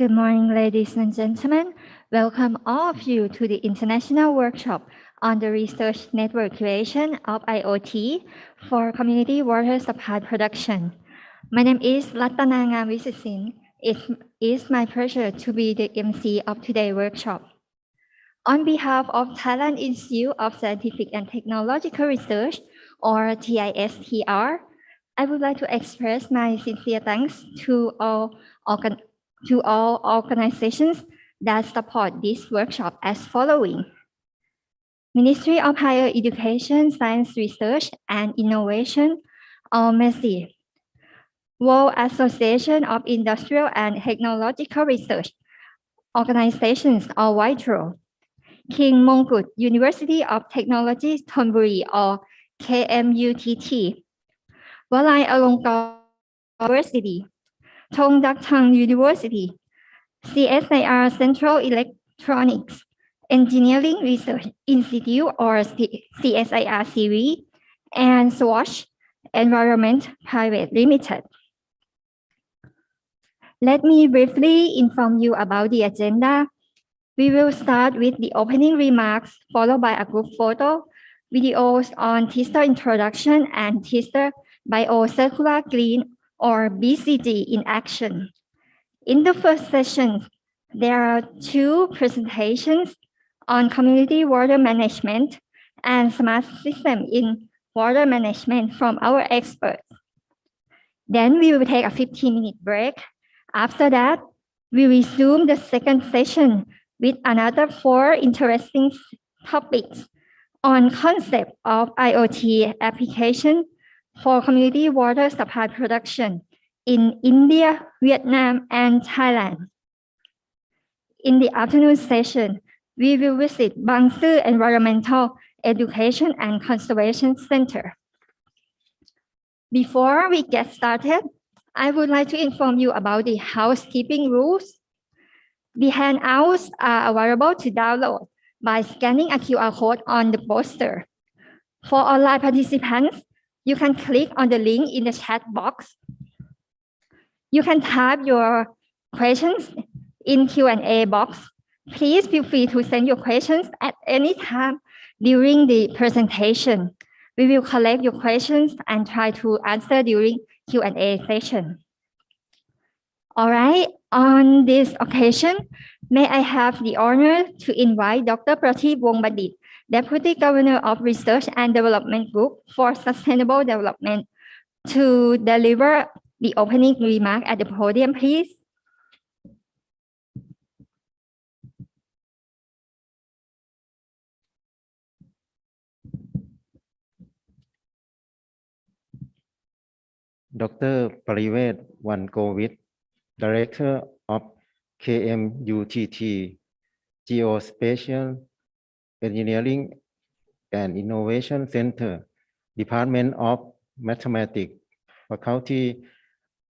Good morning, ladies and gentlemen. Welcome all of you to the international workshop on the research network creation of IoT for community water supply production. My name is Ratana Ngamwisisin. It is my pleasure to be the MC of today's workshop. On behalf of Thailand Institute of Scientific and Technological Research, or TISTR, I would like to express my sincere thanks to all organizations that support this workshop as following. Ministry of Higher Education, Science Research and Innovation, or MESI. World Association of Industrial and Technological Research, organizations, or WITRO. King Mongkut University of Technology, Thonburi, or KMUTT. Walai Alongkorn University, Thong Dak Thang University, CSIR Central Electronics Engineering Research Institute, or CSIR-CV, and Swatch Environment Private Limited. Let me briefly inform you about the agenda. We will start with the opening remarks, followed by a group photo, videos on tester introduction and tester biocircular green, or BCG, in action. In the first session, there are two presentations on community water management and smart system in water management from our experts. Then we will take a 15-minute break. After that, we resume the second session with another 4 interesting topics on concept of IoT application for community water supply production in India, Vietnam, and Thailand. In the afternoon session, we will visit Bang Sư Environmental Education and Conservation Center. Before we get started, I would like to inform you about the housekeeping rules. The handouts are available to download by scanning a QR code on the poster. For online participants, you can click on the link in the chat box. You can type your questions in Q&A box. Please feel free to send your questions at any time during the presentation. We will collect your questions and try to answer during Q&A session. All right, on this occasion, may I have the honor to invite Dr. Prateep Wongbadit, Deputy Governor of Research and Development Group for Sustainable Development, to deliver the opening remark at the podium, please. Dr. Parivet Wankovit, Director of KMUTT Geospatial Engineering and Innovation Center, Department of Mathematics, Faculty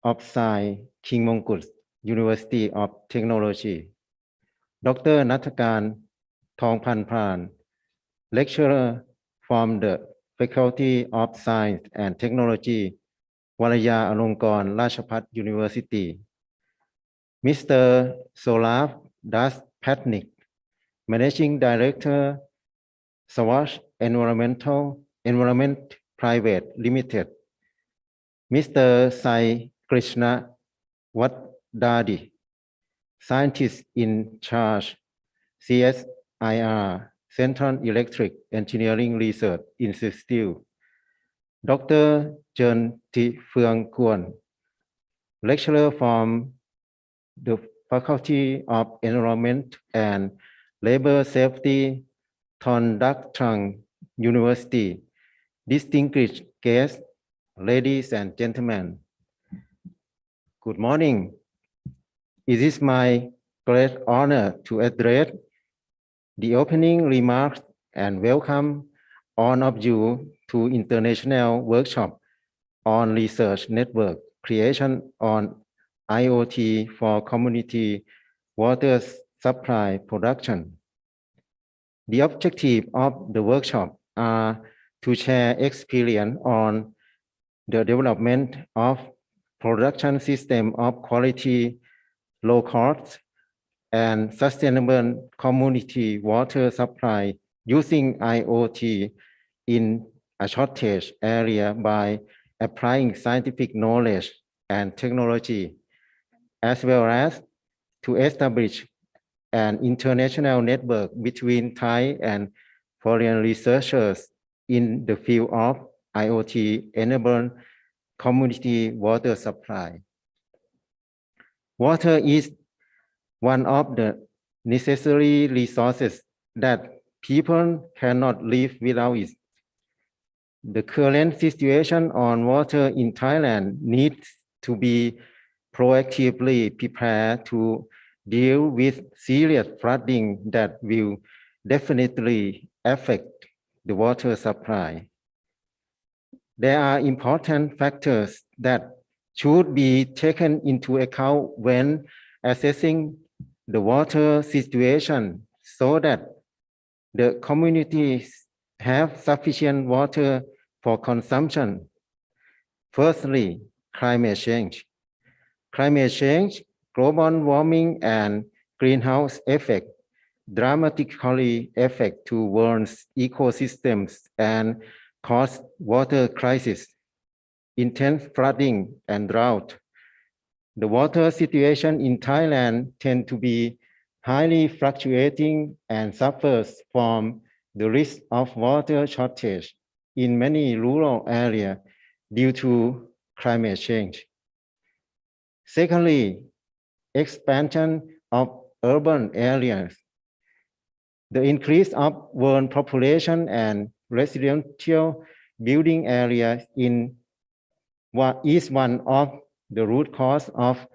of Science, King Mongkut University of Technology. Dr. Nathakan Thongpanpran, Lecturer from the Faculty of Science and Technology, Walaya Alongkorn Rajabhat University. Mr. Solaf Das Patnik, Managing Director, Swatch Environment Private Limited. Mr. Sai Krishna Waddadi, Scientist in Charge, CSIR, Central Electric Engineering Research Institute. Dr. Chen Thi Phuong Kuan, Lecturer from the Faculty of Environment and Labor Safety, Thong Dak Thang University. Distinguished guests, ladies and gentlemen, good morning. It is my great honor to address the opening remarks and welcome all of you to International Workshop on Research Network Creation on IoT for Community Water Supply Production. The objective of the workshop are to share experience on the development of production system of quality low cost, and sustainable community water supply using IoT in a shortage area by applying scientific knowledge and technology, as well as to establish an international network between Thai and foreign researchers in the field of IoT-enabled community water supply. Water is one of the necessary resources that people cannot live without it. The current situation on water in Thailand needs to be proactively prepared to deal with serious flooding that will definitely affect the water supply. There are important factors that should be taken into account when assessing the water situation so that the communities have sufficient water for consumption. Firstly, climate change. Climate change, global warming, and greenhouse effect dramatically affect to world's ecosystems and cause water crisis, intense flooding, and drought. The water situation in Thailand tend to be highly fluctuating and suffers from the risk of water shortage in many rural areas due to climate change. Secondly, expansion of urban areas. The increase of world population and residential building areas in what is one of the root cause of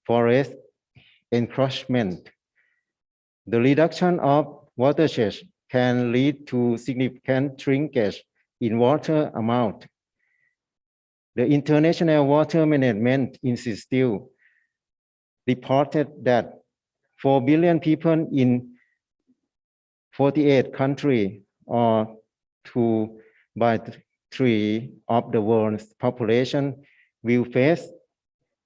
forest encroachment. The reduction of watershed can lead to significant shrinkage in water amount. The International Water Management Institute reported that 4 billion people in 48 countries, or 2 by 3 of the world's population, will face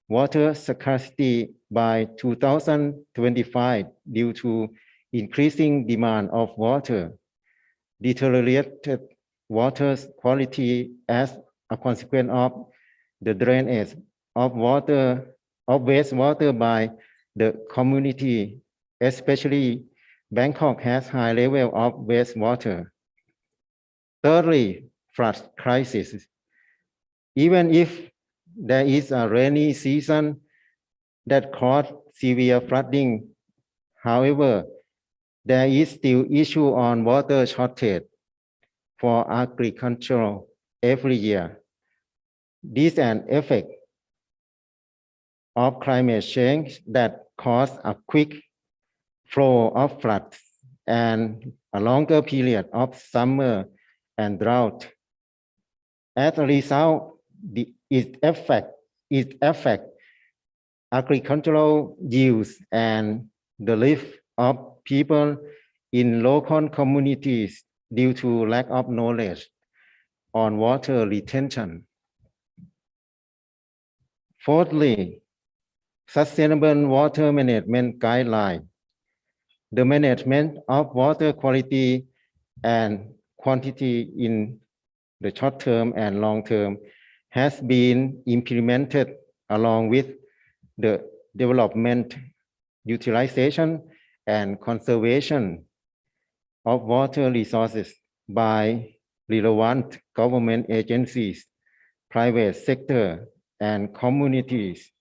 water scarcity by 2025 due to increasing demand of water, deteriorated water quality as a consequence of the drainage of wastewater by the community, especially Bangkok has high level of wastewater. Thirdly, flood crisis. Even if there is a rainy season that caused severe flooding, however, there is still issue on water shortage for agriculture every year. This is an effect of climate change that cause a quick flow of floods and a longer period of summer and drought. As a result, it affects agricultural use and the life of people in local communities due to lack of knowledge on water retention. Fourthly, sustainable water management guideline. The management of water quality and quantity in the short term and long term has been implemented along with the development, utilization, and conservation of water resources by relevant government agencies, private sector, and communities.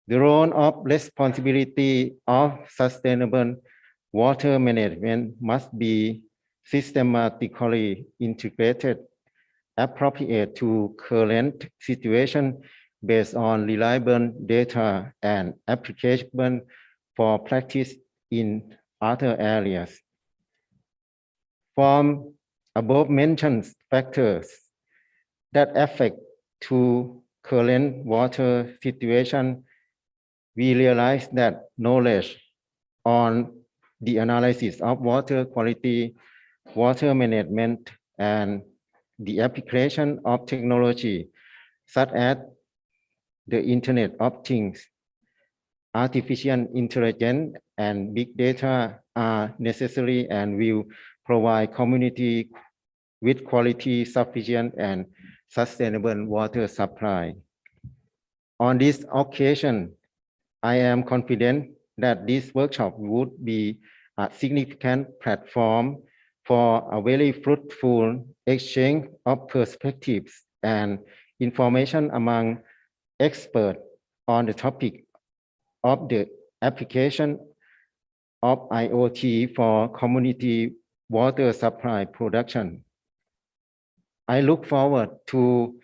The role of responsibility of sustainable water management must be systematically integrated, appropriate to current situation based on reliable data and application for practice in other areas. From above mentioned factors that affect to current water situation, we realize that knowledge on the analysis of water quality, water management, and the application of technology, such as the Internet of Things, artificial intelligence and big data are necessary and will provide community with quality, sufficient, and sustainable water supply. On this occasion, I am confident that this workshop would be a significant platform for a very fruitful exchange of perspectives and information among experts on the topic of the application of IoT for community water supply production. I look forward to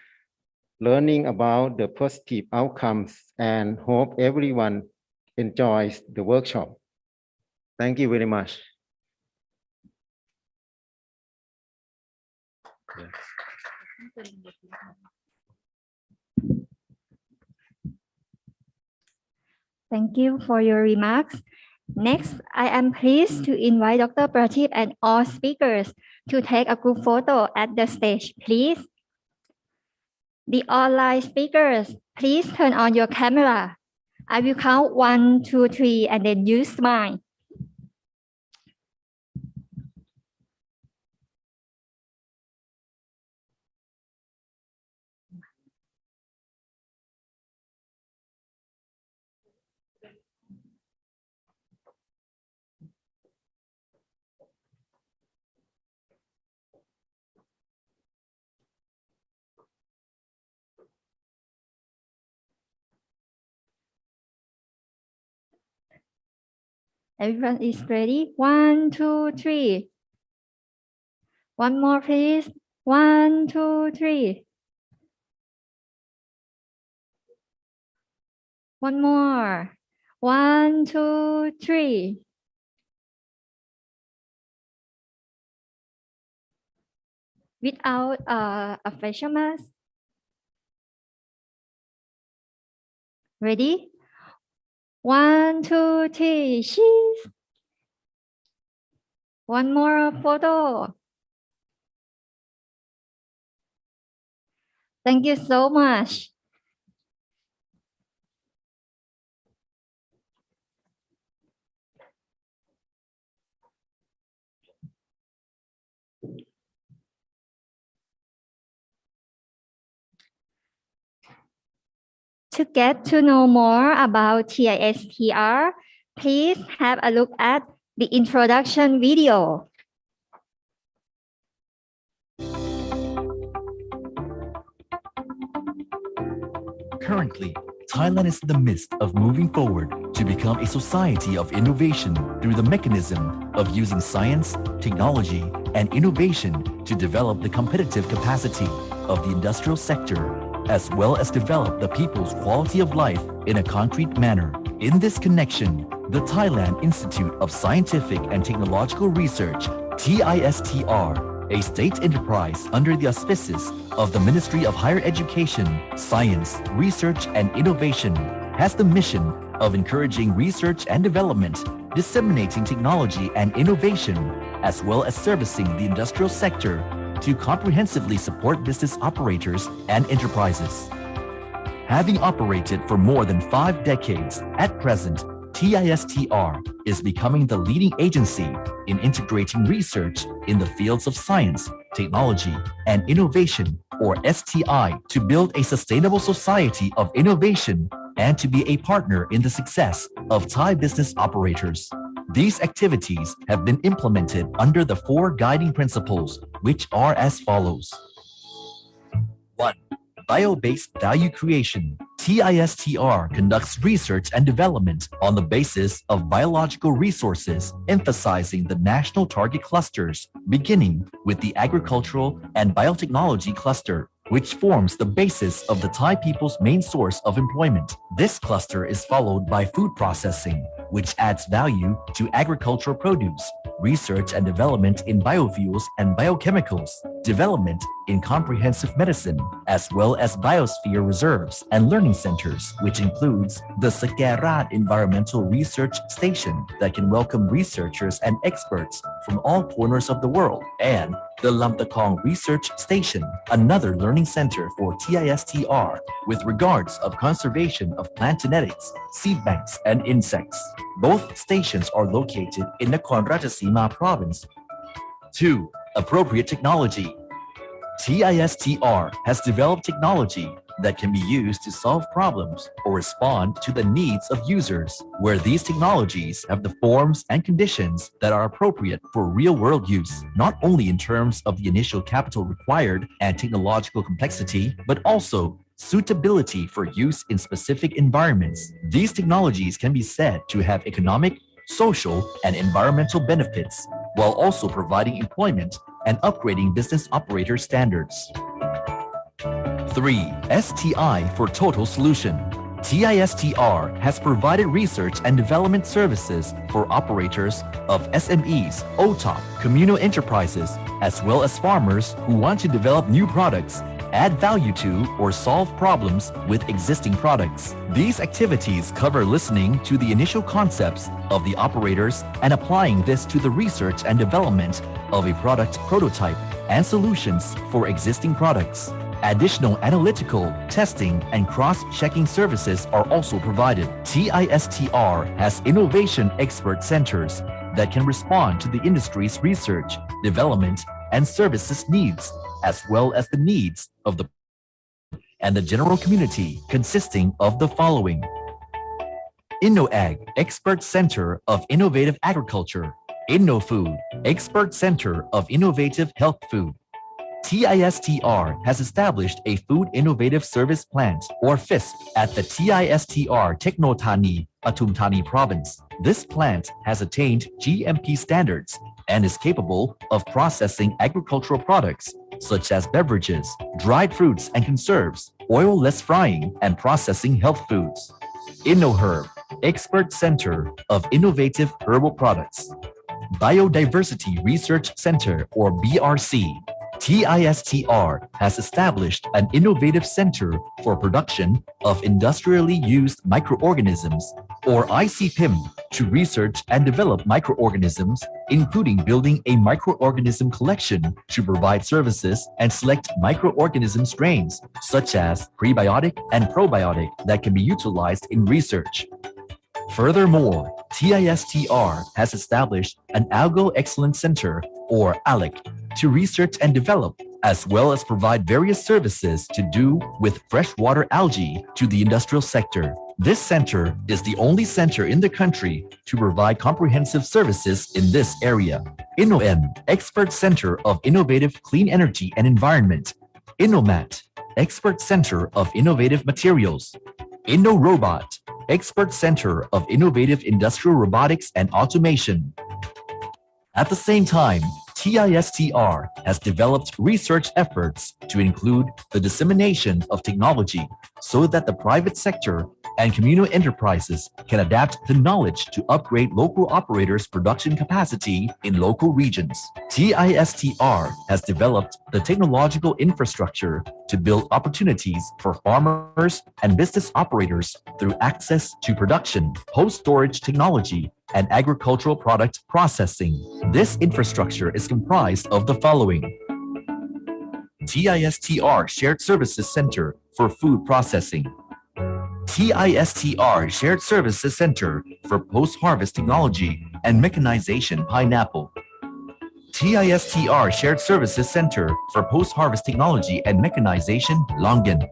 learning about the positive outcomes and hope everyone enjoys the workshop. Thank you very much. Thank you for your remarks. Next, I am pleased to invite Dr. Pratip and all speakers to take a group photo at the stage, please. The online speakers, please turn on your camera. I will count 1, 2, 3, and then you smile. Everyone is ready? 1, 2, 3. One more, please. 1, 2, 3. One more. 1, 2, 3. Without a facial mask. Ready? 1, 2, 3. Cheese. One more photo. Thank you so much. To get to know more about TISTR, please have a look at the introduction video. Currently, Thailand is in the midst of moving forward to become a society of innovation through the mechanism of using science, technology, and innovation to develop the competitive capacity of the industrial sector, as well as develop the people's quality of life in a concrete manner. In this connection, the Thailand Institute of Scientific and Technological Research, TISTR, a state enterprise under the auspices of the Ministry of Higher Education, Science, Research and Innovation, has the mission of encouraging research and development, disseminating technology and innovation, as well as servicing the industrial sector to comprehensively support business operators and enterprises. Having operated for more than 5 decades, at present, TISTR is becoming the leading agency in integrating research in the fields of science, technology, and innovation, or STI, to build a sustainable society of innovation and to be a partner in the success of Thai business operators. These activities have been implemented under the 4 guiding principles, which are as follows. 1. Bio-based value creation. TISTR conducts research and development on the basis of biological resources, emphasizing the national target clusters, beginning with the agricultural and biotechnology cluster, which forms the basis of the Thai people's main source of employment. This cluster is followed by food processing, which adds value to agricultural produce, research and development in biofuels and biochemicals, development in comprehensive medicine, as well as biosphere reserves and learning centers, which includes the Sakerat Environmental Research Station that can welcome researchers and experts from all corners of the world, and the Lamtakong Research Station, another learning center for TISTR with regards of conservation of plant genetics, seed banks, and insects. Both stations are located in Nakhon Ratchasima province. 2. Appropriate technology. TISTR has developed technology that can be used to solve problems or respond to the needs of users, where these technologies have the forms and conditions that are appropriate for real-world use, not only in terms of the initial capital required and technological complexity, but also suitability for use in specific environments. These technologies can be said to have economic, social, and environmental benefits, while also providing employment and upgrading business operator standards. 3. STI for total solution. TISTR has provided research and development services for operators of SMEs, OTOP, communal enterprises, as well as farmers who want to develop new products, add value to, or solve problems with existing products. These activities cover listening to the initial concepts of the operators and applying this to the research and development of a product prototype and solutions for existing products. Additional analytical, testing, and cross-checking services are also provided. TISTR has innovation expert centers that can respond to the industry's research, development, and services needs, as well as the needs of the and the general community, consisting of the following: InnoAg, Expert Center of Innovative Agriculture; InnoFood, Expert Center of Innovative Health Food. TISTR has established a Food Innovative Service Plant, or FISP, at the TISTR Technothani, Pathum Thani province. This plant has attained GMP standards and is capable of processing agricultural products such as beverages, dried fruits and conserves, oil-less frying, and processing health foods. InnoHerb, Expert Center of Innovative Herbal Products. Biodiversity Research Center, or BRC. TISTR has established an innovative center for production of industrially used microorganisms, or ICPIM, to research and develop microorganisms, including building a microorganism collection to provide services and select microorganism strains, such as prebiotic and probiotic, that can be utilized in research. Furthermore, TISTR has established an Algal Excellence Center, or ALEC, to research and develop, as well as provide various services to do with freshwater algae to the industrial sector. This center is the only center in the country to provide comprehensive services in this area. InnoM, Expert Center of Innovative Clean Energy and Environment. InnoMat, Expert Center of Innovative Materials. InnoRobot, Expert Center of Innovative Industrial Robotics and Automation. At the same time, TISTR has developed research efforts to include the dissemination of technology so that the private sector and communal enterprises can adapt the knowledge to upgrade local operators' production capacity in local regions. TISTR has developed the technological infrastructure to build opportunities for farmers and business operators through access to production, post-storage technology, and agricultural product processing. This infrastructure is comprised of the following: TISTR Shared Services Center for Food Processing. TISTR Shared Services Center for Post-Harvest Technology and Mechanization Pineapple. TISTR Shared Services Center for Post-Harvest Technology and Mechanization Longan.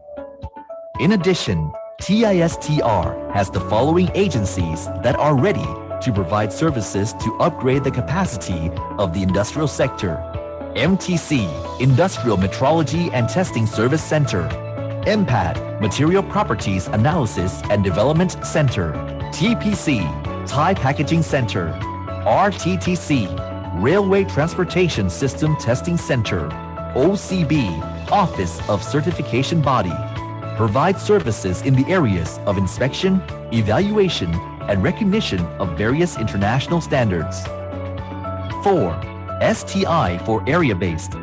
In addition, TISTR has the following agencies that are ready to provide services to upgrade the capacity of the industrial sector: MTC, Industrial Metrology and Testing Service Center; MPAD, Material Properties Analysis and Development Center; TPC, Thai Packaging Center; RTTC, Railway Transportation System Testing Center; OCB, Office of Certification Body. Provide services in the areas of inspection, evaluation, and recognition of various international standards. 4. STI for area-based.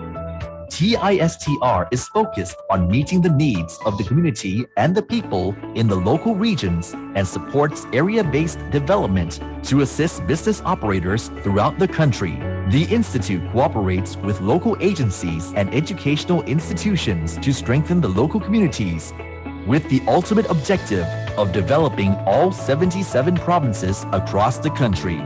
TISTR is focused on meeting the needs of the community and the people in the local regions and supports area-based development to assist business operators throughout the country. The Institute cooperates with local agencies and educational institutions to strengthen the local communities with the ultimate objective of developing all 77 provinces across the country.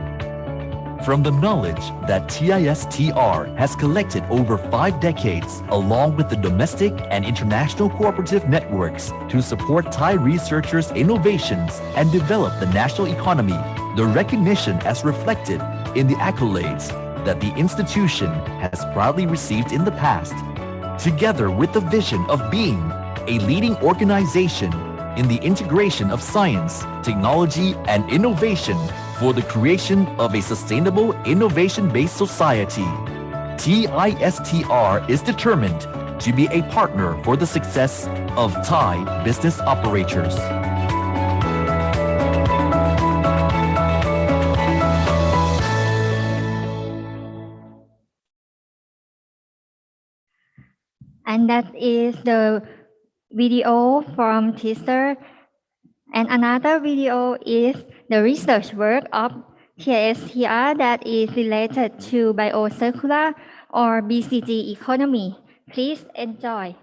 From the knowledge that TISTR has collected over 5 decades, along with the domestic and international cooperative networks to support Thai researchers' innovations and develop the national economy, the recognition as reflected in the accolades that the institution has proudly received in the past, together with the vision of being a leading organization in the integration of science, technology, and innovation for the creation of a sustainable, innovation-based society. TISTR is determined to be a partner for the success of Thai business operators. And that is the video from TISTR. And another video is the research work of TISTR that is related to biocircular or BCG economy. Please enjoy.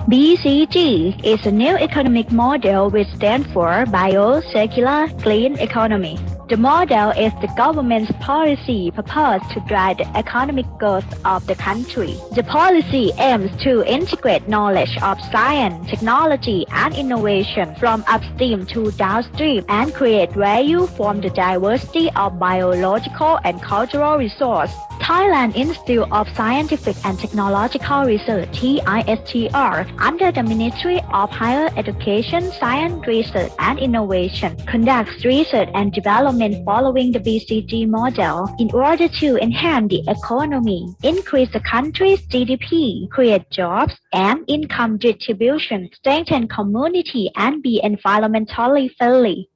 BCG is a new economic model which stands for Bio-Circular Clean Economy. The model is the government's policy purpose to drive the economic growth of the country. The policy aims to integrate knowledge of science, technology, and innovation from upstream to downstream and create value from the diversity of biological and cultural resources. Thailand Institute of Scientific and Technological Research (TISTR), under the Ministry of Higher Education, Science, Research and Innovation, conducts research and development following the BCG model in order to enhance the economy, increase the country's GDP, create jobs and income distribution, strengthen community, and be environmentally friendly.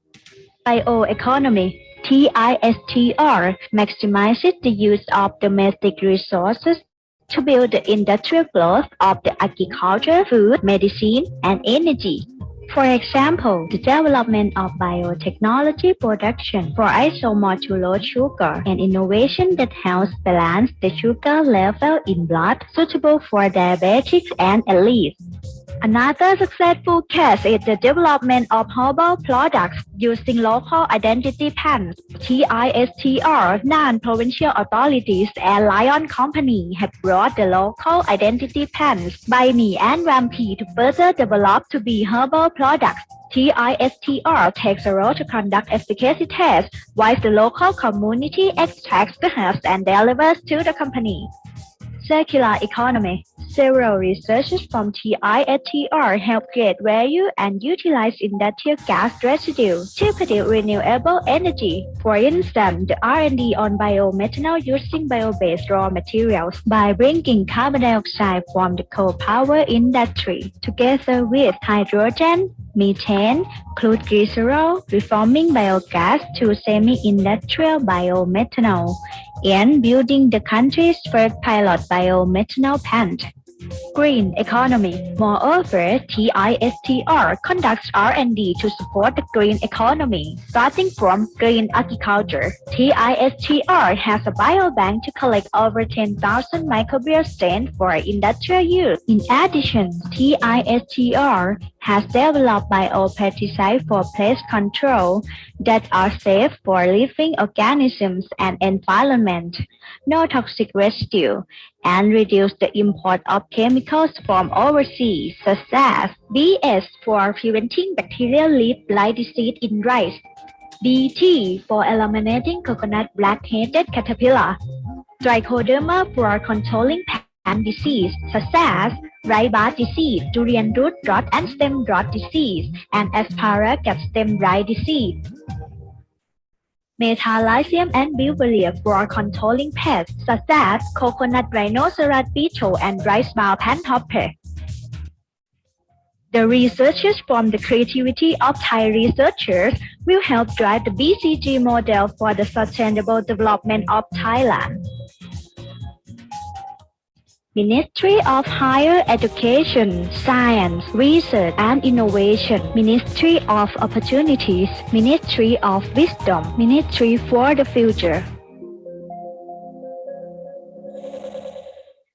Bioeconomy TISTR maximizes the use of domestic resources to build the industrial growth of the agriculture, food, medicine, and energy. For example, the development of biotechnology production for isomaltulose sugar and innovation that helps balance the sugar level in blood suitable for diabetics and elites. Another successful case is the development of herbal products using local identity pens. TISTR, non-provincial authorities, and Lion Company have brought the local identity pens by me and Rampi to further develop to be herbal products. TISTR takes a role to conduct efficacy tests, while the local community extracts the herbs and delivers to the company. Circular economy. Several researchers from TISTR help create value and utilize industrial gas residue to produce renewable energy. For instance, the R&D on biomethanol using bio-based raw materials by bringing carbon dioxide from the coal power industry together with hydrogen, methane, crude glycerol, reforming biogas to semi-industrial biomethanol, and building the country's first pilot biomethanol plant. Green economy. Moreover, TISTR conducts R&D to support the green economy, starting from green agriculture. TISTR has a biobank to collect over 10,000 microbial strains for industrial use. In addition, TISTR has developed biopesticides for pest control that are safe for living organisms and environment, no toxic residue, and reduce the import of chemicals from overseas, such as BS for preventing bacterial leaf blight disease in rice, BT for eliminating coconut black-headed caterpillar, Trichoderma for controlling plant disease, such as rice bud disease, durian root rot and stem rot disease, and asparagus stem blight disease. Metallicium and Bilberry for controlling pests such as coconut rhinoceros beetle and rice bowl panthopper. The researchers from the creativity of Thai researchers will help drive the BCG model for the sustainable development of Thailand. Ministry of Higher Education, Science, Research and Innovation, Ministry of Opportunities, Ministry of Wisdom, Ministry for the Future.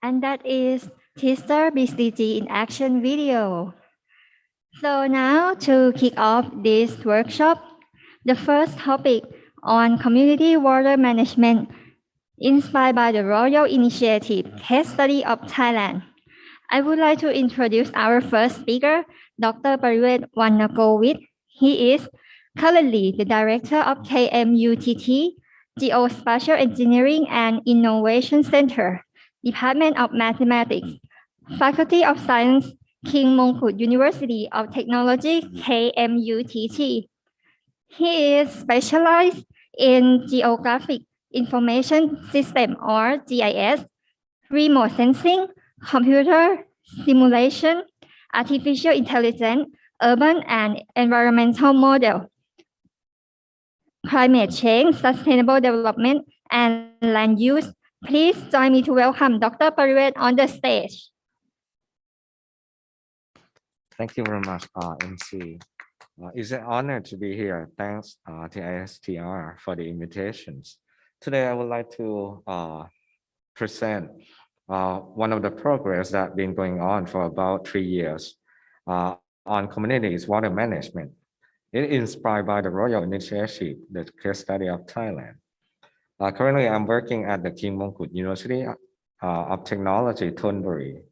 And that is Teaser BCG in action video. So now to kick off this workshop, the first topic on community water management inspired by the Royal Initiative Case Study of Thailand. I would like to introduce our first speaker, Dr. Pariwet Wannakowit. He is currently the director of KMUTT, Geospatial Engineering and Innovation Center, Department of Mathematics, Faculty of Science, King Mongkut University of Technology, KMUTT. He is specialized in Geographic Information System or GIS, remote sensing, computer simulation, artificial intelligence, urban and environmental model, climate change, sustainable development, and land use. Please join me to welcome Dr. Pariwet on the stage. Thank you very much, MC. It's an honor to be here. Thanks to ISTR for the invitations. Today, I would like to present one of the progress that been going on for about 3 years on communities water management. It is inspired by the Royal Initiative, the case study of Thailand. Currently, I'm working at the King Mongkut University of Technology, Thonburi.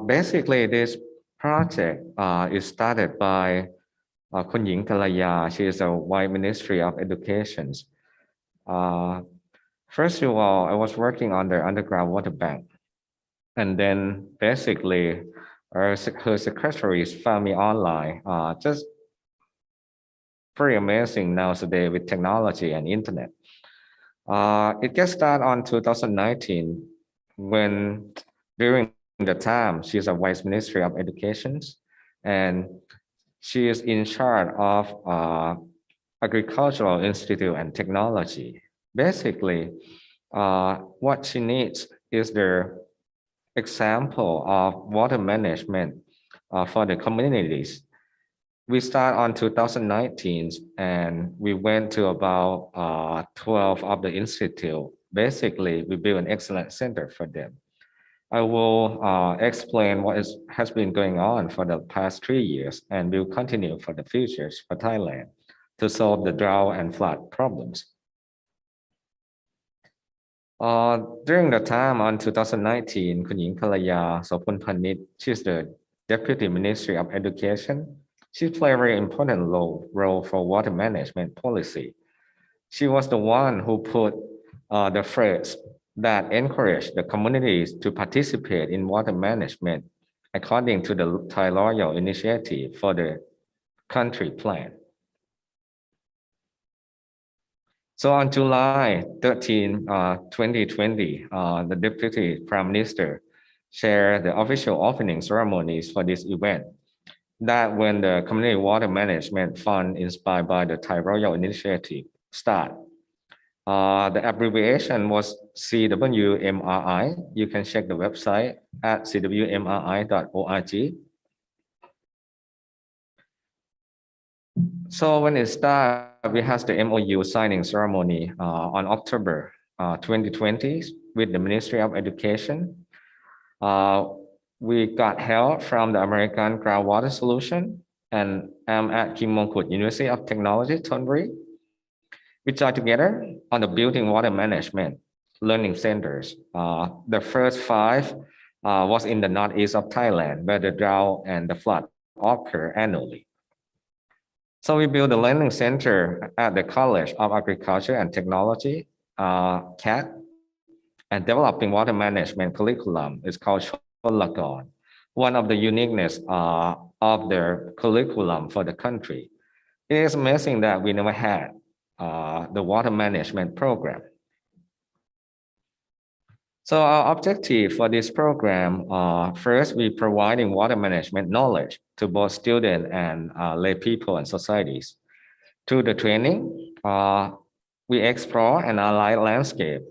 Basically, this project is started by Kun Ying Kalaya. She is a Vice Ministry of Education. First of all, I was working on the underground water bank. And then basically, her secretaries found me online. Just pretty amazing nowadays with technology and internet. It gets started on 2019 when during the time she's a Vice Ministry of Education and she is in charge of Agricultural Institute and Technology. Basically, what she needs is the example of water management for the communities. We start on 2019 and we went to about 12 of the institute. Basically, we built an excellent center for them. I will explain what has been going on for the past 3 years and will continue for the futures for Thailand to solve the drought and flood problems. During the time on 2019, Kun Ying Kalaya Sopunpanit, she's the Deputy Ministry of Education. She played a very important role for water management policy. She was the one who put the phrase that encouraged the communities to participate in water management according to the Thai Royal Initiative for the country plan. So on July 13, 2020, the Deputy Prime Minister shared the official opening ceremonies for this event. That when the Community Water Management Fund inspired by the Thai Royal Initiative start. The abbreviation was CWMRI. You can check the website at cwmri.org. So when it started, we had the MOU signing ceremony on October 2020 with the Ministry of Education. We got help from the American Groundwater Solution, and I'm at King Mongkut University of Technology, Thonburi. We joined together on the building water management learning centers. The first 5 was in the northeast of Thailand, where the drought and the flood occur annually. So we built a learning center at the College of Agriculture and Technology, CAT, and developing water management curriculum is called Cholagon, one of the uniqueness of their curriculum for the country. It is amazing that we never had the water management program. So our objective for this program, first, we providing water management knowledge to both students and lay people and societies. Through the training, we explore and analyze landscape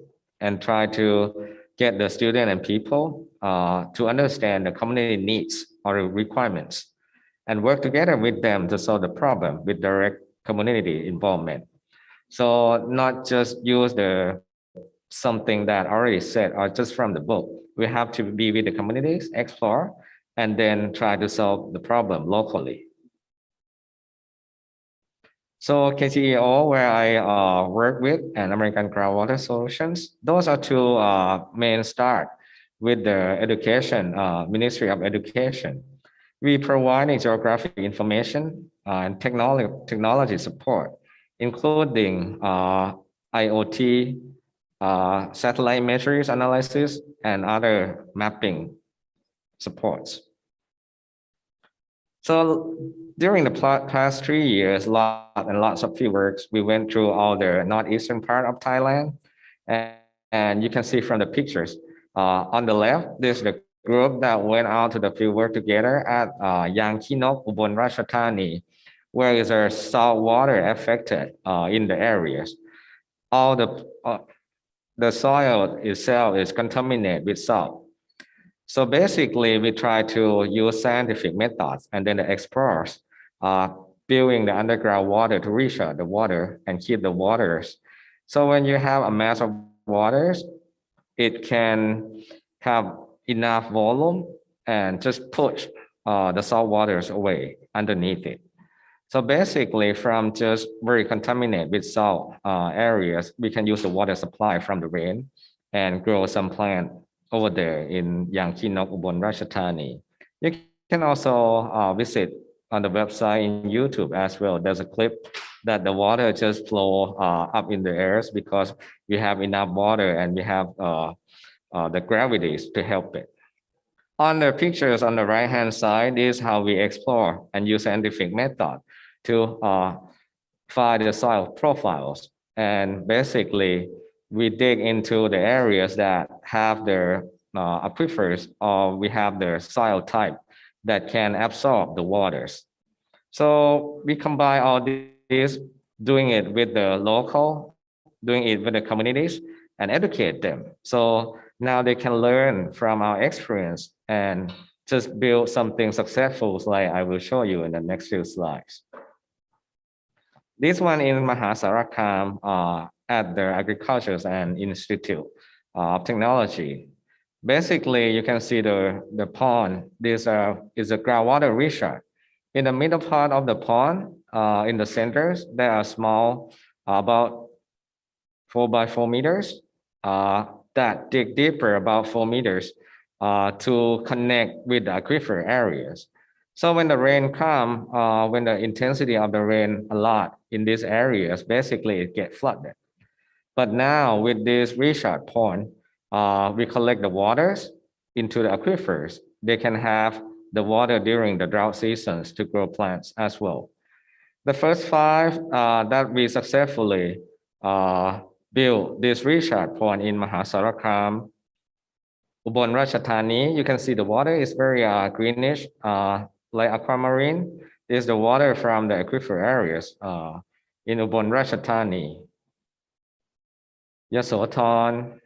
and try to get the student and people to understand the community needs or requirements and work together with them to solve the problem with direct community involvement. So not just use the something that already said or just from the book. We have to be with the communities, explore, and then try to solve the problem locally. So KTEO, where I work with, and American Groundwater Solutions, those are two main start with the education, Ministry of Education. We provide geographic information and technology support, including IoT, satellite measures analysis, and other mapping supports. So during the past 3 years, lots of fieldworks, we went through all the northeastern part of Thailand. And you can see from the pictures, on the left, there's the group that went out to the fieldwork together at Yang Kinok, Ubon Ratchathani, where is there salt water affected in the areas. All the soil itself is contaminated with salt. So basically, we try to use scientific methods, and then the explorers building the underground water to recharge the water and keep the waters. So when you have a mass of waters, it can have enough volume and just push the salt waters away underneath it. So basically, from just very contaminated with salt areas, we can use the water supply from the rain and grow some plant over there in Yang Kinok, Ubon Ratchathani. You can also visit on the website in YouTube as well. There's a clip that the water just flow up in the airs because we have enough water and we have the gravities to help it. On the pictures on the right-hand side is how we explore and use scientific method to find the soil profiles. And basically, we dig into the areas that have the aquifers or we have the soil type that can absorb the waters. So we combine all these, doing it with the local, doing it with the communities and educate them. So now they can learn from our experience and just build something successful like I will show you in the next few slides. This one in Mahasarakam at the Agriculture and Institute of Technology. Basically, you can see the pond. This is a groundwater recharge. In the middle part of the pond, in the centers, there are small, about 4 by 4 meters that dig deeper about 4 meters to connect with the aquifer areas. So when the rain comes, when the intensity of the rain a lot in these areas, basically it gets flooded. But now with this recharge pond, we collect the waters into the aquifers. They can have the water during the drought seasons to grow plants as well. The first 5 that we successfully built this recharge pond in Mahasarakam, Ubon Ratchathani, you can see the water is very greenish, like aquamarine. This is the water from the aquifer areas in Ubon Ratchathani, Yasothon,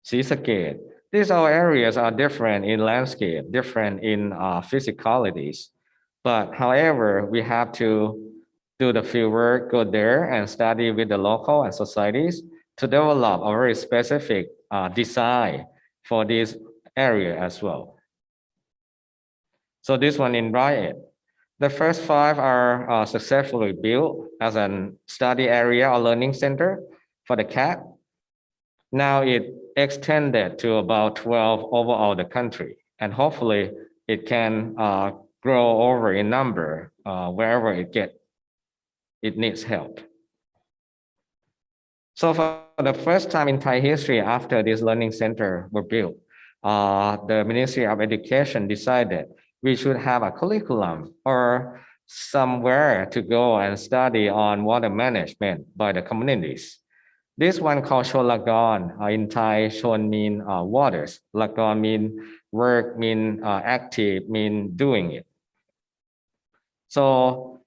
ศรีสะเกษ. These all areas are different in landscape, different in physicalities. But however, we have to do the field work, go there and study with the local and societies to develop a very specific design for this area as well. So this one in Riot. The first 5 are successfully built as a study area or learning center for the cat. Now it extended to about 12 overall the country, and hopefully it can grow over in number wherever it needs help. So for the first time in Thai history, after this learning center were built, the Ministry of Education decided we should have a curriculum or somewhere to go and study on water management by the communities. This one called Sholagon, in Thai, Shon mean waters. Lagon mean work, mean active, mean doing it. So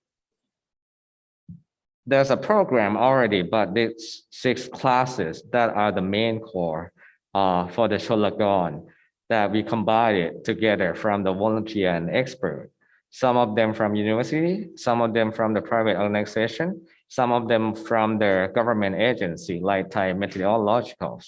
there's a program already, but it's 6 classes that are the main core for the Sholagon that we combine it together from the volunteer and expert. Some of them from university, some of them from the private organization, some of them from the government agency like Thai Meteorological,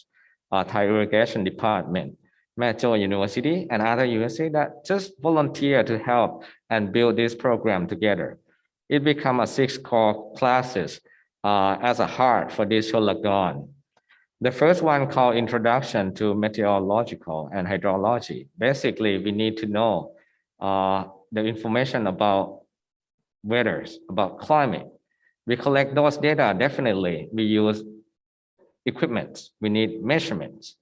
Thai Irrigation Department, Metro University, and other university that just volunteer to help and build this program together. It become a 6 core classes as a heart for this Sholagon. The first one called Introduction to Meteorological and Hydrology. Basically, we need to know the information about weathers, about climate. We collect those data, definitely. We use equipment, we need measurements.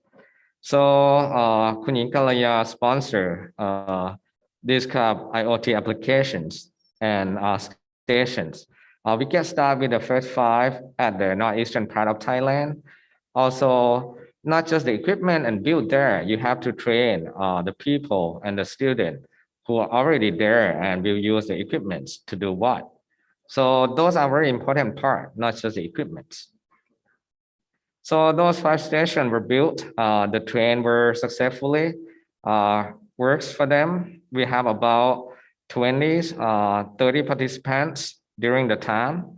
So Kun Yin Kalaya sponsor these kind of IoT applications and stations. We get started with the first 5 at the northeastern part of Thailand. Also, not just the equipment and build there, you have to train the people and the student who are already there and will use the equipment to do what. So those are very important part, not just the equipment. So those 5 stations were built. The train were successfully works for them. We have about 20, 30 participants during the time.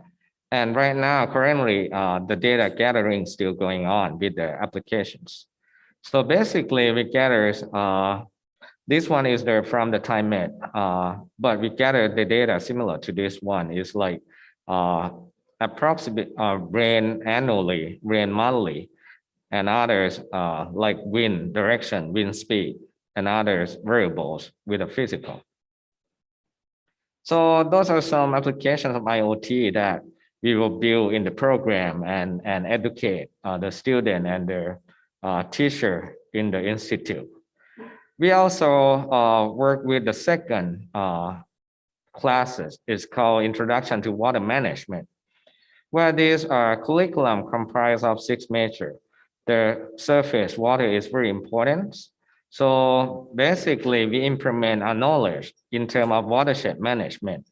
And right now, currently, the data gathering is still going on with the applications. So basically, we gather, this one is there from the Thai Met, but we gather the data similar to this one. It's like approximate rain annually, rain monthly, and others like wind direction, wind speed, and others variables with a physical. So those are some applications of IoT that we will build in the program and educate the student and their teacher in the institute. We also work with the second classes. It's called Introduction to Water Management, where these curriculum comprised of 6 major. The surface water is very important. So basically, we implement our knowledge in terms of watershed management.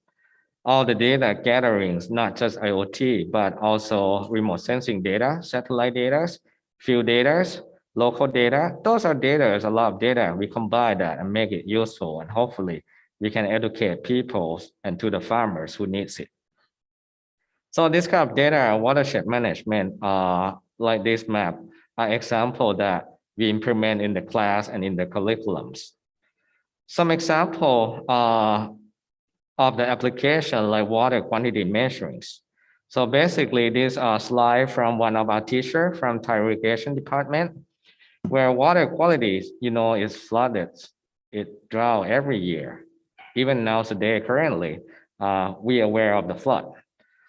All the data gatherings, not just IoT, but also remote sensing data, satellite data, field data, local data. Those are data, a lot of data. We combine that and make it useful, and hopefully we can educate people and to the farmers who needs it. So this kind of data watershed management, like this map, are example that we implement in the class and in the curriculums. Some example of the application like water quantity measurings. So basically, this slide from one of our teachers from Thai Irrigation Department, where water quality, is flooded. It drought every year. Even now today, currently, we are aware of the flood.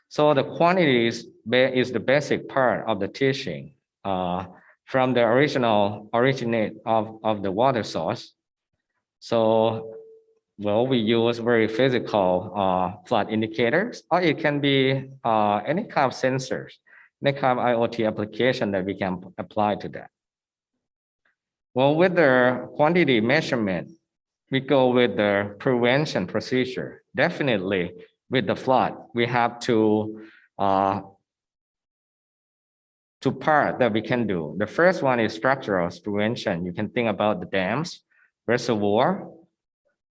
So the quantities is the basic part of the teaching from the originate of the water source. So, well, we use very physical flood indicators, or it can be any kind of sensors, any kind of IoT application that we can apply to that. Well, with the quantity measurement, we go with the prevention procedure. Definitely with the flood, we have to part that we can do. The first one is structural prevention. You can think about the dams, reservoir,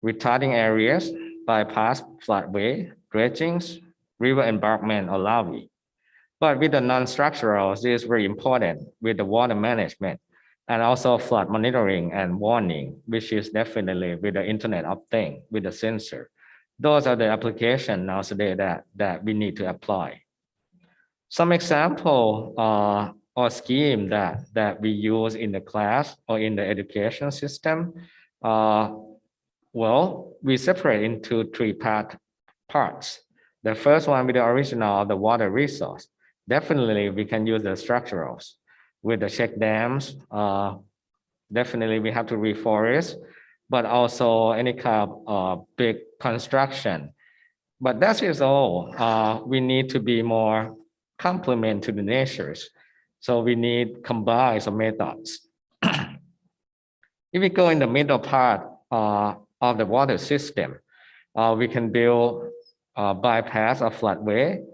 retarding areas, bypass, floodway, dredgings, river embankment, or levee. But with the non-structural, this is very important with the water management and also flood monitoring and warning, which is definitely with the Internet of Things, with the sensor. Those are the applications nowadays that we need to apply. Some example or scheme that we use in the class or in the education system, well, we separate into 3 parts. The first one with the original of the water resource. Definitely, we can use the structurals with the check dams. Definitely, we have to reforest, but also any kind of big construction. But that is all. We need to be more complement to the natures. So we need combine some methods. If we go in the middle part of the water system, we can build a bypass or floodway.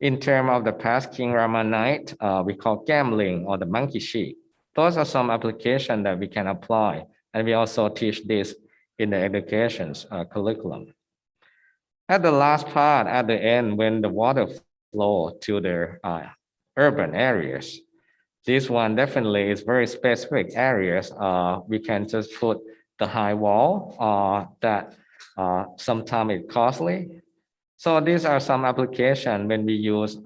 In terms of the past King Rama night, we call gambling or the monkey sheep. Those are some applications that we can apply. And we also teach this in the education's curriculum. At the last part, at the end, when the water flow to the urban areas, this one definitely is very specific areas. We can just put the high wall that sometimes it's costly. So these are some applications when we use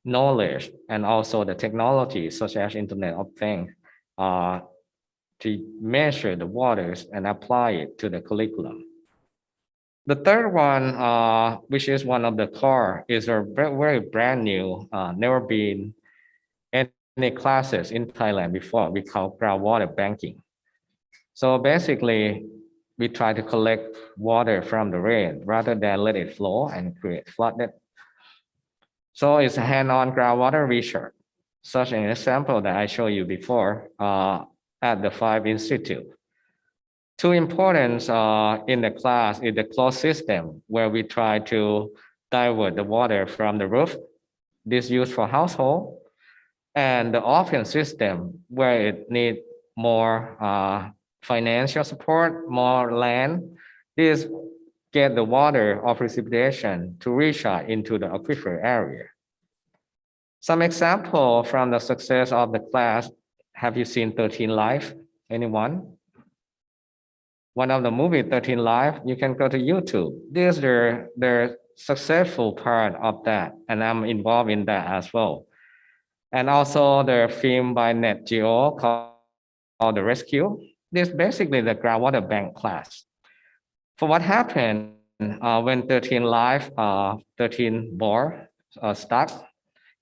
knowledge and also the technology such as Internet of Things to measure the waters and apply it to the curriculum. The third one, which is one of the core, is a very brand new, never been any classes in Thailand before. We call groundwater banking. So basically, we try to collect water from the rain rather than let it flow and create flooded. So it's a hand-on groundwater research, such an example that I showed you before at the 5 Institute. Two importance in the class is the closed system, where we try to divert the water from the roof. This used for household, and the open system, where it needs more financial support, more land. This get the water or precipitation to recharge into the aquifer area. Some example from the success of the class. Have you seen 13 Life? Anyone? One of the movie 13 Life, you can go to YouTube. This is the successful part of that, and I'm involved in that as well. And also the film by Net Geo called The Rescue. This is basically the groundwater bank class. For what happened when 13 Life, 13 boar stuck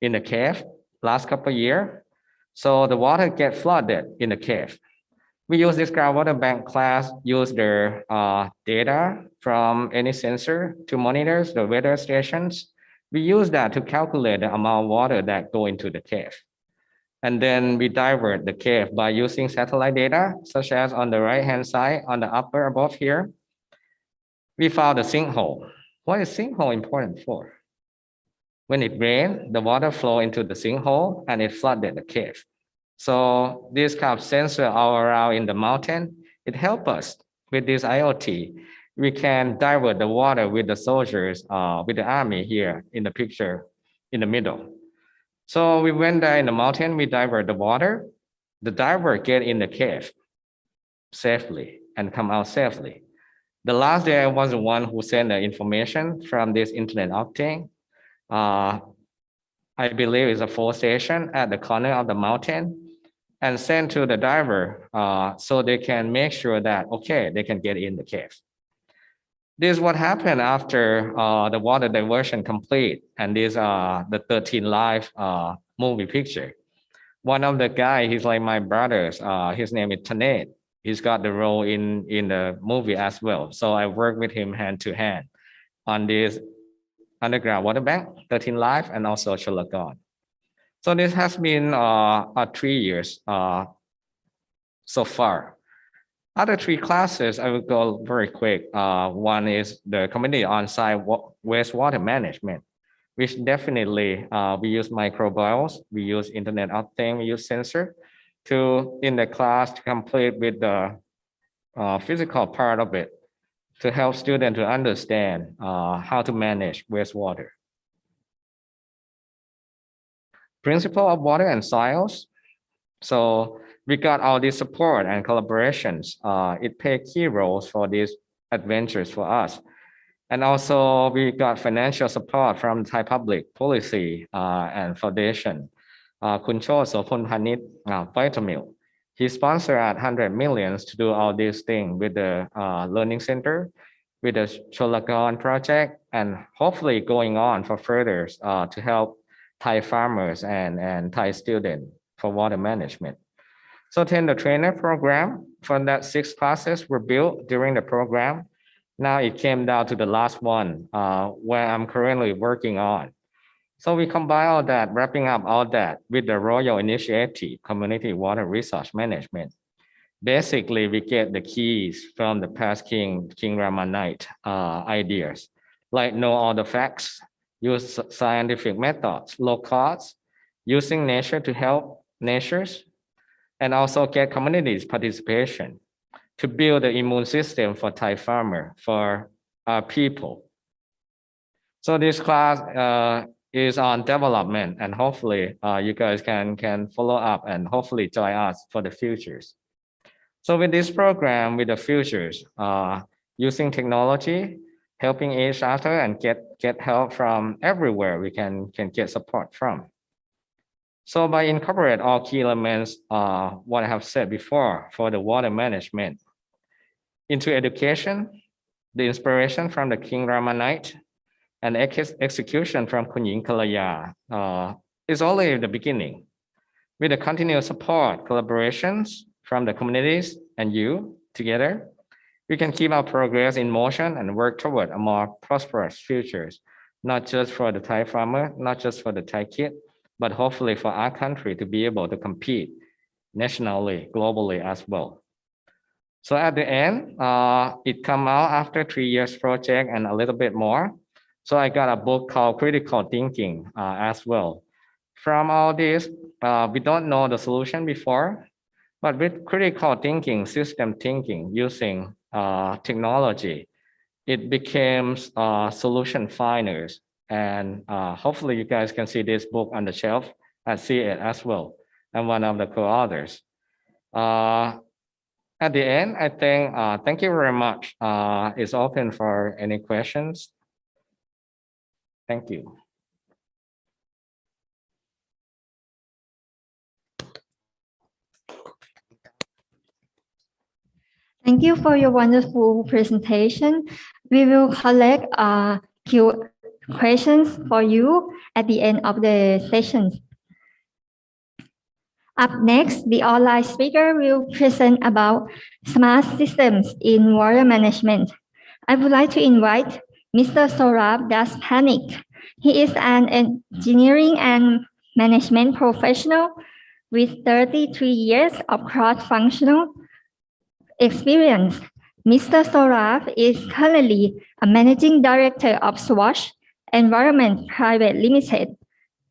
in the cave last couple of years. So the water get flooded in the cave. We use this groundwater bank class, use their data from any sensor to monitor the weather stations. We use that to calculate the amount of water that go into the cave. And then we divert the cave by using satellite data, such as on the right-hand side, on the upper above here. We found a sinkhole. What is sinkhole important for? When it rained, the water flow into the sinkhole and it flooded the cave. So this kind of sensor all around in the mountain, it helps us with this IoT. We can divert the water with the soldiers, with the army here in the picture in the middle. So we went there in the mountain, we divert the water. The diver get in the cave safely and come out safely. The last day I was the one who sent the information from this Internet of Things. I believe it's a 4 station at the corner of the mountain, and send to the diver so they can make sure that, okay, they can get in the cave. This is what happened after the water diversion complete. And these are the 13 Life movie picture. One of the guy, he's like my brothers, his name is Tanet. He's got the role in the movie as well. So I work with him hand to hand on this underground water bank, 13 Life, and also Cholagon. So this has been 3 years so far. Other 3 classes, I will go very quick. One is the community on-site wastewater management, which definitely we use microbials, we use Internet of Things, we use sensor in the class to complete with the physical part of it to help students to understand how to manage wastewater. Principle of water and soils. So we got all this support and collaborations. It played key roles for these adventures for us. And also we got financial support from Thai Public Policy and Foundation. Kun Cho Sopon Panit Vitamil. He sponsored 100 millions to do all these things with the Learning Center, with the Cholagon project, and hopefully going on for further to help Thai farmers and Thai students for water management. So then the trainer program for that 6 classes were built during the program. Now it came down to the last one where I'm currently working on. So we combine all that, wrapping up all that with the Royal Initiative, Community Water Resource Management. Basically, we get the keys from the past King Ramanite ideas, like know all the facts, use scientific methods, low cost, using nature to help natures, and also get communities participation to build the immune system for Thai farmer, for our people. So this class is on development, and hopefully you guys can follow up and hopefully join us for the futures. So with this program, with the futures, using technology, helping each other and get help from everywhere we can get support from. So by incorporate all key elements, what I have said before for the water management into education, the inspiration from the King Ramanite and execution from Kunyin Kalaya is only the beginning. With the continuous support, collaborations from the communities and you together, we can keep our progress in motion and work toward a more prosperous future, not just for the Thai farmer, not just for the Thai kid, but hopefully for our country to be able to compete nationally, globally as well. So at the end, it come out after 3 years project and a little bit more. So I got a book called Critical Thinking as well. From all this, we don't know the solution before, but with critical thinking, system thinking, using technology, it becomes solution finders. And hopefully you guys can see this book on the shelf and see it as well. I'm one of the co-authors. At the end, I think, thank you very much. It's open for any questions. Thank you. Thank you for your wonderful presentation. We will collect questions for you at the end of the session. Up next, the online speaker will present about smart systems in water management. I would like to invite Mr. Saurabh Daspanik. He is an engineering and management professional with 33 years of cross-functional experience. Mr. Saurabh is currently a managing director of Swatch Environment Private Limited.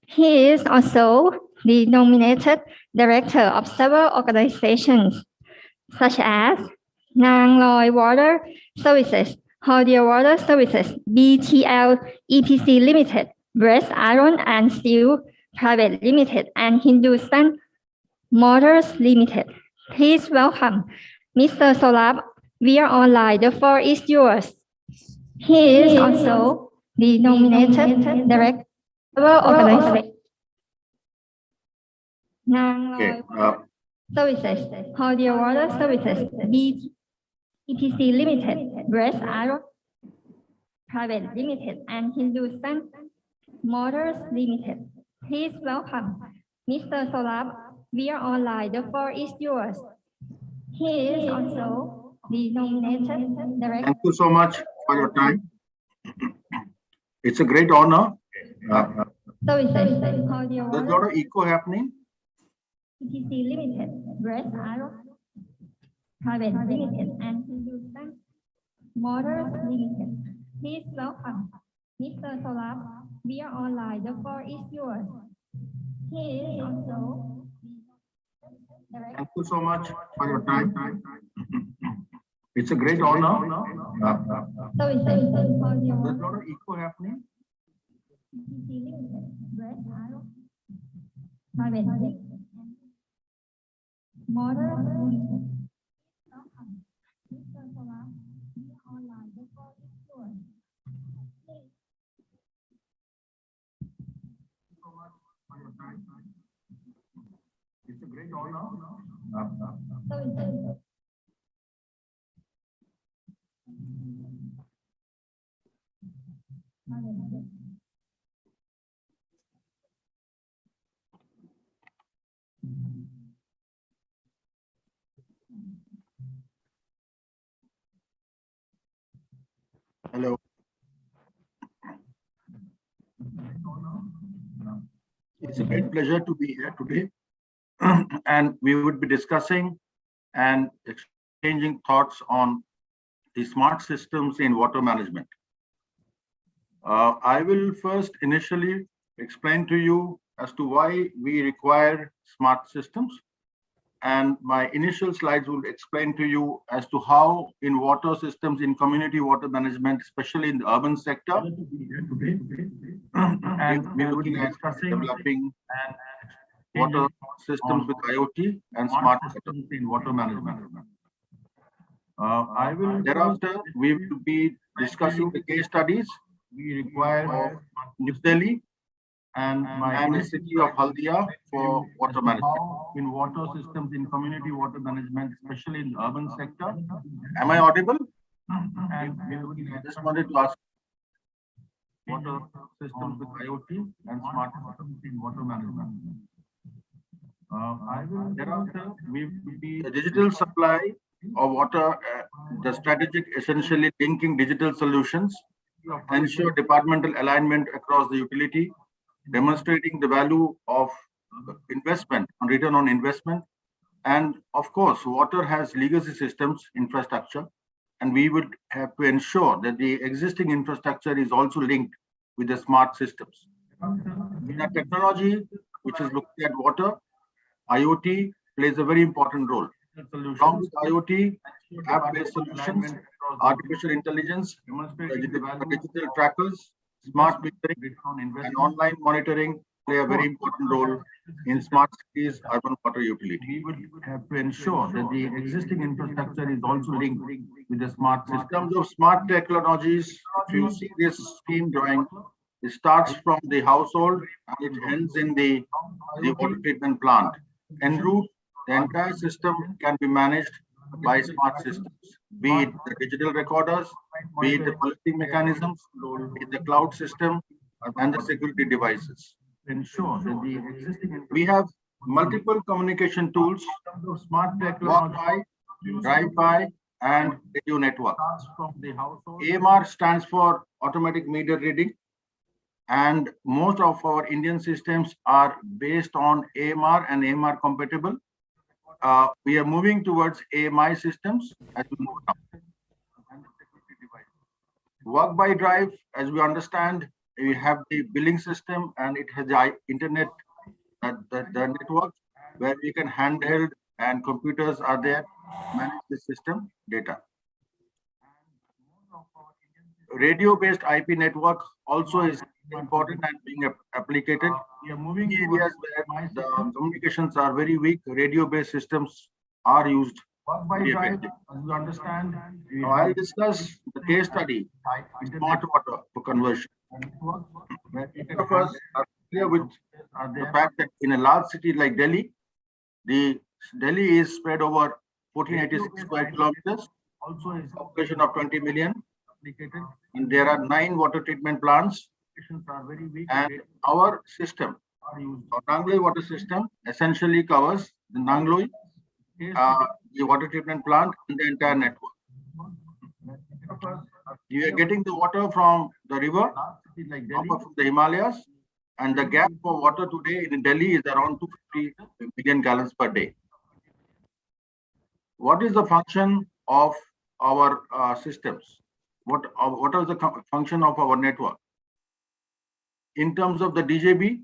He is also the nominated director of several organizations, such as Nang Loi Water Services, Haudia Water Services, BTL EPC Limited, Brest Iron and Steel Private Limited, and Hindustan Motors Limited. Please welcome Mr. Saurabh via online. The floor is yours. He is also the nominated director of organization. Nang Loi Services, Haudia Water Services, EPC Limited, Brest Iron Private Limited, and Hindustan Motors Limited. Please welcome Mr. Saurabh via online. The floor is yours. He is also the nominated director. Thank you so much for your time. It's a great honor. Services, There's a lot of echo happening. EPC Limited, Brest Iron Private Limited, and Hindustan Motors Limited. Please welcome Mr. Saurabh via online. The floor is yours. He is also Thank you so much for your time. It's a great honor. Services, There's a lot of echo happening. EPC Limited, Brest Iron Private Limited, Motors Limited. Welcome Mr. Saurabh via online. The floor is yours. For your time. It's a great honor. Services. Hello. It's a great pleasure to be here today. And we would be discussing and exchanging thoughts on the smart systems in water management. I will first initially explain to you as to why we require smart systems. And my initial slides will explain to you as to how in water systems, in community water management, especially in the urban sector, and we will be discussing developing water systems with IoT and smart systems in water management. Thereafter, we will be discussing the case studies we require of New Delhi and the city of Haldia for water management. In water systems, in community water management, especially in the urban sector. Am I audible? And I just wanted to ask water systems with IoT and smart systems in water management. Thereafter, we will be the digital supply of water, the strategic essentially linking digital solutions, ensure departmental alignment across the utility, demonstrating the value of investment on return on investment. And of course, water has legacy systems infrastructure, and we would have to ensure that the existing infrastructure is also linked with the smart systems. In our technology, which is looking at water, IoT plays a very important role. Along with IoT, app-based solutions, artificial intelligence, digital trackers, smart metering, and online monitoring play a very important role in smart cities, urban water utility. We would have to ensure that the existing infrastructure is also linked with the smart system. In terms of smart technologies, if you see this scheme drawing, it starts from the household and it ends in the water treatment plant. En route, the entire system can be managed by smart systems, be it the digital recorders, be it the policy mechanisms, be it the cloud system, and the security devices. Ensure that the existing we have multiple communication tools, walk-by, drive-by, and radio network. AMR stands for automatic meter reading, and most of our Indian systems are based on AMR and AMR compatible. We are moving towards AMI systems as we move now. Work by drive, as we understand, we have the billing system and it has the internet, the network where we can handheld and computers are there, manage the system data. Radio-based IP network also is important and being applicated. We are moving in areas where the communications are very weak. Radio-based systems are used. Very effective. As you understand, now I'll discuss the case study, smart water for conversion. Many of us are familiar with the fact that in a large city like Delhi, Delhi is spread over 1486 square kilometers, also a population of 20 million, and there are 9 water treatment plants. And our system, our Nangloi water system, essentially covers the Nangloi, the water treatment plant, and the entire network. You are getting the water from the river, from the Himalayas, and the gap for water today in Delhi is around 250 million gallons per day. What is the function of our systems? What is the function of our network? In terms of the DJB,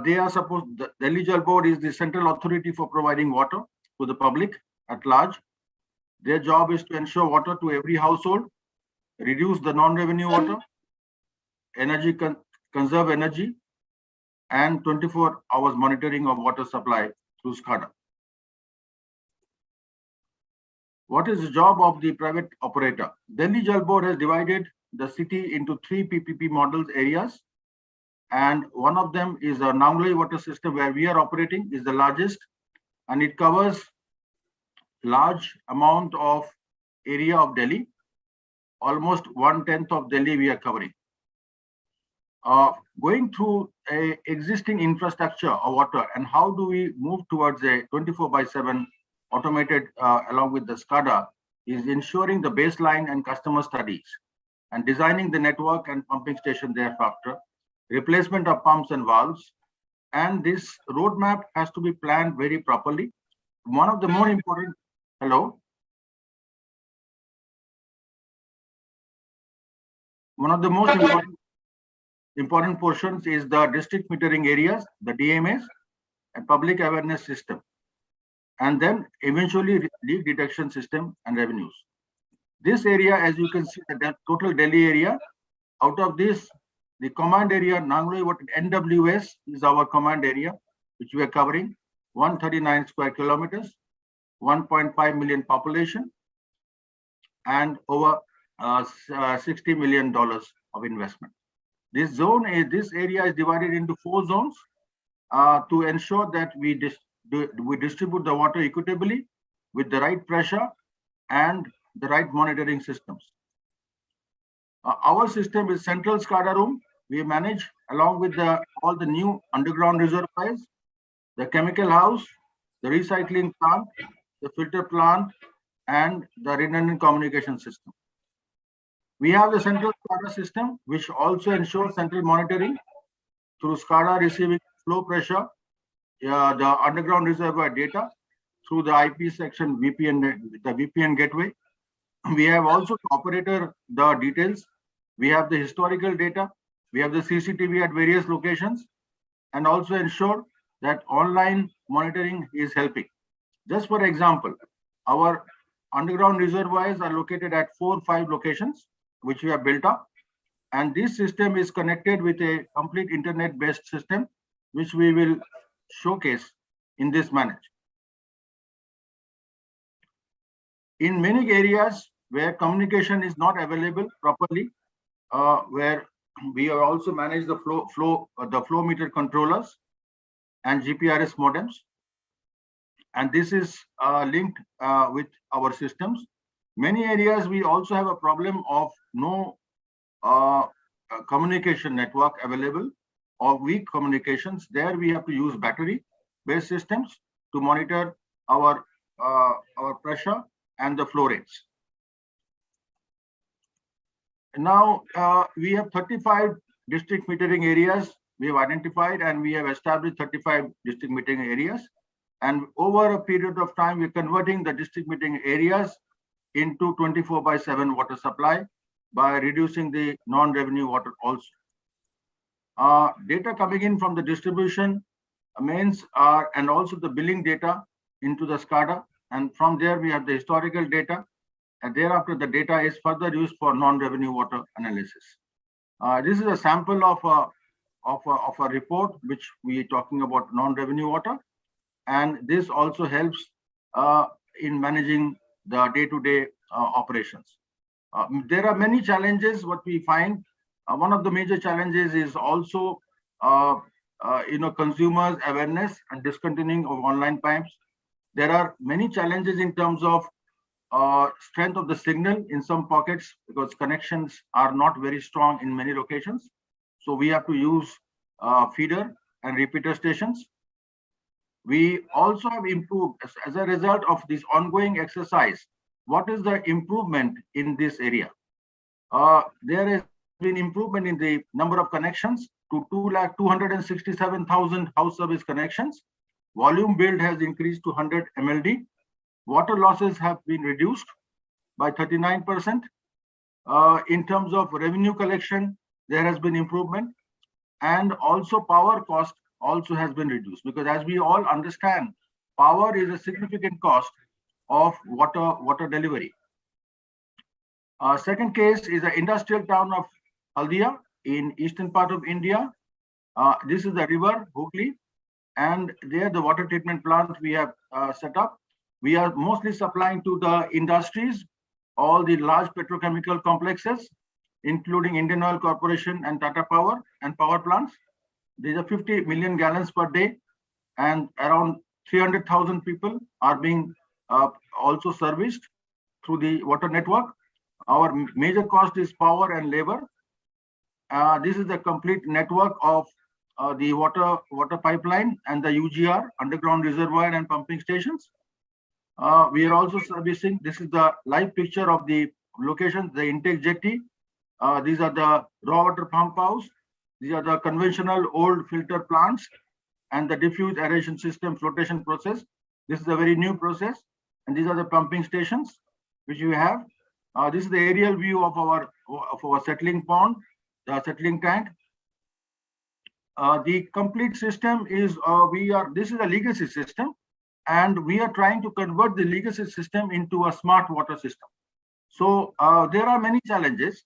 they are supposed, the Delhi Jal Board is the central authority for providing water to the public at large. Their job is to ensure water to every household, reduce the non-revenue water, energy conserve energy, and 24 hours monitoring of water supply through SCADA. What is the job of the private operator? Delhi Jal Board has divided the city into 3 PPP models areas, and one of them is a Nangloi water system where we are operating, is the largest, and it covers large amount of area of Delhi. Almost 1/10 of Delhi we are covering. Going through a existing infrastructure of water, and how do we move towards a 24/7 automated along with the SCADA, is ensuring the baseline and customer studies and designing the network and pumping station thereafter, replacement of pumps and valves. And this roadmap has to be planned very properly. One of the more important, hello? One of the most important portions is the district metering areas, the DMAs, and public awareness system, and then eventually leak detection system and revenues. This area, as you can see, the total Delhi area, out of this, the command area, normally what NWS is our command area, which we are covering, 139 square kilometers, 1.5 million population, and over $60 million of investment. This area is divided into 4 zones to ensure that we distribute the water equitably with the right pressure and the right monitoring systems. Our system is central SCADA room. We manage along with all the new underground reservoirs, the chemical house, the recycling plant, the filter plant, and the redundant communication system. We have the central SCADA system, which also ensures central monitoring through SCADA receiving flow pressure, the underground reservoir data through the IP section VPN, the VPN gateway. We have also operator the details. We have the historical data. We have the CCTV at various locations, and also ensure that online monitoring is helping. Just for example, our underground reservoirs are located at 4 or 5 locations, which we have built up. And this system is connected with a complete internet-based system, which we will showcase in this manner. In many areas where communication is not available properly, where we are also manage the flow meter controllers and GPRS modems, and this is linked with our systems. Many areas we also have a problem of no communication network available or weak communications. There we have to use battery-based systems to monitor our pressure and the flow rates. Now we have 35 district metering areas we have identified, and we have established 35 district metering areas. And over a period of time, we're converting the district metering areas into 24/7 water supply by reducing the non-revenue water also. Data coming in from the distribution mains and also the billing data into the SCADA, and from there we have the historical data, and thereafter the data is further used for non-revenue water analysis. This is a sample of a report which we are talking about non-revenue water, and this also helps in managing the day-to-day operations. There are many challenges what we find. One of the major challenges is also consumers awareness and discontinuing of online pipes. There are many challenges in terms of strength of the signal in some pockets, because connections are not very strong in many locations. So we have to use feeder and repeater stations. We also have improved as a result of this ongoing exercise. What is the improvement in this area? There has been improvement in the number of connections to 267,000 house service connections. Volume billed has increased to 100 MLD. Water losses have been reduced by 39%. In terms of revenue collection, there has been improvement, and also power cost also has been reduced, because as we all understand, power is a significant cost of water delivery. Second case is the industrial town of Haldia in eastern part of India. This is the river Hooghly, and there the water treatment plant we have set up. We are mostly supplying to the industries, all the large petrochemical complexes, including Indian Oil Corporation and Tata Power and power plants. These are 50 million gallons per day, and around 300,000 people are being also serviced through the water network. Our major cost is power and labor. This is the complete network of the water pipeline and the UGR, underground reservoir and pumping stations. We are also servicing, this is the live picture of the location, the intake jetty. These are the raw water pump house. These are the conventional old filter plants and the diffuse aeration system flotation process. This is a very new process. And these are the pumping stations which we have. This is the aerial view of our settling pond, the settling tank. The complete system is this is a legacy system, and we are trying to convert the legacy system into a smart water system. So there are many challenges.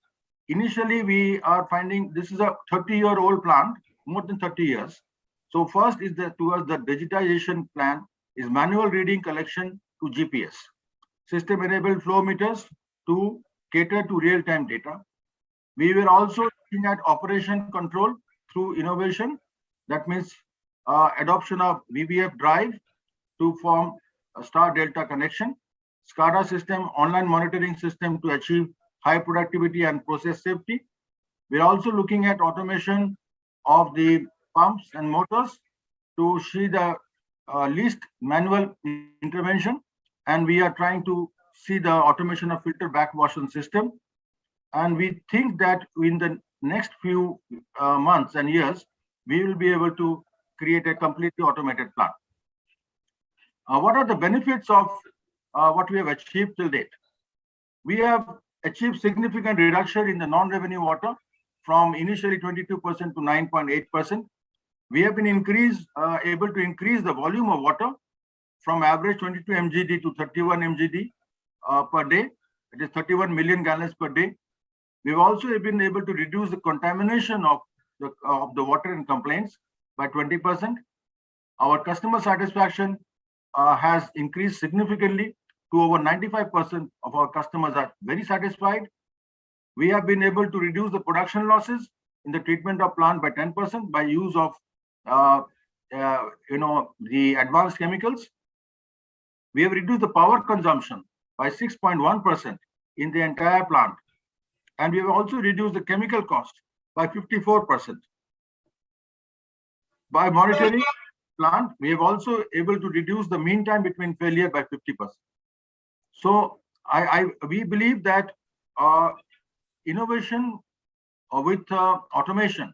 Initially, we are finding this is a 30-year-old plant, more than 30 years. So first is towards the digitization plan is manual reading collection to GPS, system-enabled flow meters to cater to real-time data. We were also looking at operation control through innovation. That means adoption of VBF drive to form a star-delta connection, SCADA system, online monitoring system to achieve high productivity and process safety. We're also looking at automation of the pumps and motors to see the least manual intervention. And we are trying to see the automation of filter backwashing system. And we think that in the next few months and years, we will be able to create a completely automated plant. What are the benefits of what we have achieved till date? We have achieved significant reduction in the non-revenue water from initially 22% to 9.8%. We have been able to increase the volume of water from average 22 mgd to 31 mgd per day. It is 31 million gallons per day. We've also been able to reduce the contamination of the water in complaints by 20%. Our customer satisfaction has increased significantly to over 95% of our customers are very satisfied. We have been able to reduce the production losses in the treatment of plant by 10% by use of the advanced chemicals. We have reduced the power consumption by 6.1% in the entire plant. And we have also reduced the chemical cost by 54%. By monitoring plant, we have also able to reduce the mean time between failure by 50%. So we believe that innovation with automation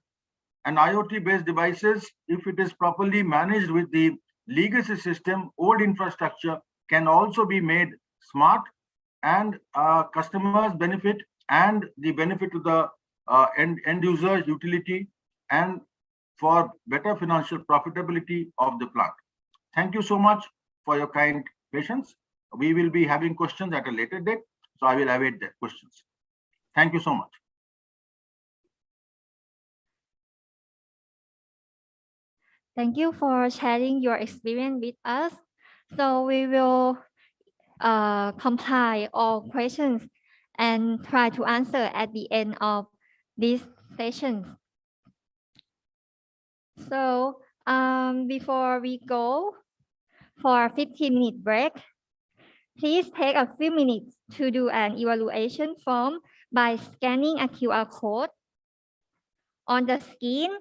and IoT-based devices, if it is properly managed with the legacy system, old infrastructure can also be made smart, and customers benefit and the benefit to the end user utility and for better financial profitability of the plant. Thank you so much for your kind patience. We will be having questions at a later date, so I will await the questions. Thank you so much. Thank you for sharing your experience with us. So we will compile all questions and try to answer at the end of this session. So before we go for a 15-minute break, please take a few minutes to do an evaluation form by scanning a QR code on the screen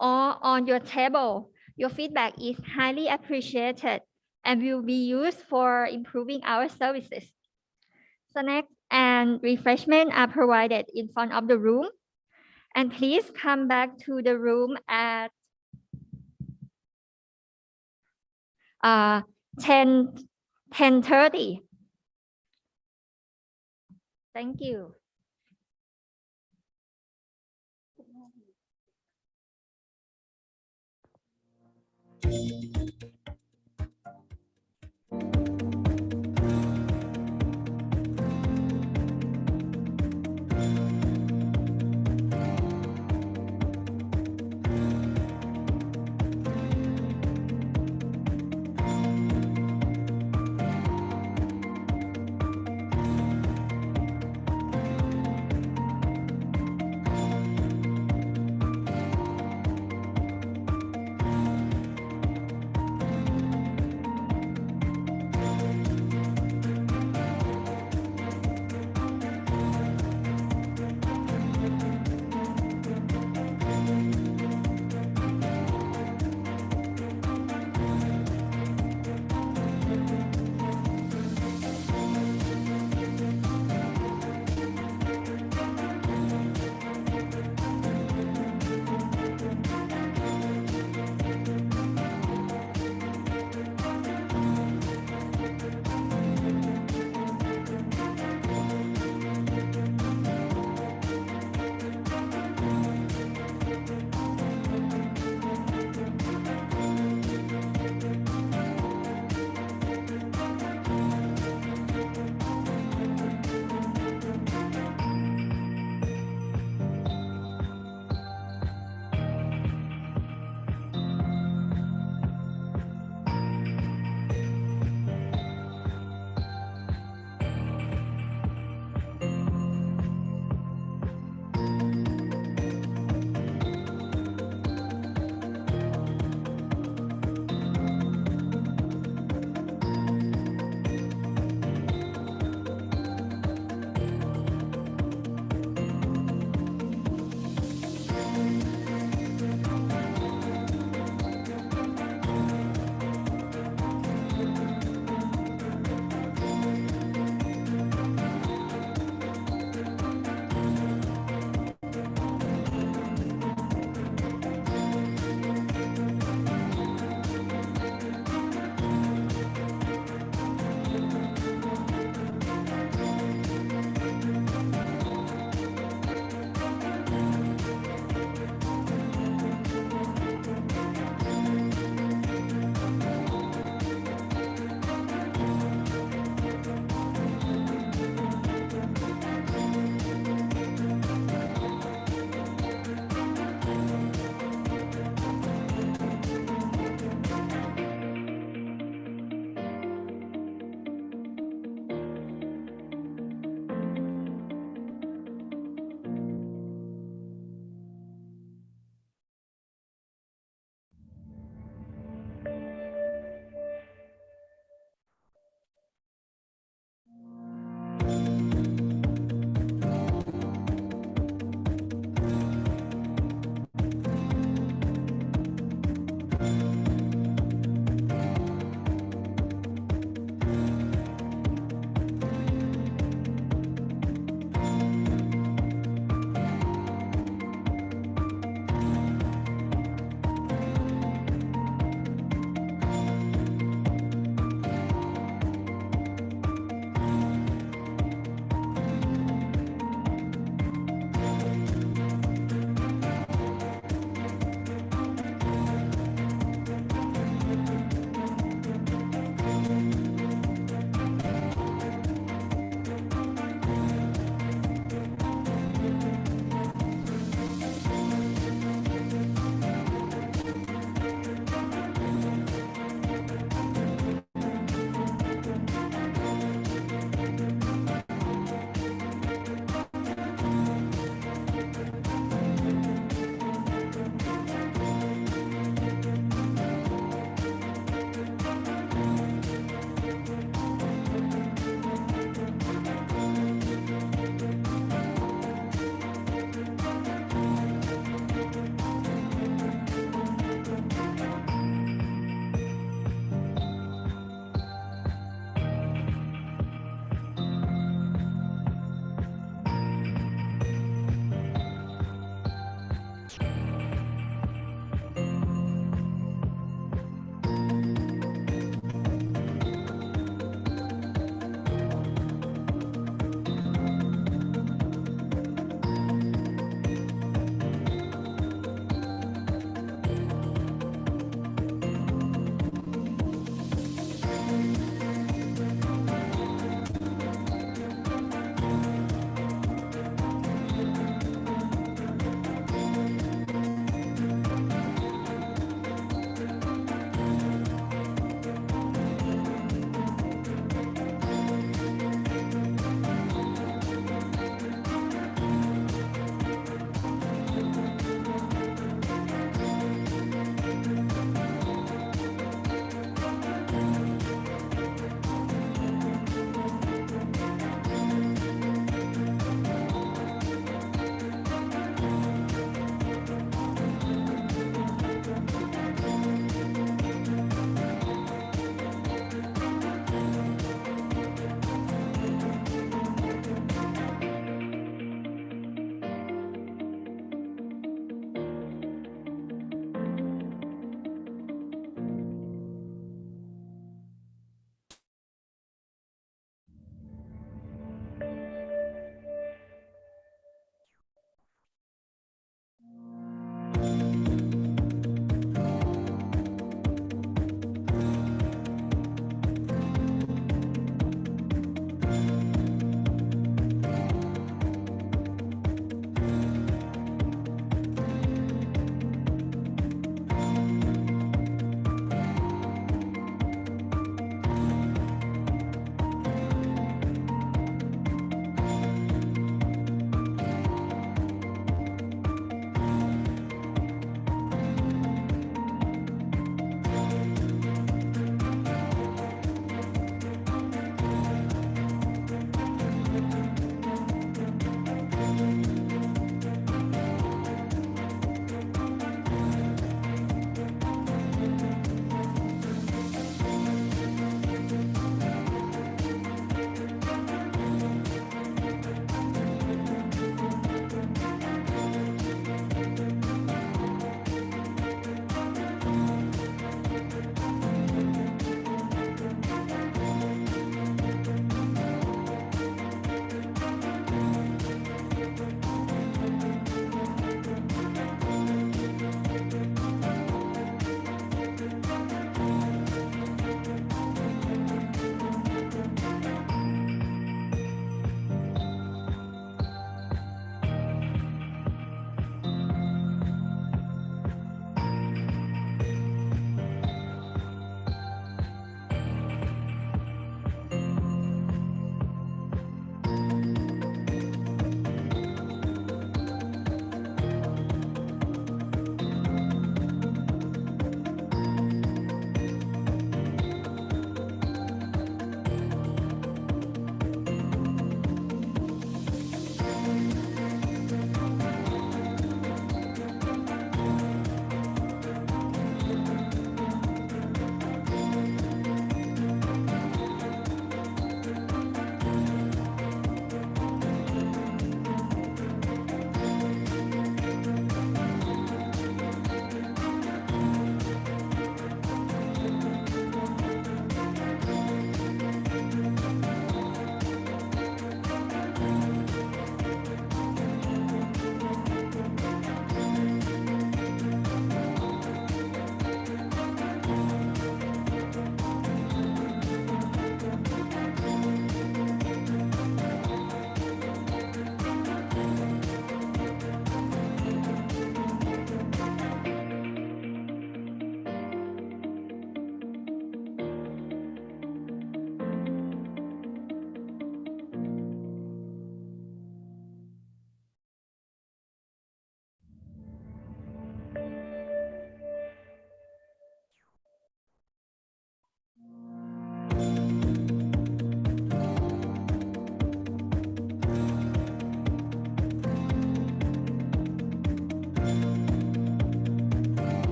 or on your table. Your feedback is highly appreciated and will be used for improving our services. Snacks and refreshment are provided in front of the room. And please come back to the room at 10:30. Thank you.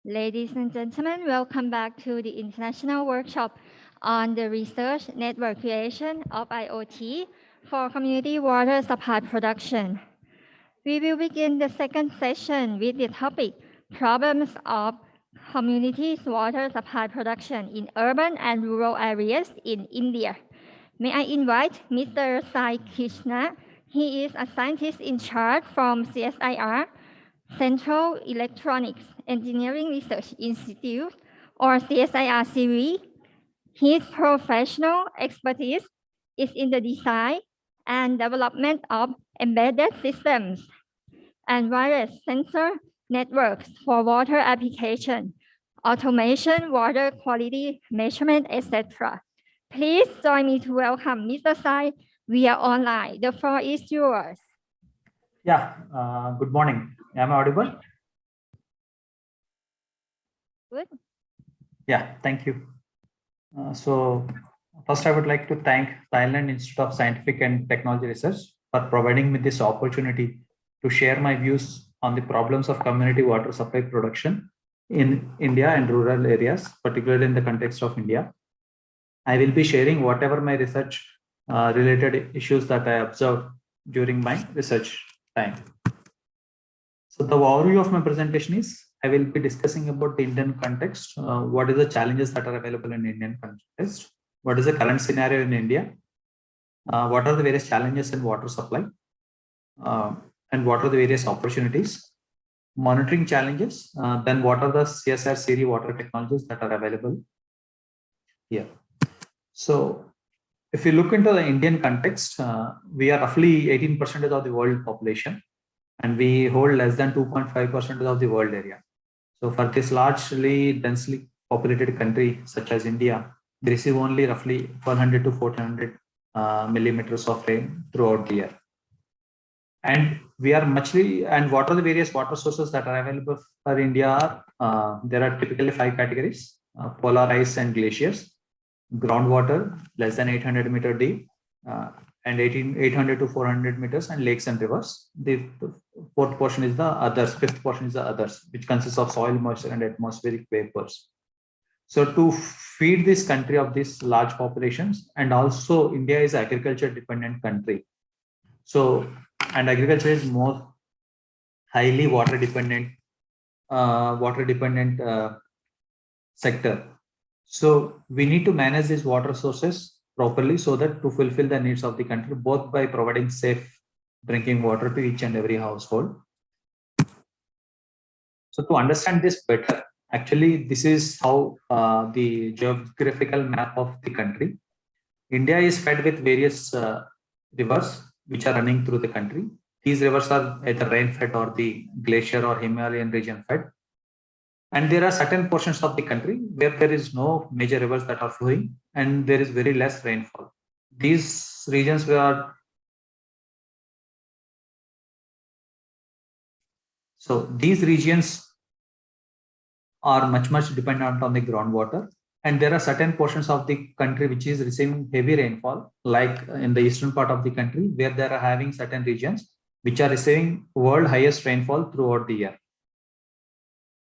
Ladies and gentlemen, welcome back to the International Workshop on the Research Network Creation of IoT for Community Water Supply Production. We will begin the second session with the topic, Problems of Communities' Water Supply Production in Urban and Rural Areas in India. May I invite Mr. Sai Krishna. He is a scientist in charge from CSIR, Central Electronics Engineering Research Institute, or CSIR series. His professional expertise is in the design and development of embedded systems and wireless sensor networks for water application, automation, water quality measurement, etc. Please join me to welcome Mr. Sai via online. The floor is yours. Yeah, good morning. Am I audible? Good. Yeah, thank you. So first I would like to thank Thailand Institute of Scientific and Technology Research for providing me this opportunity to share my views on the problems of community water supply production in India and rural areas, particularly in the context of India. I will be sharing whatever my research related issues that I observed during my research time. So the overview of my presentation is I will be discussing about the Indian context. What is the challenges that are available in Indian context? What is the current scenario in India? What are the various challenges in water supply? And what are the various opportunities? Monitoring challenges. Then what are the CSR series water technologies that are available here? So if you look into the Indian context, we are roughly 18% of the world population, and we hold less than 2.5% of the world area. So for this largely densely populated country such as India, we receive only roughly 100 to 1400 millimeters of rain throughout the year. And we are muchly, and what are the various water sources that are available for India? There are typically 5 categories: polar ice and glaciers, groundwater less than 800 meter deep, and 800 to 400 meters, and lakes and rivers. The fourth portion is the others, fifth portion is the others, which consists of soil moisture and atmospheric vapors. So to feed this country of these large populations, and also India is an agriculture dependent country. So, and agriculture is more highly water dependent sector. So we need to manage these water sources properly so that to fulfill the needs of the country, both by providing safe drinking water to each and every household. So to understand this better, actually, this is how the geographical map of the country. India is fed with various rivers which are running through the country. These rivers are either rain fed or the glacier or Himalayan region fed. And there are certain portions of the country where there is no major rivers that are flowing and there is very less rainfall. These regions were these regions are much dependent on the groundwater, and there are certain portions of the country which is receiving heavy rainfall, like in the eastern part of the country, where they are having certain regions which are receiving world highest rainfall throughout the year.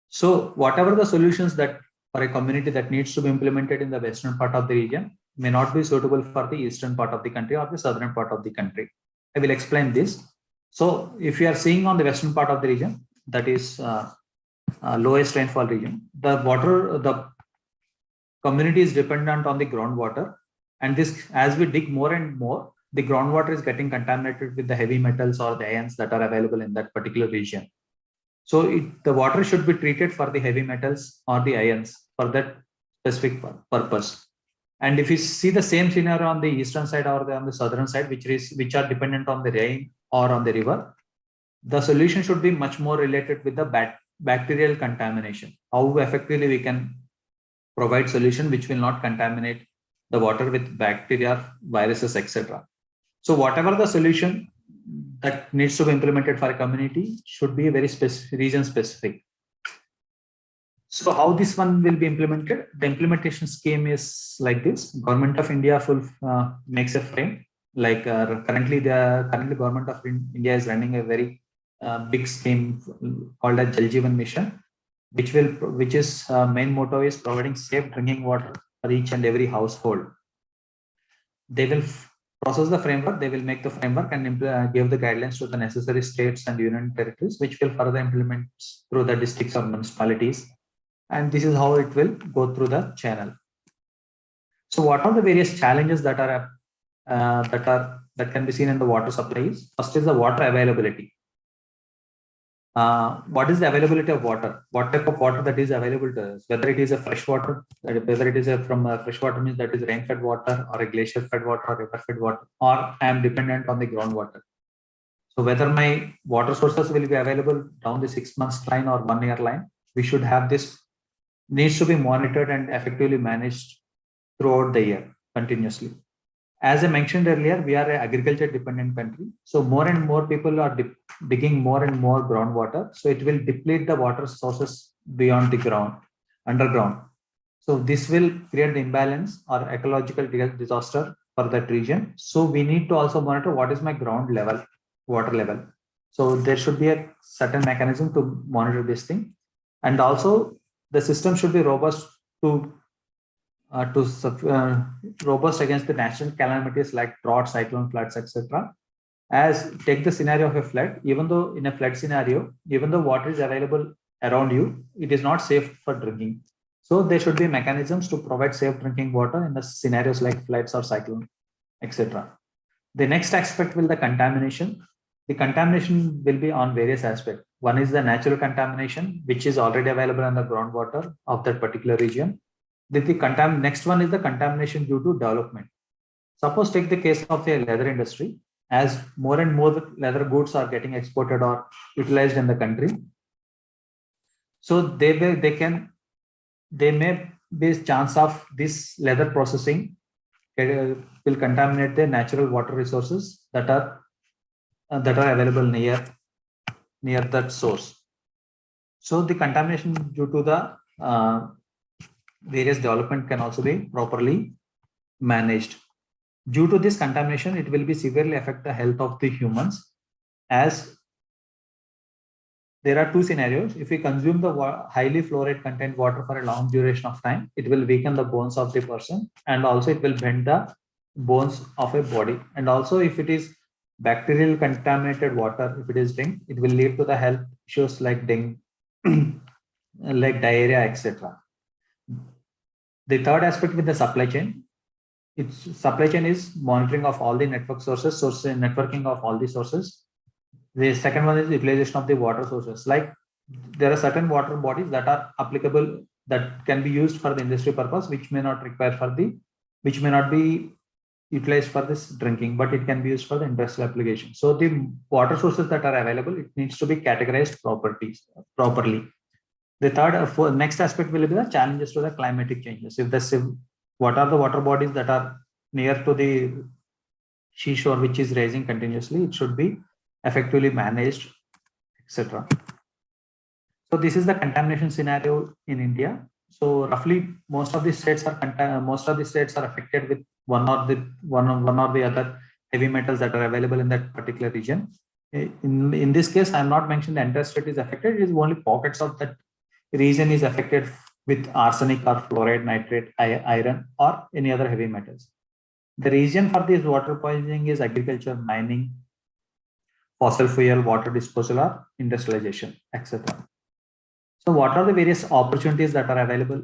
So whatever the solutions that for a community that needs to be implemented in the western part of the region may not be suitable for the eastern part of the country or the southern part of the country. I will explain this. So if you are seeing on the western part of the region, that is lowest rainfall region, the community is dependent on the groundwater, and this, as we dig more and more, the groundwater is getting contaminated with the heavy metals or the ions that are available in that particular region. So the water should be treated for the heavy metals or the ions for that specific purpose. And if you see the same scenario on the eastern side or on the southern side, which are dependent on the rain or on the river, the solution should be much more related with the bacterial contamination. How effectively we can provide solution which will not contaminate the water with bacteria, viruses, etc. So whatever the solution that needs to be implemented for a community should be very region specific. So how this one will be implemented? The implementation scheme is like this. Government of India makes a frame. Like currently Government of India is running a very big scheme called as Jal Jeevan Mission. which is main motto is providing safe drinking water for each and every household. They will process the framework, they will make the framework and give the guidelines to the necessary states and union territories, which will further implement through the districts or municipalities. And this is how it will go through the channel. So what are the various challenges that can be seen in the water supplies? First is the water availability. What is the availability of water? What type of water that is available to us? Whether it is a fresh water, whether it is from fresh water means that is rain-fed water, or a glacier-fed water, or river-fed water, or I am dependent on the groundwater. So whether my water sources will be available down the 6 months line or 1 year line, we should have this, needs to be monitored and effectively managed throughout the year continuously. As I mentioned earlier, we are an agriculture dependent country. So more and more people are digging more and more groundwater. So it will deplete the water sources beyond the ground, underground. So this will create the imbalance or ecological disaster for that region. So we need to also monitor what is my ground level, water level. So there should be a certain mechanism to monitor this thing. And also the system should be robust robust against the natural calamities like drought, cyclone, floods, etc. As take the scenario of a flood, even though in a flood scenario, even though water is available around you, it is not safe for drinking. So there should be mechanisms to provide safe drinking water in the scenarios like floods or cyclone, etc. The next aspect will the contamination. The contamination will be on various aspects. One is the natural contamination, which is already available in the groundwater of that particular region. Next one is the contamination due to development. Suppose take the case of the leather industry, as more and more leather goods are getting exported or utilized in the country. So they may be a chance of this leather processing will contaminate the natural water resources that are available near that source. So the contamination due to the various development can also be properly managed. Due to this contamination, it will be severely affect the health of the humans, as there are two scenarios. If we consume the highly fluoride content water for a long duration of time, it will weaken the bones of the person, and also it will bend the bones of a body. And also if it is bacterial contaminated water, if it is drink, it will lead to the health issues like dengue, like diarrhea, etc. The third aspect with the supply chain, supply chain is monitoring of all the network sources, networking of all the sources. The second one is utilization of the water sources. Like there are certain water bodies that are applicable, that can be used for the industry purpose, which may not be utilized for this drinking, but it can be used for the industrial application. So the water sources that are available, it needs to be categorized properly. The next aspect will be the challenges to the climatic changes. What are the water bodies that are near to the seashore, which is rising continuously, it should be effectively managed, etc. So this is the contamination scenario in India. So roughly most of the states are affected with one or the other heavy metals that are available in that particular region. In this case, I'm not mentioning the entire state is affected. It is only pockets of that region is affected with arsenic or fluoride, nitrate, iron, or any other heavy metals. The reason for this water poisoning is agriculture, mining, fossil fuel, water disposal, or industrialization, etc. So what are the various opportunities that are available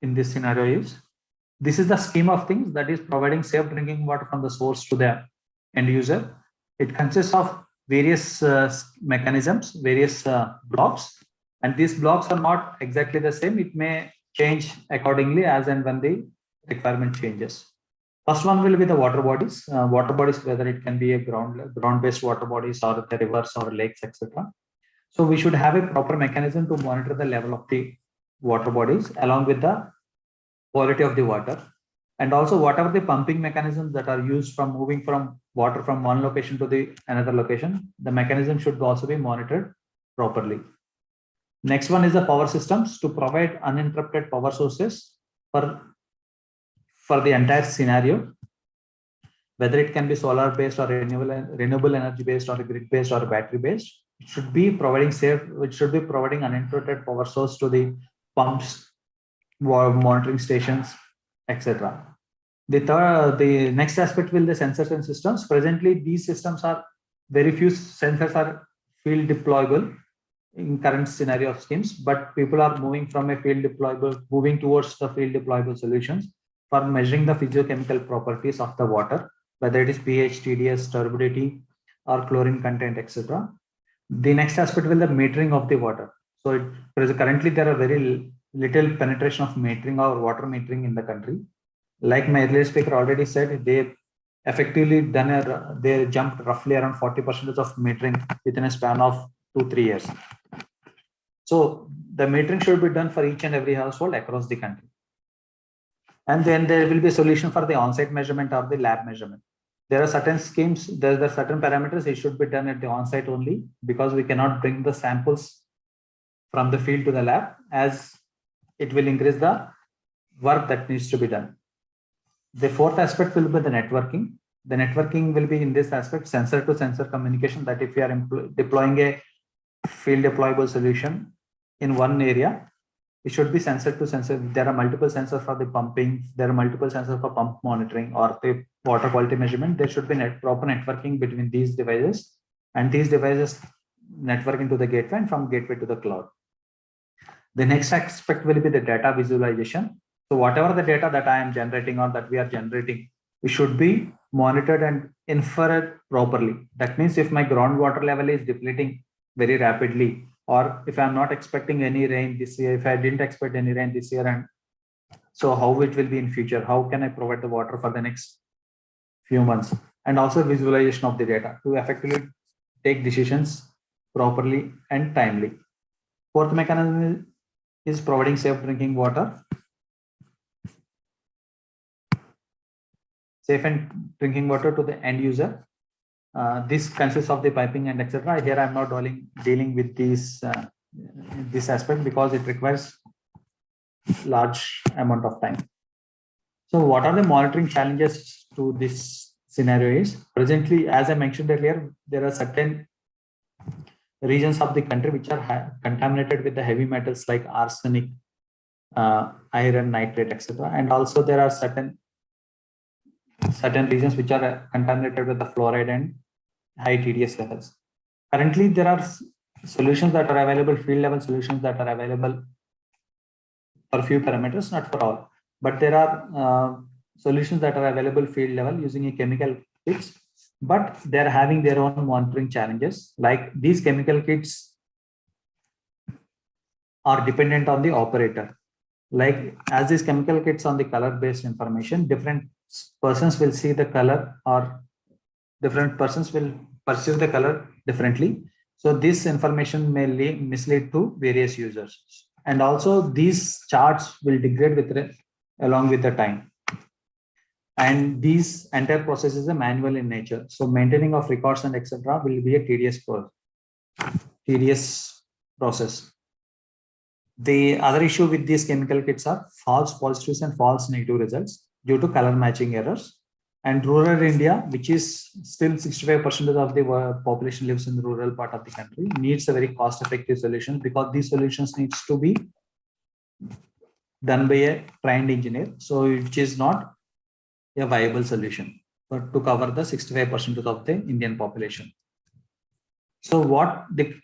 in this scenario is, this is the scheme of things that is providing safe drinking water from the source to the end user. It consists of various mechanisms, various blocks, and these blocks are not exactly the same. It may change accordingly as and when the requirement changes. First one will be the water bodies. Whether it can be a ground-based water bodies or the rivers or lakes, etc. So we should have a proper mechanism to monitor the level of the water bodies along with the quality of the water. And also whatever the pumping mechanisms that are used from moving from water from one location to the another location, the mechanism should also be monitored properly. Next one is the power systems, to provide uninterrupted power sources for the entire scenario, whether it can be solar based or renewable energy based or grid based or battery based. It should be providing safe, it should be providing uninterrupted power source to the pumps, monitoring stations, etc. The next aspect will the sensors and systems. Presently, these systems are very few sensors are field deployable in current scenario of schemes, but people are moving from a field deployable, moving towards the field deployable solutions for measuring the physiochemical properties of the water, whether it is pH, TDS, turbidity, or chlorine content, etc. The next aspect will be the metering of the water. So currently there are very little penetration of metering or water metering in the country. Like my earlier speaker already said, they effectively they jumped roughly around 40% of metering within a span of 2-3 years. So the metering should be done for each and every household across the country. And then there will be a solution for the on-site measurement or the lab measurement. There are certain schemes, there are certain parameters, it should be done at the on-site only, because we cannot bring the samples from the field to the lab, as it will increase the work that needs to be done. The fourth aspect will be the networking. The networking will be in this aspect, sensor to sensor communication, that if you are deploying a field deployable solution in one area, it should be sensor to sensor. There are multiple sensors for the pumping, there are multiple sensors for pump monitoring or the water quality measurement. There should be proper networking between these devices, and these devices networking to the gateway and from gateway to the cloud. The next aspect will be the data visualization. So whatever the data that I am generating or that we are generating, it should be monitored and inferred properly. That means if my groundwater level is depleting very rapidly, or if I'm not expecting any rain this year, if I didn't expect any rain this year, and so how it will be in future, how can I provide the water for the next few months, and also visualization of the data to effectively take decisions properly and timely. Fourth mechanism is providing safe drinking water. Safe and drinking water to the end user. This consists of the piping and etc. Here I'm not dealing with this aspect because it requires large amount of time. So what are the monitoring challenges to this scenario is, presently, as I mentioned earlier, there are certain regions of the country which are contaminated with the heavy metals like arsenic, iron, nitrate, etc. And also there are certain regions which are contaminated with the fluoride and high TDS levels. Currently, there are solutions that are available, field level solutions that are available for few parameters, not for all. But there are solutions that are available field level using a chemical kits, but they're having their own monitoring challenges. Like these chemical kits are dependent on the operator. Like as these chemical kits on the color-based information, different persons will see the color or different persons will perceive the color differently. So this information may mislead to various users. And also these charts will degrade along with the time. And these entire process is a manual in nature. So maintaining of records and etc. will be a tedious process. The other issue with these chemical kits are false positives and false negative results due to color matching errors. And rural India, which is still 65% of the population lives in the rural part of the country, needs a very cost-effective solution, because these solutions needs to be done by a trained engineer. So which is not a viable solution but to cover the 65% of the Indian population. So what the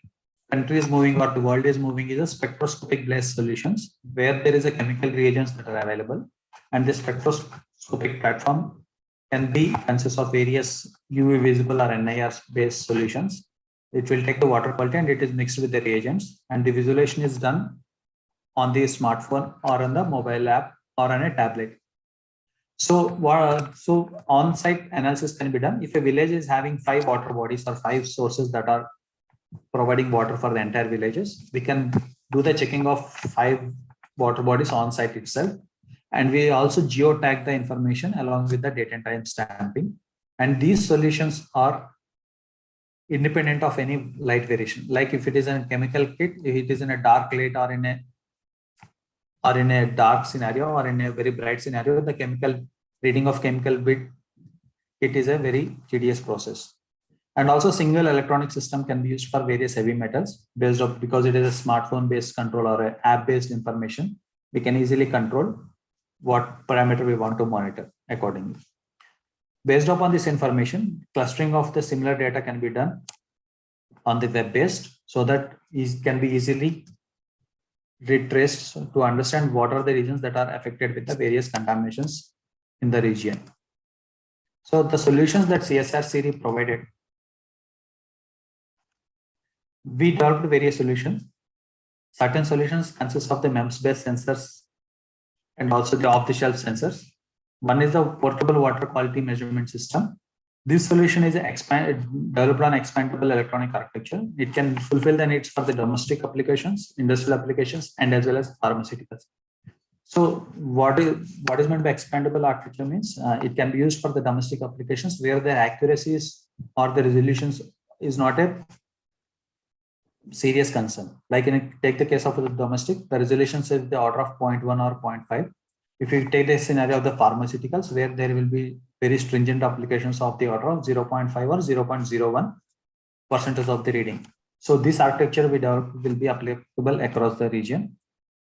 country is moving or the world is moving is a spectroscopic based solutions, where there is a chemical reagents that are available, and the spectroscopic platform can be consists of various UV visible or NIR based solutions. It will take the water quality and it is mixed with the reagents, and the visualization is done on the smartphone or on the mobile app or on a tablet. So on-site analysis can be done. If a village is having 5 water bodies or 5 sources that are providing water for the entire villages, we can do the checking of 5 water bodies on site itself. And we also geotag the information along with the date and time stamping. And these solutions are independent of any light variation. Like if it is a chemical kit, if it is in a dark light or in a dark scenario or in a very bright scenario, the reading of chemical bit, it is a very tedious process. And also single electronic system can be used for various heavy metals based on, because it is a smartphone based control or an app based information, we can easily control what parameter we want to monitor accordingly. Based upon this information, clustering of the similar data can be done on the web based, so that it can be easily retraced to understand what are the regions that are affected with the various contaminations in the region. So the solutions that CSR series provided, we developed various solutions. Certain solutions consist of the MEMS-based sensors and also the off-the-shelf sensors. One is the portable water quality measurement system. This solution is developed on expandable electronic architecture. It can fulfill the needs for the domestic applications, industrial applications, and as well as pharmaceuticals. So what is meant by expandable architecture means it can be used for the domestic applications where the accuracies or the resolutions is not a serious concern. Like take the case of the domestic, the resolution is the order of 0.1 or 0.5. If you take the scenario of the pharmaceuticals, where there will be very stringent applications of the order of 0.5 or 0.01% of the reading. So this architecture will be applicable across the region.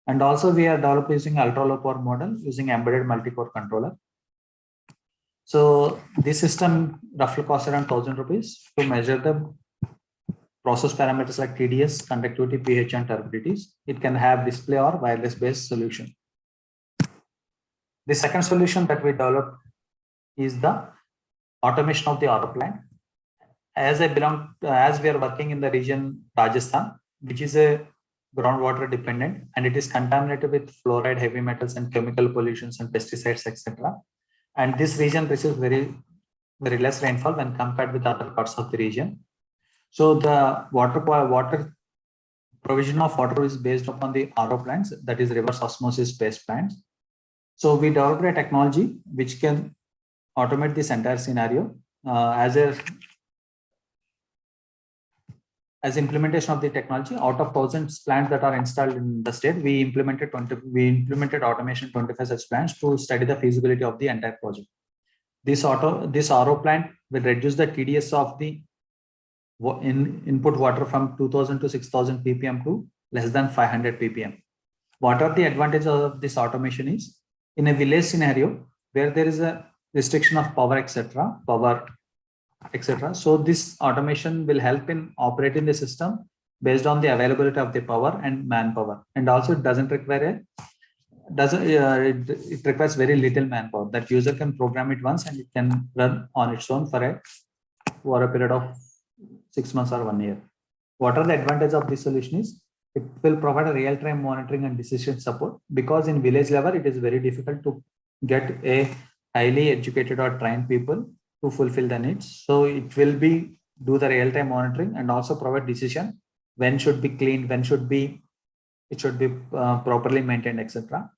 And also we are developing using ultra low power model using embedded multi-core controller. So this system roughly costs around 1,000 rupees to measure the process parameters like TDS, conductivity, pH, and turbidity. It can have display or wireless based solution. The second solution that we developed is the automation of the RO plant. As we are working in the region Rajasthan, which is a groundwater dependent, and it is contaminated with fluoride, heavy metals, and chemical pollutions and pesticides, etc. And this region receives very less rainfall when compared with other parts of the region. So the water provision of water is based upon the RO plants, that is reverse osmosis based plants. So we developed a technology which can automate this entire scenario as implementation of the technology. Out of 1,000 plants that are installed in the state, we implemented automation 25 such plants to study the feasibility of the entire project. This RO plant will reduce the TDS of the input water from 2,000 to 6,000 ppm to less than 500 ppm. What are the advantages of this automation is, in a village scenario where there is a restriction of power, etc. So this automation will help in operating the system based on the availability of the power and manpower. And also it doesn't require it requires very little manpower. That user can program it once and it can run on its own for a period of 6 months or 1 year. What are the advantages of this solution is, it will provide a real-time monitoring and decision support, because in village level it is very difficult to get a highly educated or trained people to fulfill the needs. So it will do the real-time monitoring and also provide decision when should be cleaned, when it should be properly maintained, etc.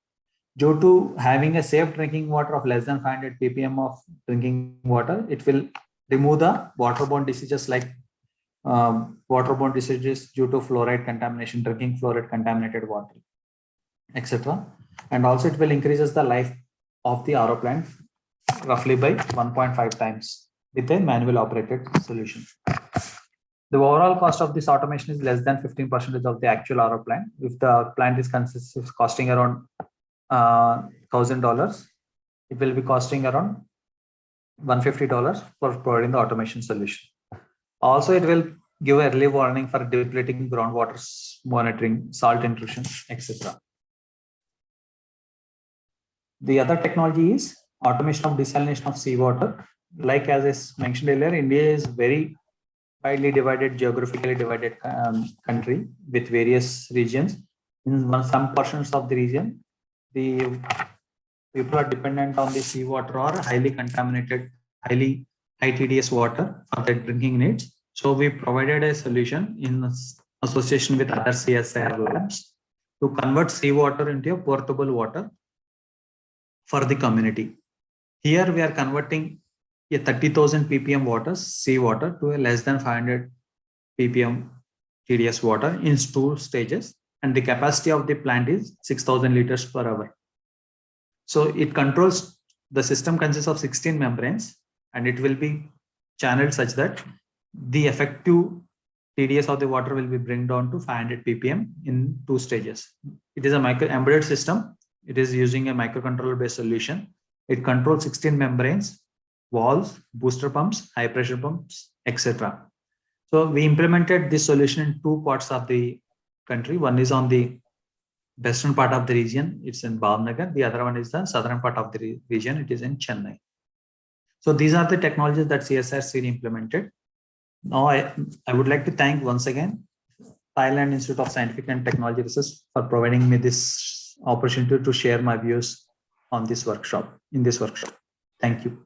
Due to having a safe drinking water of less than 500 ppm of drinking water, it will remove the waterborne diseases like waterborne diseases due to fluoride contamination, drinking fluoride contaminated water, etc. And also it will increases the life of the RO plant roughly by 1.5 times with a manual operated solution. The overall cost of this automation is less than 15% of the actual RO plant. If the plant is costing around $1,000, it will be costing around $150 for providing the automation solution. Also, it will give early warning for depleting groundwater monitoring, salt intrusion, etc. The other technology is automation of desalination of seawater. Like as I mentioned earlier, India is very widely divided, geographically divided country with various regions. In some portions of the region, the people are dependent on the seawater or highly contaminated, high TDS water for their drinking needs. So we provided a solution in association with other CSIR labs to convert seawater into a portable water for the community. Here we are converting a 30,000 ppm water, seawater, to a less than 500 ppm TDS water in 2 stages, and the capacity of the plant is 6,000 liters per hour. So it controls, the system consists of 16 membranes, and it will be channeled such that the effective TDS of the water will be bring down to 500 ppm in 2 stages. It is a embedded system. It is using a microcontroller based solution. It controls 16 membranes, valves, booster pumps, high pressure pumps, etc. So we implemented this solution in 2 parts of the country. One is on the western part of the region, it's in Bhavnagar. The other one is the southern part of the region, it is in Chennai. So these are the technologies that CSRC implemented. Now I would like to thank once again Thailand Institute of Scientific and Technology Research for providing me this opportunity to share my views on this workshop, in this workshop. Thank you.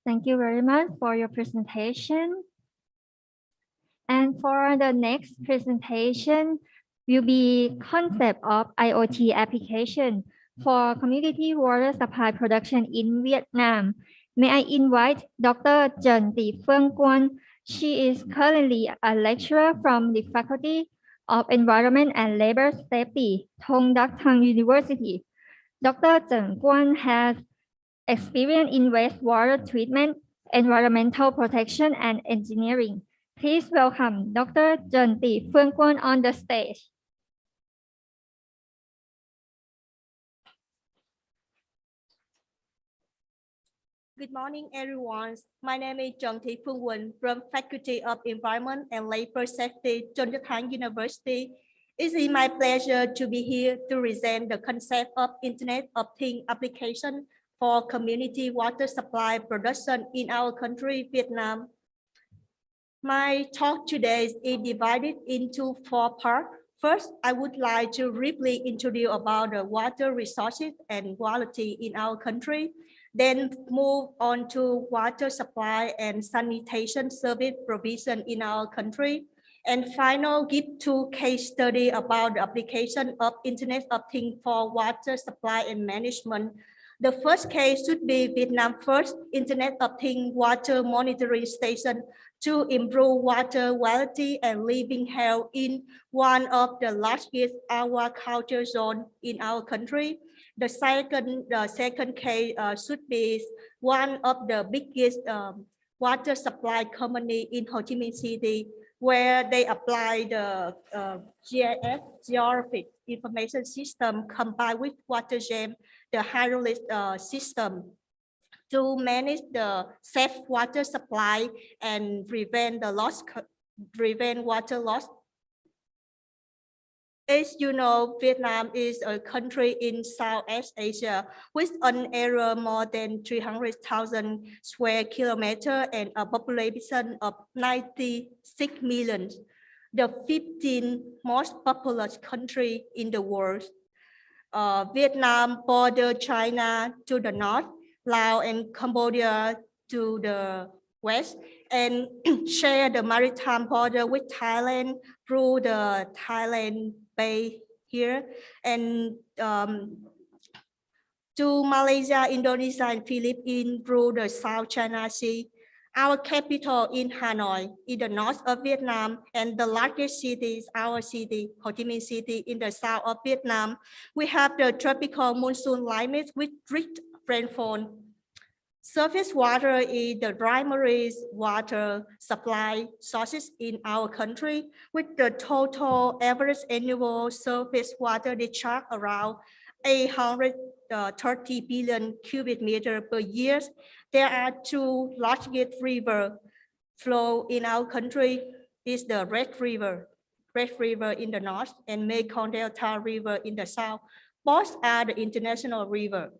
Thank you very much for your presentation. And for the next presentation will be concept of IoT application for community water supply production in Vietnam. May I invite Dr. Trần Thị Phương Quan. She is currently a lecturer from the Faculty of Environment and Labor Safety, Thong Duc Thang University. Dr. Trần Quan has experience in wastewater treatment, environmental protection, and engineering. Please welcome Dr. Trần Thị Phương Quan on the stage. Good morning, everyone. My name is Trần Thị Phương Quan from Faculty of Environment and Labor Safety, Thong Duc Thang University. It is my pleasure to be here to present the concept of Internet of Things application for community water supply production in our country, Vietnam. My talk today is divided into 4 parts. First, I would like to briefly introduce about the water resources and quality in our country, then move on to water supply and sanitation service provision in our country. And final, give 2 case studies about the application of Internet of Things for water supply and management. The first case should be Vietnam first Internet of Things water monitoring station to improve water quality and living health in one of the largest aquaculture zones in our country. The second case should be one of the biggest water supply company in Ho Chi Minh City, where they apply the GIS, Geographic Information System, combined with WaterGem, the hydraulic system, to manage the safe water supply and prevent water loss. As you know, Vietnam is a country in Southeast Asia with an area more than 300,000 square kilometers and a population of 96 million, the 15th most populous country in the world. Vietnam borders China to the north, Laos and Cambodia to the west, and share the maritime border with Thailand through the Thailand Bay here, and to Malaysia, Indonesia, and Philippines through the South China Sea. Our capital in Hanoi, in the north of Vietnam, and the largest city is our city, Ho Chi Minh City, in the south of Vietnam. We have the tropical monsoon climate with rich rainfall. Surface water is the primary water supply sources in our country, with the total average annual surface water discharge around 830 billion cubic meters per year. There are 2 largest rivers flow in our country. Is the Red River in the north, and Mekong Delta River in the south. Both are the international river.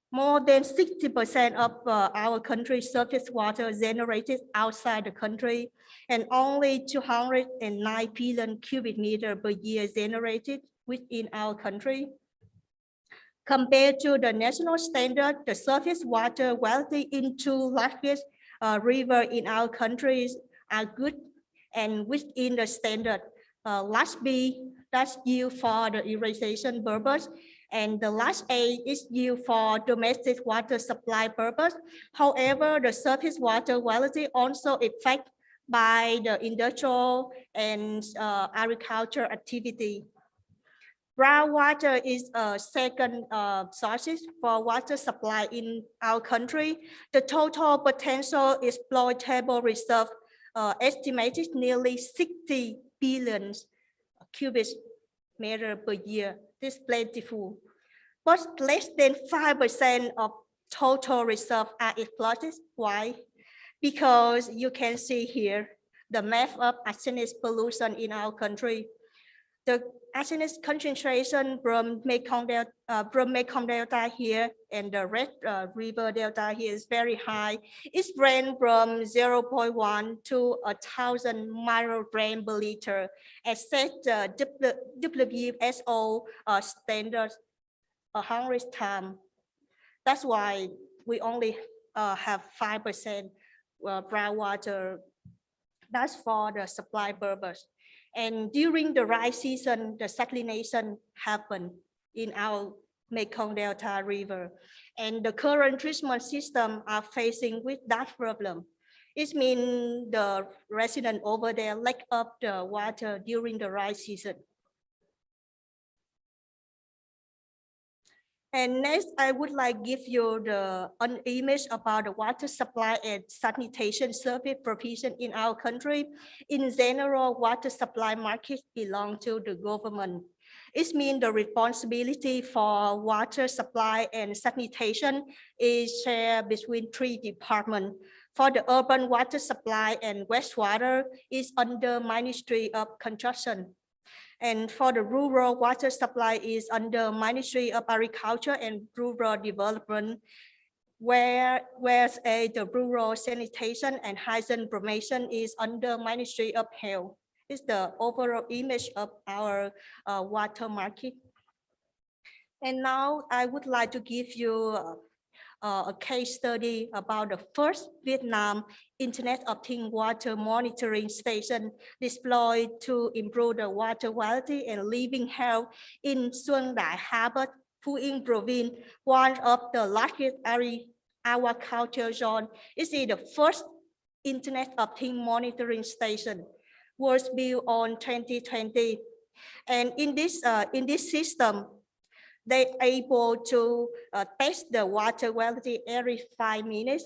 More than 60% of our country's surface water generated outside the country, and only 209 billion cubic meters per year generated within our country. Compared to the national standard, the surface water quality in 2 largest rivers in our countries are good and within the standard. Large B, that's used for the irrigation purpose, and the large A is used for domestic water supply purpose. However, the surface water quality also affects by the industrial and agriculture activity. Brown water is a second source for water supply in our country. The total potential exploitable reserve estimated nearly 60 billion cubic meter per year. This is plentiful, but less than 5% of total reserve are exploited. Why? Because you can see here the map of arsenic pollution in our country. The arsenic concentration from Mekong Delta here and the Red River Delta here is very high. It's range from 0.1 to 1,000 microgram per liter, as set WHO standard 100 times. That's why we only have 5% brown water. That's for the supply purpose. And during the dry season, the salination happened in our Mekong Delta River. And the current treatment system are facing with that problem. It means the resident over there lack of the water during the dry season. And next, I would like give you an image about the water supply and sanitation service provision in our country. In general, water supply market belong to the government. It means the responsibility for water supply and sanitation is shared between 3 departments. For the urban water supply and wastewater is under Ministry of Construction. And for the rural water supply is under Ministry of Agriculture and Rural Development, whereas the rural sanitation and hygiene promotion is under Ministry of Health. It's the overall image of our water market. And now I would like to give you a case study about the first Vietnam Internet of Things water monitoring station deployed to improve the water quality and living health in Xuân Đại Harbor, Phú Yên province, one of the largest aquaculture zone. It is the first Internet of Things monitoring station, was built on 2020. And in this system, they able to test the water quality every 5 minutes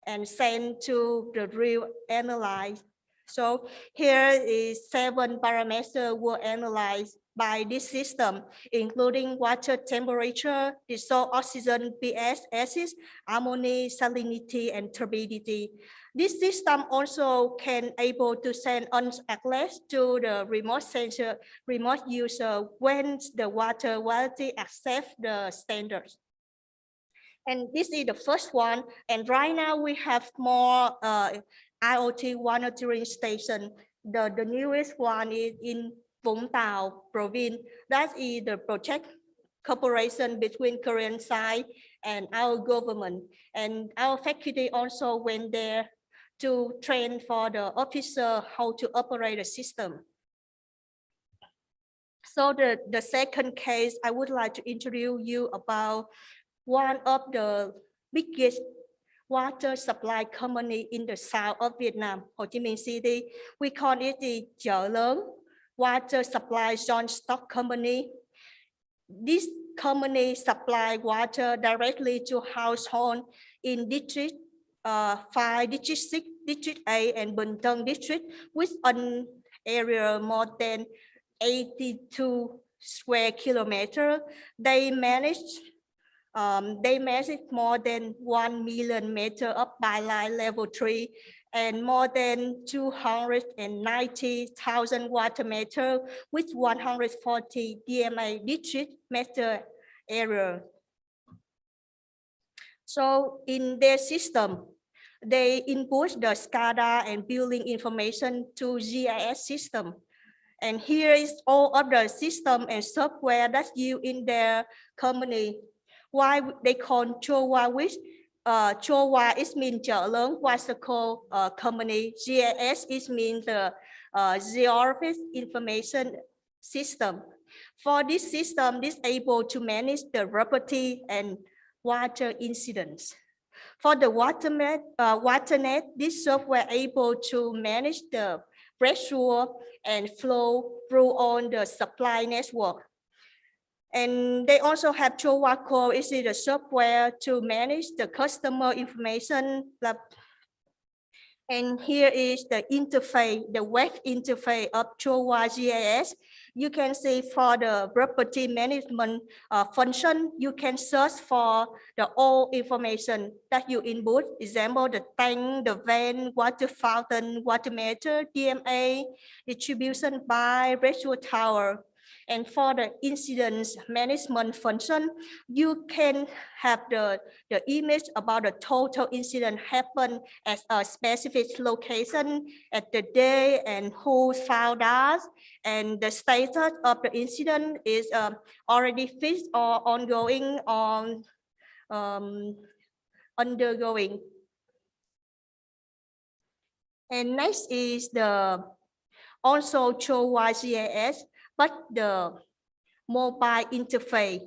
and send to the real analyze. So here is 7 parameters were analyzed by this system, including water temperature, dissolved oxygen, pH, acid, ammonia, salinity, and turbidity. This system also can able to send an alert to the remote sensor, remote user when the water quality accept the standards. And this is the first one. And right now we have more IoT monitoring station. The newest one is in Vũng Tàu province. That is the project cooperation between Korean side and our government. And our faculty also went there to train for the officer how to operate the system. So the second case, I would like to introduce you about one of the biggest water supply company in the south of Vietnam, Ho Chi Minh City. We call it the Chợ Lớn Water Supply Joint Stock Company. This company supply water directly to household in district 5, district 6, district A, and Bình Tân district with an area more than 82 square kilometers. They manage more than 1 million meters of byline level 3 and more than 290,000 water meters with 140 DMA district meter area. So in their system, they input the SCADA and building information to GIS system. And here is all of the system and software that's used in their company. Why they call Chowa, which Chowa is mean Chợ Lớn Waterco company. GIS is mean the Geographic Information System. For this system, this able to manage the property and water incidents. For the WaterNet, this software able to manage the pressure and flow through on the supply network. And they also have Chowaco, is the software to manage the customer information. And here is the interface, the web interface of Chowa GIS. You can see for the property management function, you can search for the all information that you input. Example, the tank, the vent, water fountain, water meter, DMA, distribution by ratio tower. And for the incidents management function, you can have the image about the total incident happen at a specific location at the day and who found us, and the status of the incident is already fixed or ongoing or undergoing. And next is the also show YGIS, but the mobile interface,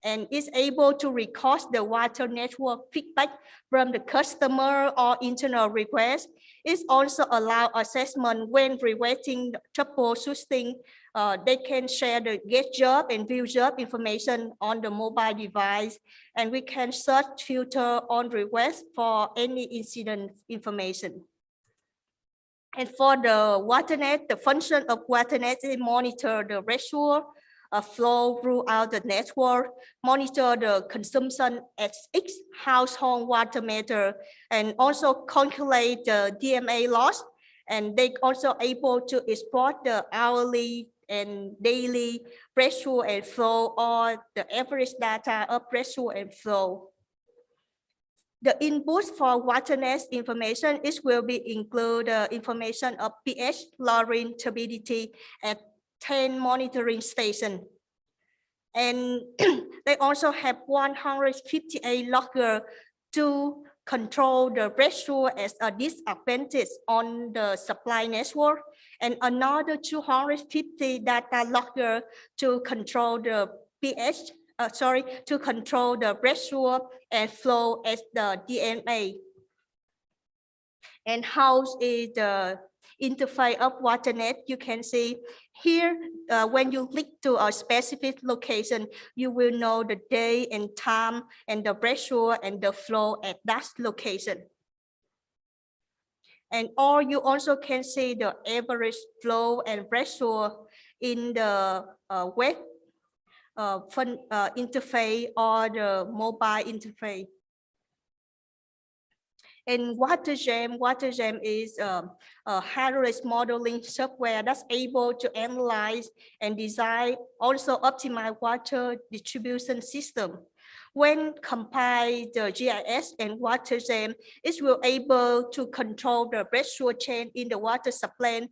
and is able to record the water network feedback from the customer or internal request. It also allow assessment when requesting troubleshooting. They can share the get job and view job information on the mobile device, and we can search filter on request for any incident information. And for the WaterNet, the function of WaterNet is monitor the ratio flow throughout the network, monitor the consumption at each household water meter, and also calculate the DMA loss. And they also able to export the hourly and daily pressure and flow, or the average data of pressure and flow. The inputs for WaterNet information will be include information of pH, chlorine, turbidity at 10 monitoring stations. And they also have 158 logger to control the pressure as a disadvantage on the supply network, and another 250 data logger to control the pH, to control the pressure and flow as the DMA. And how is the interface of WaterNet? You can see here, when you click to a specific location, you will know the day and time and the pressure and the flow at that location. And or you also can see the average flow and pressure in the web interface or the mobile interface. And WaterGem is a hardware modeling software that's able to analyze and design, also optimize water distribution system. When combined the GIS and WaterGem, it will able to control the pressure change in the water supply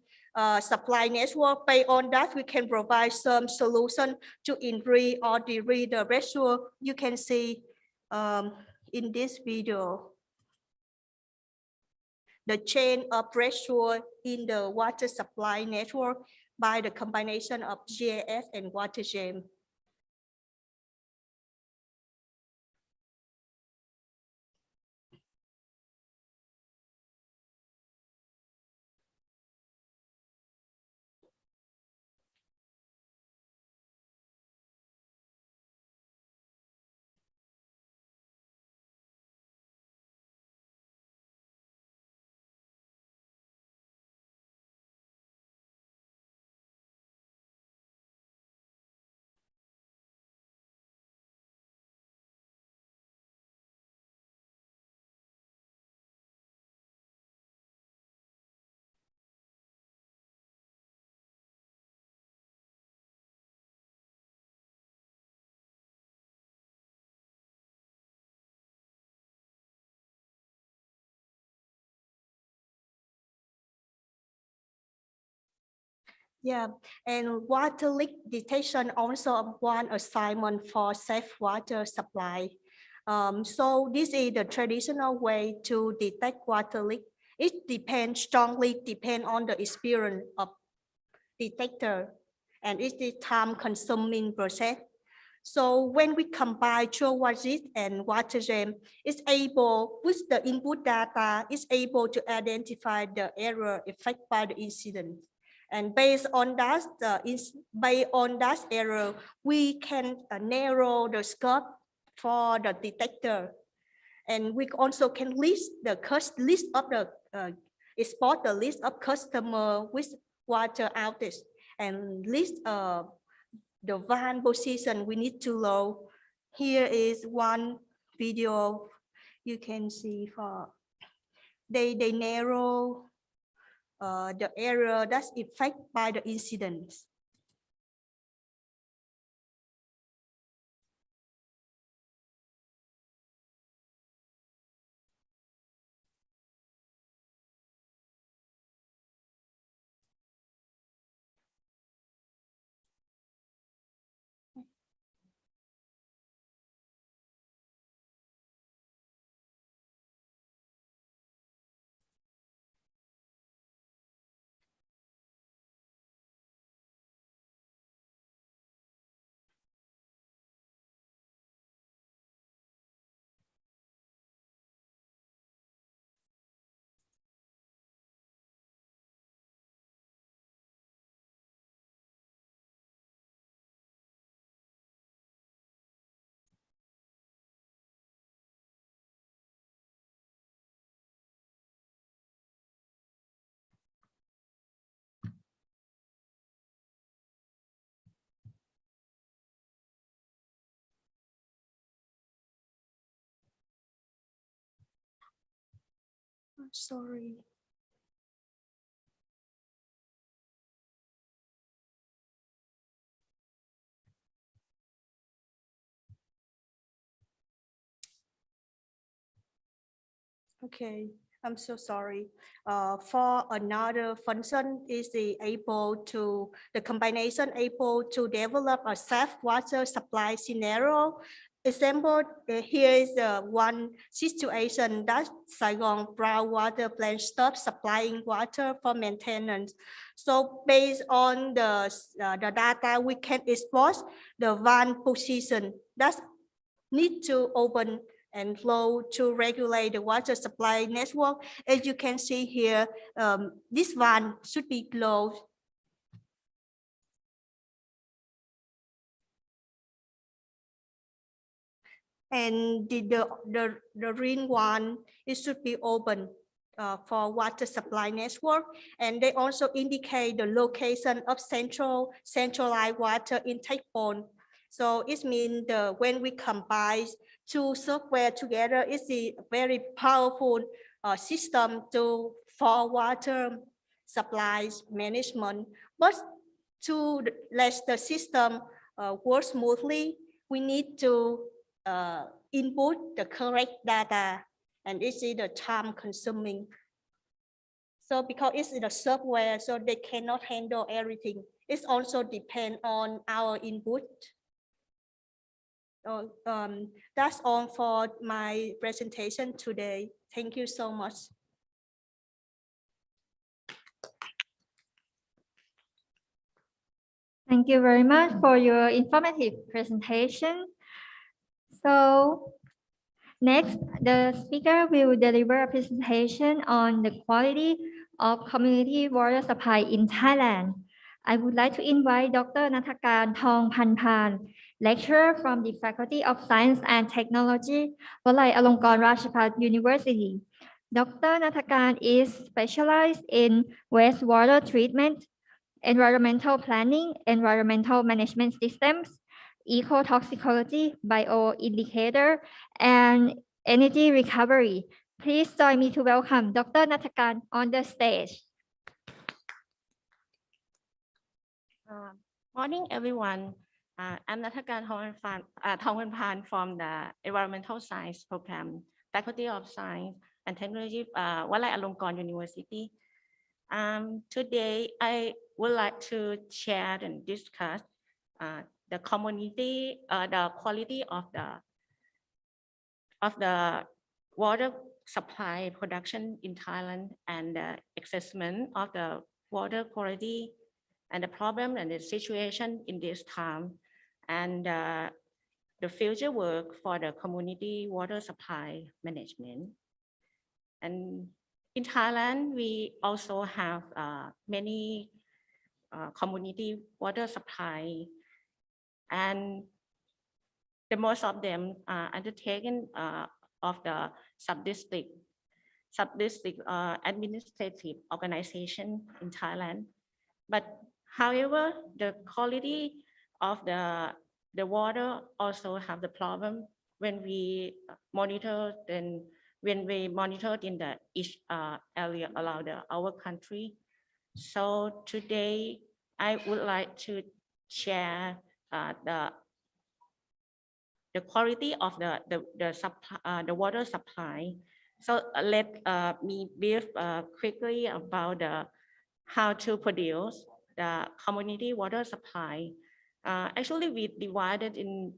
network. Based on that, we can provide some solution to increase or decrease the pressure. You can see in this video the change of pressure in the water supply network by the combination of GIS and WaterGem. Yeah, and water leak detection also one assignment for safe water supply. So this is the traditional way to detect water leak. It strongly depend on the experience of detector, and it is time consuming process. So when we combine geologic and water gem, it's able, with the input data, it's able to identify the error affected by the incident. And based on that, error, we can narrow the scope for the detector. And we also can list the list of the export the list of customer with water outage and list the van position we need to load. Here is one video you can see for they narrow the error that's affected by the incidents. Sorry. Okay, I'm so sorry. For another function is the combination able to develop a safe water supply scenario. Example, here is one situation that Saigon brown water plant stopped supplying water for maintenance. So based on the data, we can export the van position that need to open and flow to regulate the water supply network. As you can see here, this van should be closed. And the green one, it should be open for water supply network. And they also indicate the location of centralized water intake point. So it means when we combine two software together, it's a very powerful system for water supplies management. But to let the system work smoothly, we need to input the correct data, and this is the time consuming. So because it's in the software, so they cannot handle everything. It also depends on our input. So, that's all for my presentation today. Thank you so much. Thank you very much for your informative presentation. So next, the speaker will deliver a presentation on the quality of community water supply in Thailand. I would like to invite Dr. Nathakan Thongpanpan, lecturer from the Faculty of Science and Technology, Walai Alongkorn Ratchapat University. Dr. Nathakan is specialized in wastewater treatment, environmental planning, environmental management systems, ecotoxicology, bioindicator, and energy recovery. Please join me to welcome Dr. Nathakan on the stage. Morning, everyone. I'm Nathakan Thongpanpan from the Environmental Science Program, Faculty of Science and Technology, Walai Alongkorn University. Today, I would like to share and discuss the community, the quality of the water supply production in Thailand and the assessment of the water quality and the problem and the situation in this time. And the future work for the community water supply management. And in Thailand, we also have many community water supply, and the most of them are undertaken of the sub-district administrative organization in Thailand. But however, the quality of the water also have the problem when we monitor in the each area around our country. So today I would like to share the quality of the water supply. So let me brief quickly about how to produce the community water supply. Actually, we divided in,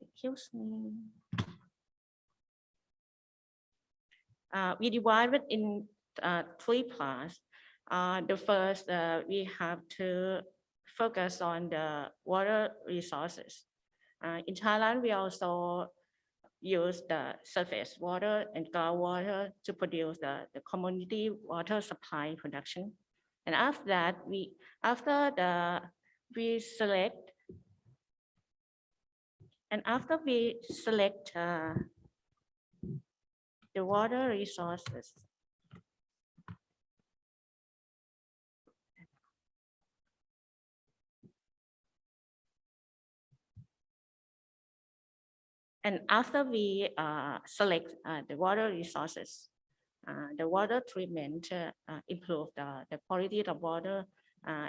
excuse me. We divided in 3 parts. The first, we have to focus on the water resources. In Thailand, we also use the surface water and groundwater to produce the community water supply production. And after that, we select the water resources. And after we select the water resources, the water treatment improve the quality of water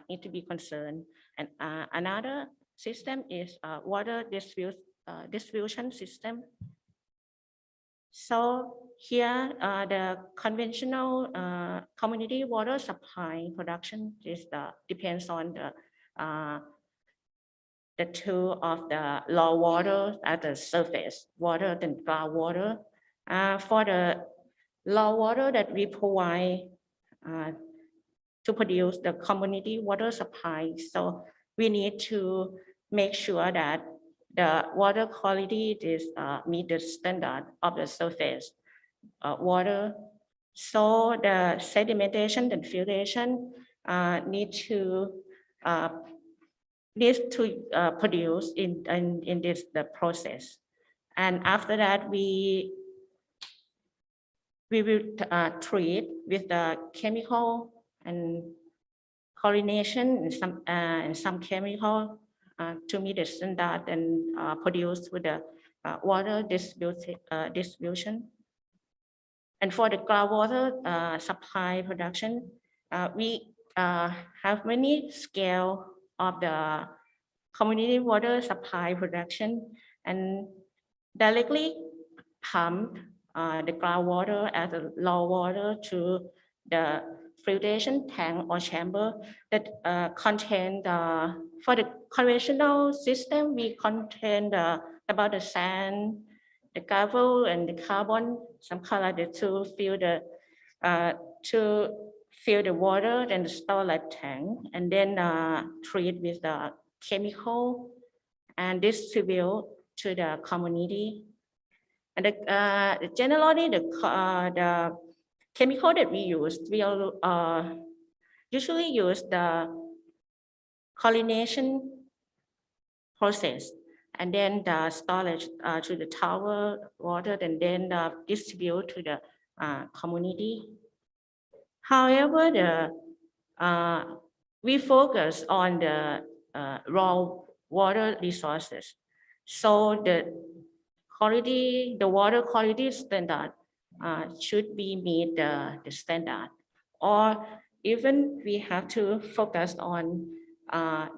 need to be concerned. And another system is water distribution system. So here, the conventional community water supply production depends on the two of the raw water at the surface water and groundwater. For the raw water that we provide to produce the community water supply, so we need to make sure that the water quality is meet the standard of the surface water. So the sedimentation and filtration needs to produce in this the process. And after that, we will treat with the chemical and chlorination and some chemical to meet the standard and produce with the water distribution. And for the groundwater supply production, we have many scale of the community water supply production and directly pump the groundwater as a raw water to the filtration tank or chamber that contain for the conventional system, we contain about the sand, the gravel and the carbon, some color to fill the water and the storage tank, and then treat with the chemical and distribute to the community. And generally, the chemical that we use, we usually use the chlorination process, and then the storage to the tower water, and then distribute to the community. However, we focus on the raw water resources. So the water quality standard should be meet the standard, or even we have to focus on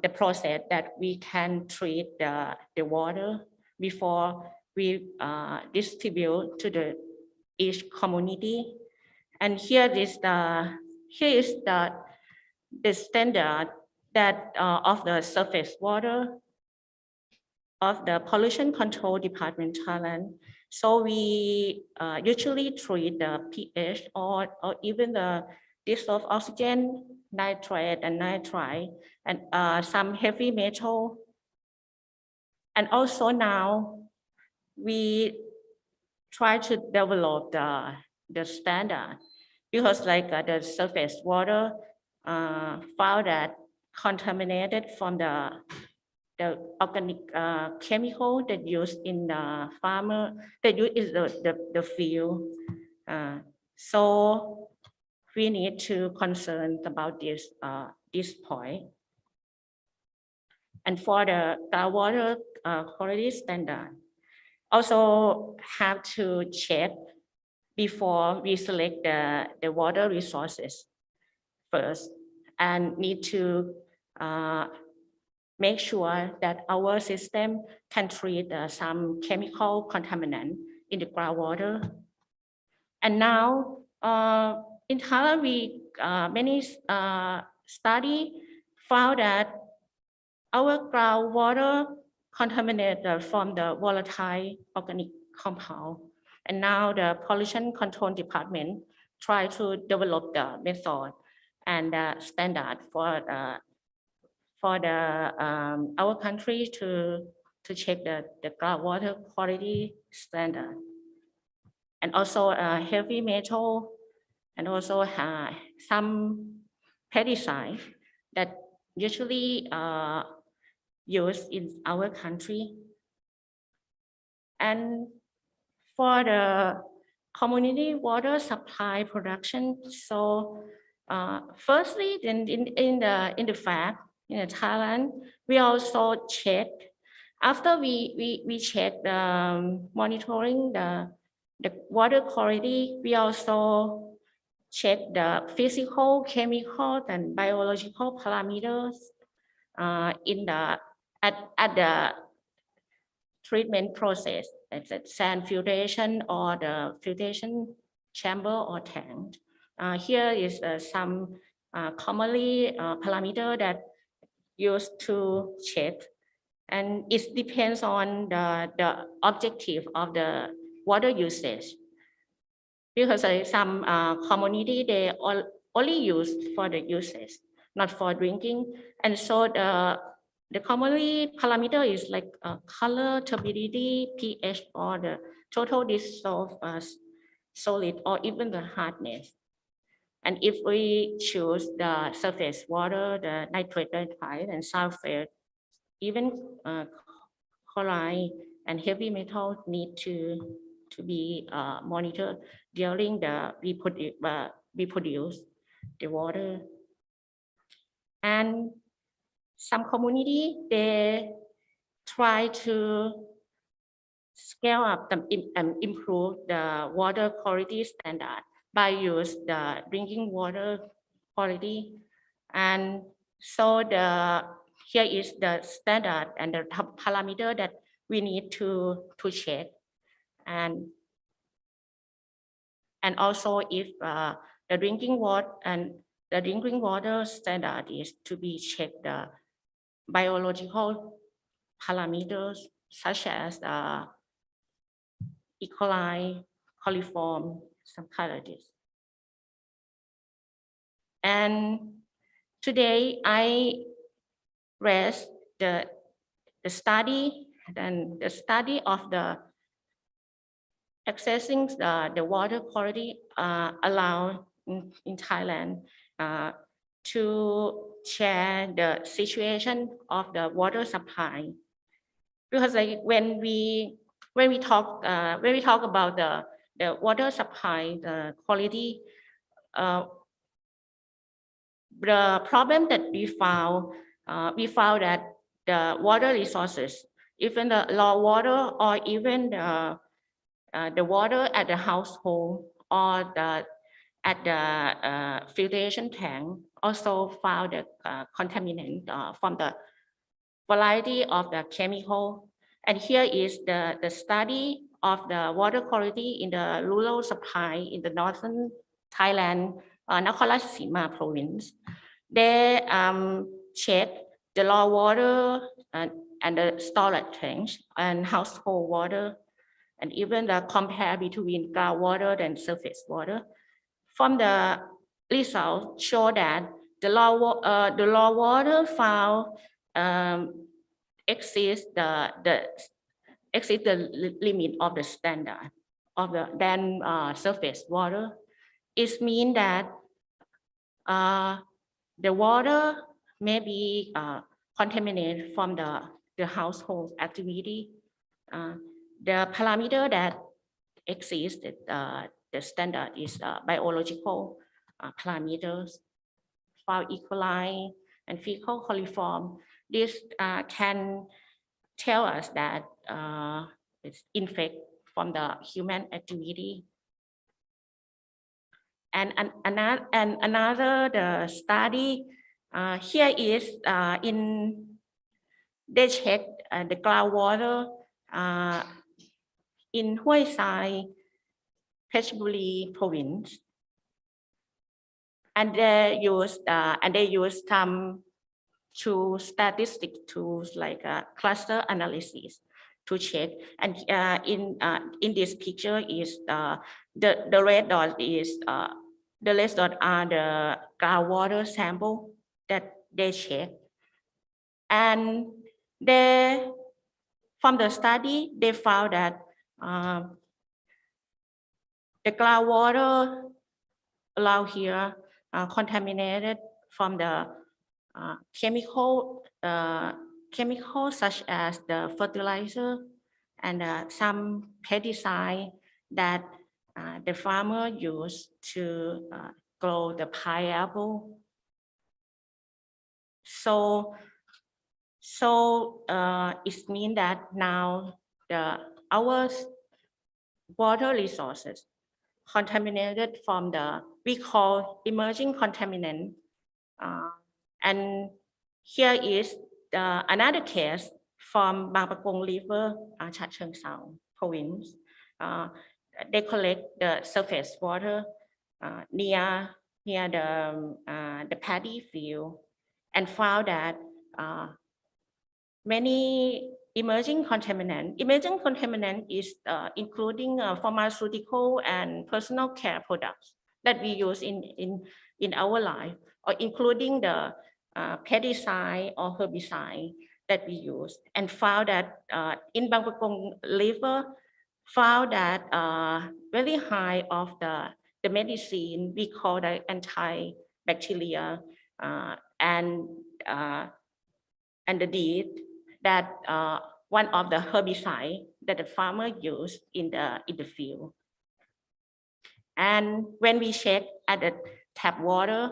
the process that we can treat the water before we distribute to each community. And here is the standard that of the surface water of the Pollution Control Department Thailand. So we usually treat the pH or even the dissolved oxygen, nitrate and nitrite, and some heavy metal And also now we try to develop the standard because like the surface water found that contaminated from the organic chemical that used in the farmer that used in the field. So we need to concern about this point. And for the groundwater quality standard, also have to check before we select the water resources first, and need to make sure that our system can treat some chemical contaminant in the groundwater. And now in Thailand, many study found that our groundwater contaminated from the volatile organic compound. And now the pollution control department try to develop the method and the standard for our country to check the groundwater quality standard. And also heavy metal, and also some pesticide that usually used in our country. And for the community water supply production, so firstly, in the fact in Thailand, we also check after we check the monitoring the water quality. We also check the physical, chemical, and biological parameters in the at the treatment process, like the sand filtration or the filtration chamber or tank. Here is some commonly parameter that used to check, and it depends on the objective of the water usage. Because some community, they only use for the usage, not for drinking. And so the commonly parameter is like color, turbidity, pH, or the total dissolved solid, or even the hardness. And if we choose the surface water, the nitrate, nitrite, and sulfate, even chloride and heavy metal need to be monitored during the we produce the water. And some community, they try to scale up and improve the water quality standard by use the drinking water quality. And so here is the standard and the parameter that we need to check. And also if the drinking water standard is to be checked, the biological parameters such as E. coli, coliform, some kind of this. And today I read the study of the accessing the water quality allowed in Thailand to share the situation of the water supply. Because like when we talk about the water supply, the quality, the problem that we found that the water resources, even the raw water or even the water at the household or at the filtration tank also found the contaminant from the variety of the chemical. And here is the study of the water quality in the rural supply in the northern Thailand, Nakhon Ratchasima province. They check the raw water and the storage tanks and household water, and even the compare between groundwater and surface water. From the results show that the raw water found exceeds the limit of the standard of the surface water. It means that the water may be contaminated from the household activity. The parameter that exceeds the standard is biological parameters, foul E. coli, and fecal coliform. This can tell us that it's infect from the human activity. And another the study here is they checked the groundwater in Hue Sai, Phetchaburi province, and they used some statistic tools like cluster analysis to check. And in this picture is the red dot is the red dot are the groundwater sample that they check. And from the study, they found that the groundwater allow here contaminated from the chemical such as the fertilizer and some pesticide that the farmer used to grow the pineapple. So it means that now our water resources contaminated from we call emerging contaminant. And here is another case from Bang Pakong River, Chat Cheong Sao province. They collect the surface water near the paddy field and found that many emerging contaminant. Emerging contaminant is including pharmaceutical and personal care products that we use in our life, or including the pesticide or herbicide that we use, and found that in Bang Pakong River, found that very high of the medicine we call the antibacterial and the deed that one of the herbicide that the farmer used in the field. And when we check at the tap water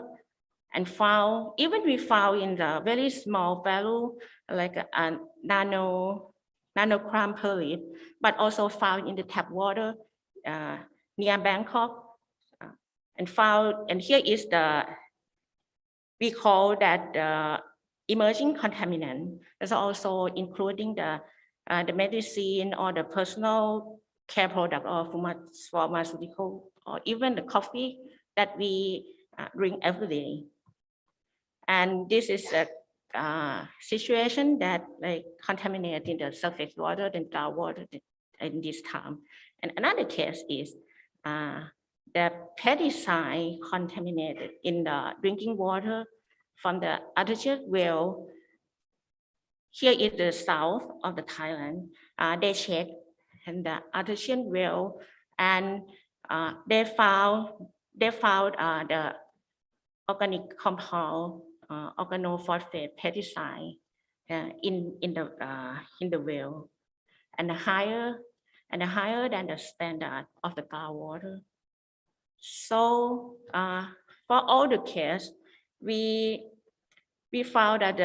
and found, even we found in the very small value, like a nanogram per liter, but also found in the tap water near Bangkok, and found, and here is we call that emerging contaminant. That's also including the medicine or the personal care product or pharmaceutical, or even the coffee that we drink every day. And this is a situation that like contaminating the surface water and groundwater in this time. And another case is the pesticide contaminated in the drinking water from the artificial well. Here is the south of the Thailand. They checked in the artificial well, and they found the organic compound, organophosphate pesticide in the well, and higher than the standard of the groundwater. So for all the cases, we found that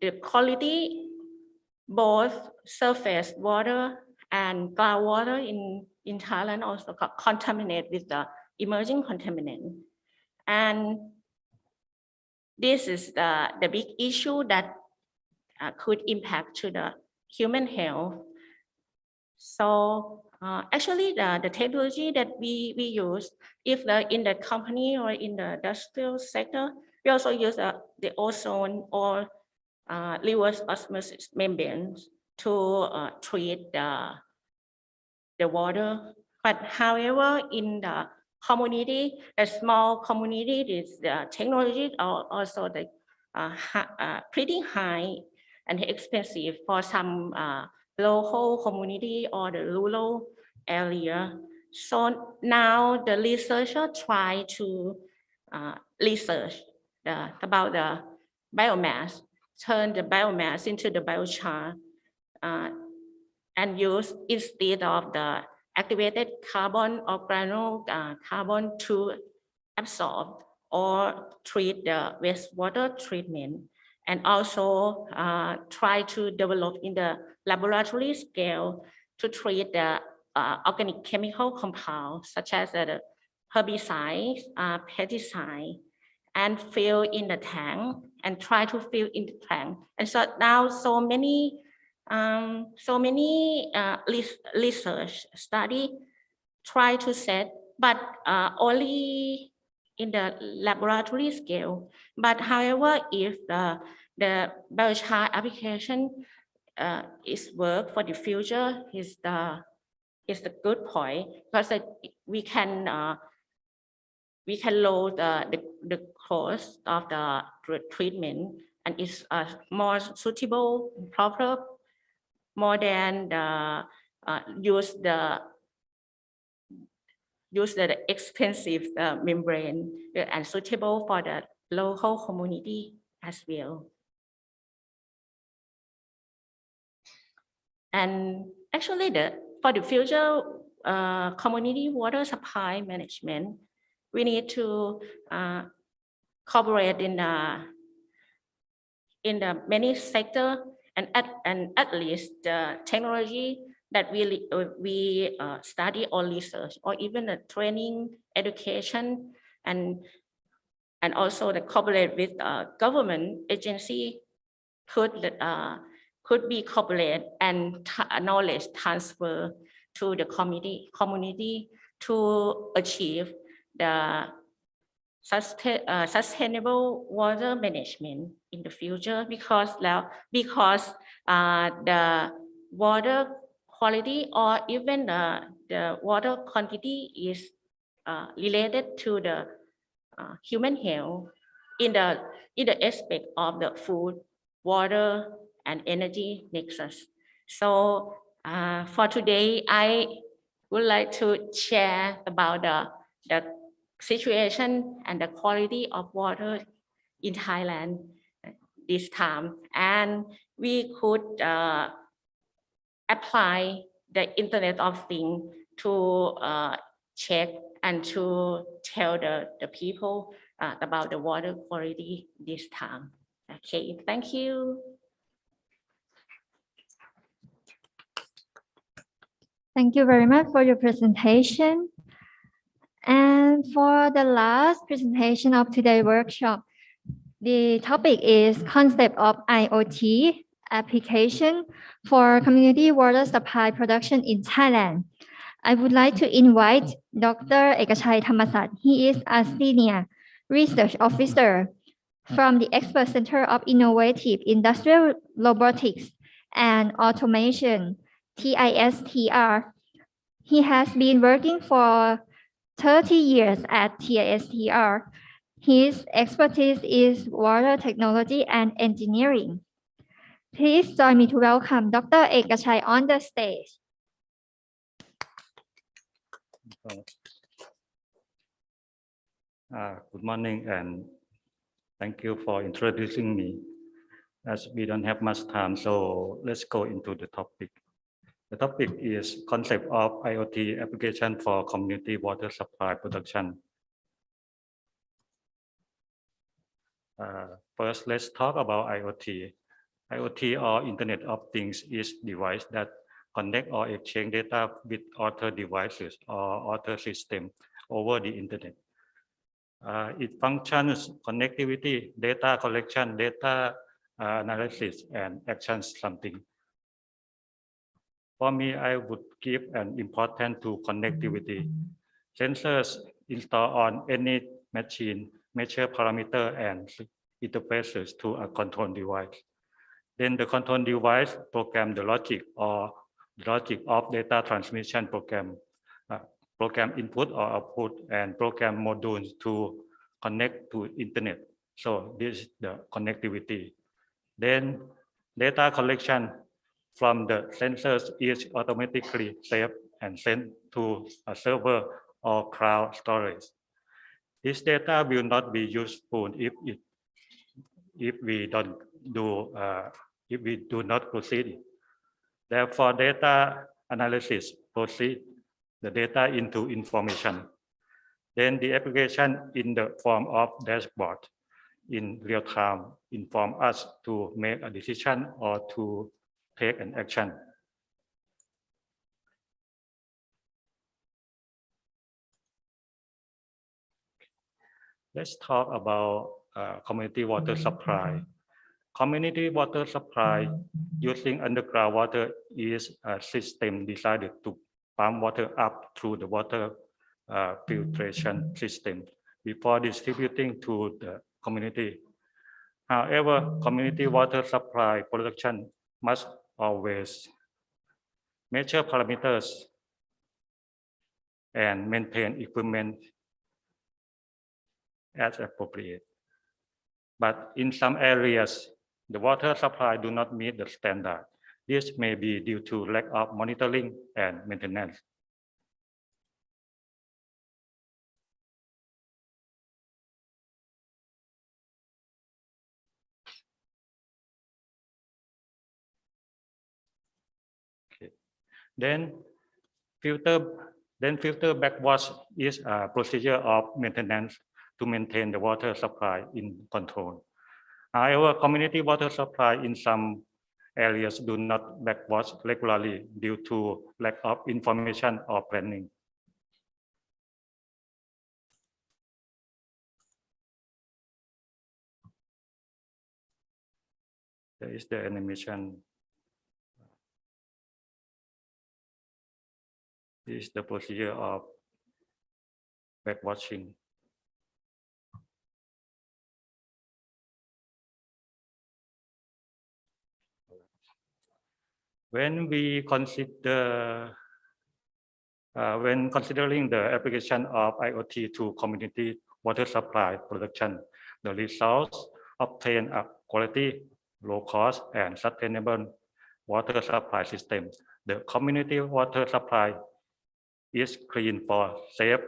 the quality, both surface water and groundwater in Thailand also got contaminated with the emerging contaminant. And this is the big issue that could impact to the human health. So actually the technology that we use, if in the company or in the industrial sector, we also use the ozone or reverse osmosis membranes to treat the water. But however, in the community, a small community, the technology are also pretty high and expensive for some local community or the rural area. So now the researcher try to research about the biomass, turn the biomass into the biochar, and use instead of the activated carbon or granule carbon to absorb or treat the wastewater treatment, and also try to develop in the laboratory scale to treat the organic chemical compounds such as the herbicides, pesticides, and fill in the tank and try to fill in the tank. And so now so many research study try to set, but only in the laboratory scale. But however, if the biochar application is work for the future, is the good point, because we can lower the cost of the treatment, and it's more suitable, proper, more than use the expensive membrane and suitable for the local community as well. And actually, for the future community water supply management, we need to cooperate in the many sector, and at least the technology that we study or research, or even the training, education, and also the cooperate with government agency could be cooperate and knowledge transfer to the community to achieve the sustainable water management in the future, because the water quality or even the water quantity is related to the human health in the aspect of the food, water, and energy nexus. So for today, I would like to share about the situation and the quality of water in Thailand this time, and we could apply the Internet of Things to check and to tell the people about the water quality this time. Okay, thank you. Thank you very much for your presentation. And for the last presentation of today's workshop, the topic is concept of IoT application for community water supply production in Thailand. I would like to invite Dr. Ekachai Thammasat. He is a senior research officer from the Expert Center of Innovative Industrial Robotics and Automation, TISTR. He has been working for 30 years at TISTR. His expertise is water technology and engineering. Please join me to welcome Dr. Ekachai on the stage. Good morning, and thank you for introducing me. As we don't have much time, so let's go into the topic. The topic is concept of IoT application for community water supply production. First, let's talk about IoT. IoT, or Internet of Things, is device that connect or exchange data with other devices or other systems over the Internet. It functions connectivity, data collection, data analysis, and action something. For me, I would give an importance to connectivity. Sensors installed on any machine measure parameter and interfaces to a control device. Then the control device program the logic or logic of data transmission program, program input or output, and program modules to connect to Internet. So this is the connectivity. Then Data collection from the sensors is automatically saved and sent to a server or cloud storage. This data will not be useful if we do not proceed. Therefore, data analysis proceed the data into information. Then the application in the form of dashboard in real time inform us to make a decision or to take an action. Let's talk about community water supply. Community water supply using underground water is a system designed to pump water up through the water filtration system before distributing to the community. However, community water supply production must always measure parameters and maintain equipment as appropriate. But in some areas, the water supply do not meet the standard. This may be due to lack of monitoring and maintenance. Okay. Then filter backwash is a procedure of maintenance to maintain the water supply in control. However, community water supply in some areas do not backwash regularly due to lack of information or planning. There is the animation. This is the procedure of backwashing. When considering the application of IoT to community water supply production, the results obtain a quality, low cost, and sustainable water supply system. The community water supply is clean for safe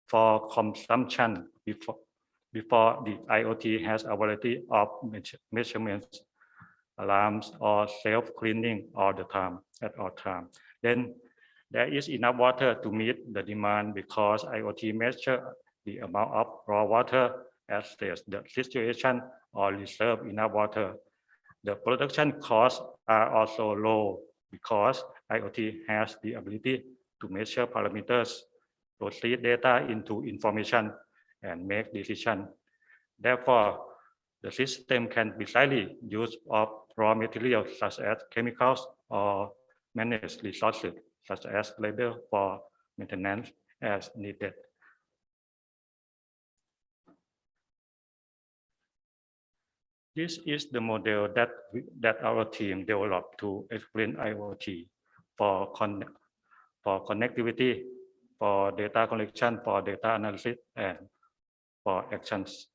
for consumption before the IoT has a variety of measurements, alarms, or self-cleaning at all time. Then there is enough water to meet the demand because IoT measure the amount of raw water, assess the situation, or reserve enough water. The production costs are also low because IoT has the ability to measure parameters, proceed data into information, and make decisions. Therefore, the system can be slightly used of raw materials such as chemicals or manage resources such as labor for maintenance as needed. This is the model that our team developed to explain IoT for connectivity, for data collection, for data analysis, and for actions.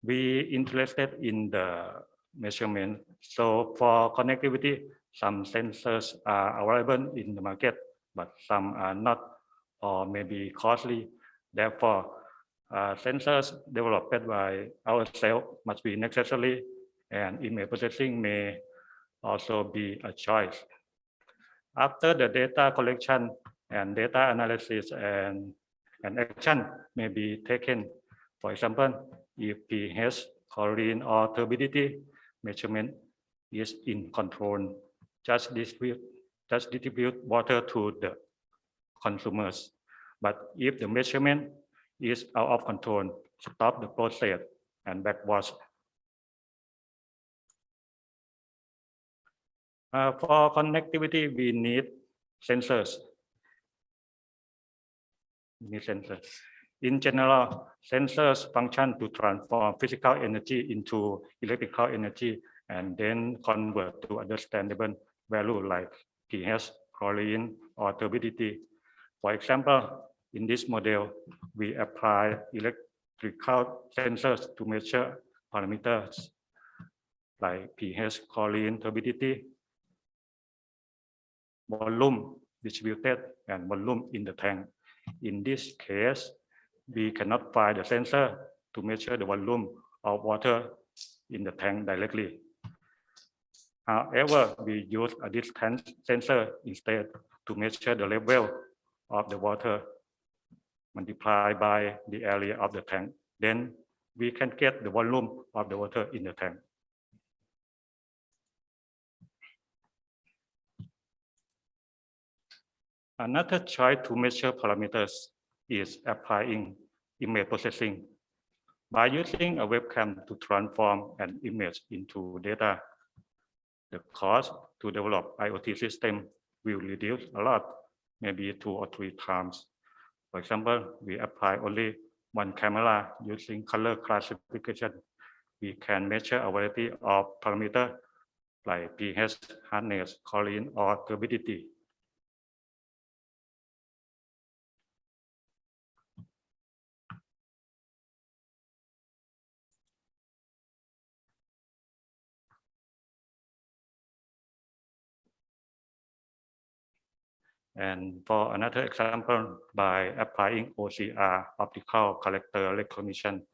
We interested in the measurement. So for connectivity, some sensors are available in the market, but some are not or maybe costly. Therefore, sensors developed by ourselves must be necessary, and image processing may also be a choice. After the data collection and data analysis and action may be taken. For example, if pH, chlorine, or turbidity measurement is in control, just distribute water to the consumers. But if the measurement is out of control, stop the process and backwash. For connectivity, we need sensors. In general, sensors function to transform physical energy into electrical energy and then convert to understandable value like pH, chlorine, or turbidity. For example, in this model, we apply electrical sensors to measure parameters like pH, chlorine, turbidity, volume distributed, and volume in the tank. In this case, we cannot find the sensor to measure the volume of water in the tank directly. However, we use a distance sensor instead to measure the level of the water multiplied by the area of the tank. Then we can get the volume of the water in the tank. Another choice to measure parameters is applying image processing. By using a webcam to transform an image into data, the cost to develop IoT system will reduce a lot, maybe 2 or 3 times. For example, we apply only one camera using color classification. We can measure a variety of parameters like pH, hardness, chlorine, or turbidity. And for another example, by applying OCR, optical character recognition,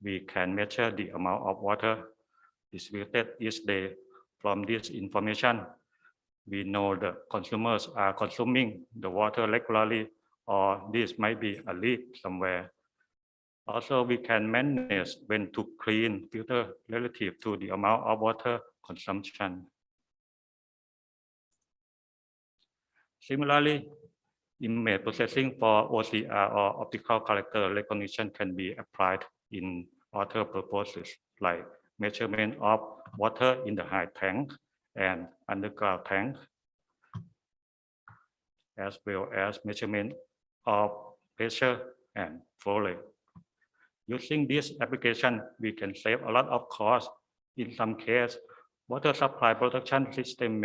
we can measure the amount of water distributed each day. From this information, we know the consumers are consuming the water regularly, or this might be a leak somewhere. Also, we can manage when to clean filter relative to the amount of water consumption. Similarly, image processing for OCR or optical character recognition can be applied in other purposes like measurement of water in the high tank and underground tank, as well as measurement of pressure and flow rate. Using this application, we can save a lot of cost. In some cases, water supply production system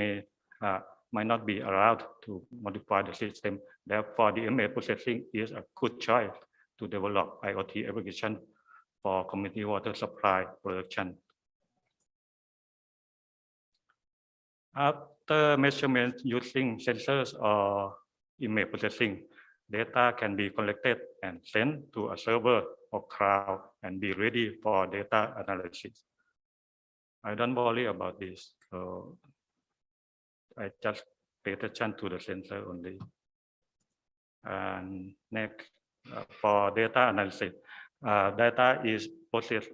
might not be allowed to modify the system. Therefore, the image processing is a good choice to develop IoT application for community water supply production. After measurement using sensors or image processing, data can be collected and sent to a server or cloud and be ready for data analysis. I don't worry about this, so I just pay attention to the sensor only. And next, for data analysis, data is processed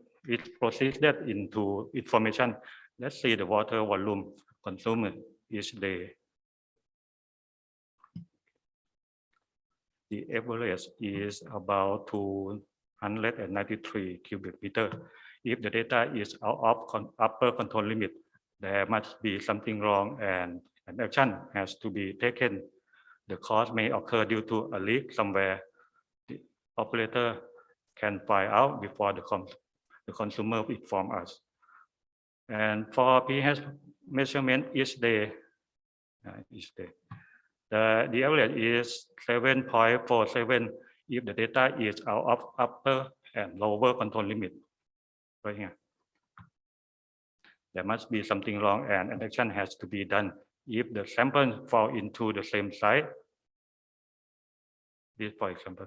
into information. Let's see the water volume consumed each day. The average is about 293 cubic meter. If the data is out of upper control limit, there must be something wrong and an action has to be taken. The cause may occur due to a leak somewhere. The operator can find out before the consumer inform us. And for pH measurement each day, the average is 7.47 if the data is out of upper and lower control limit. Right here. There must be something wrong and an action has to be done. If the sample fall into the same site, this for example,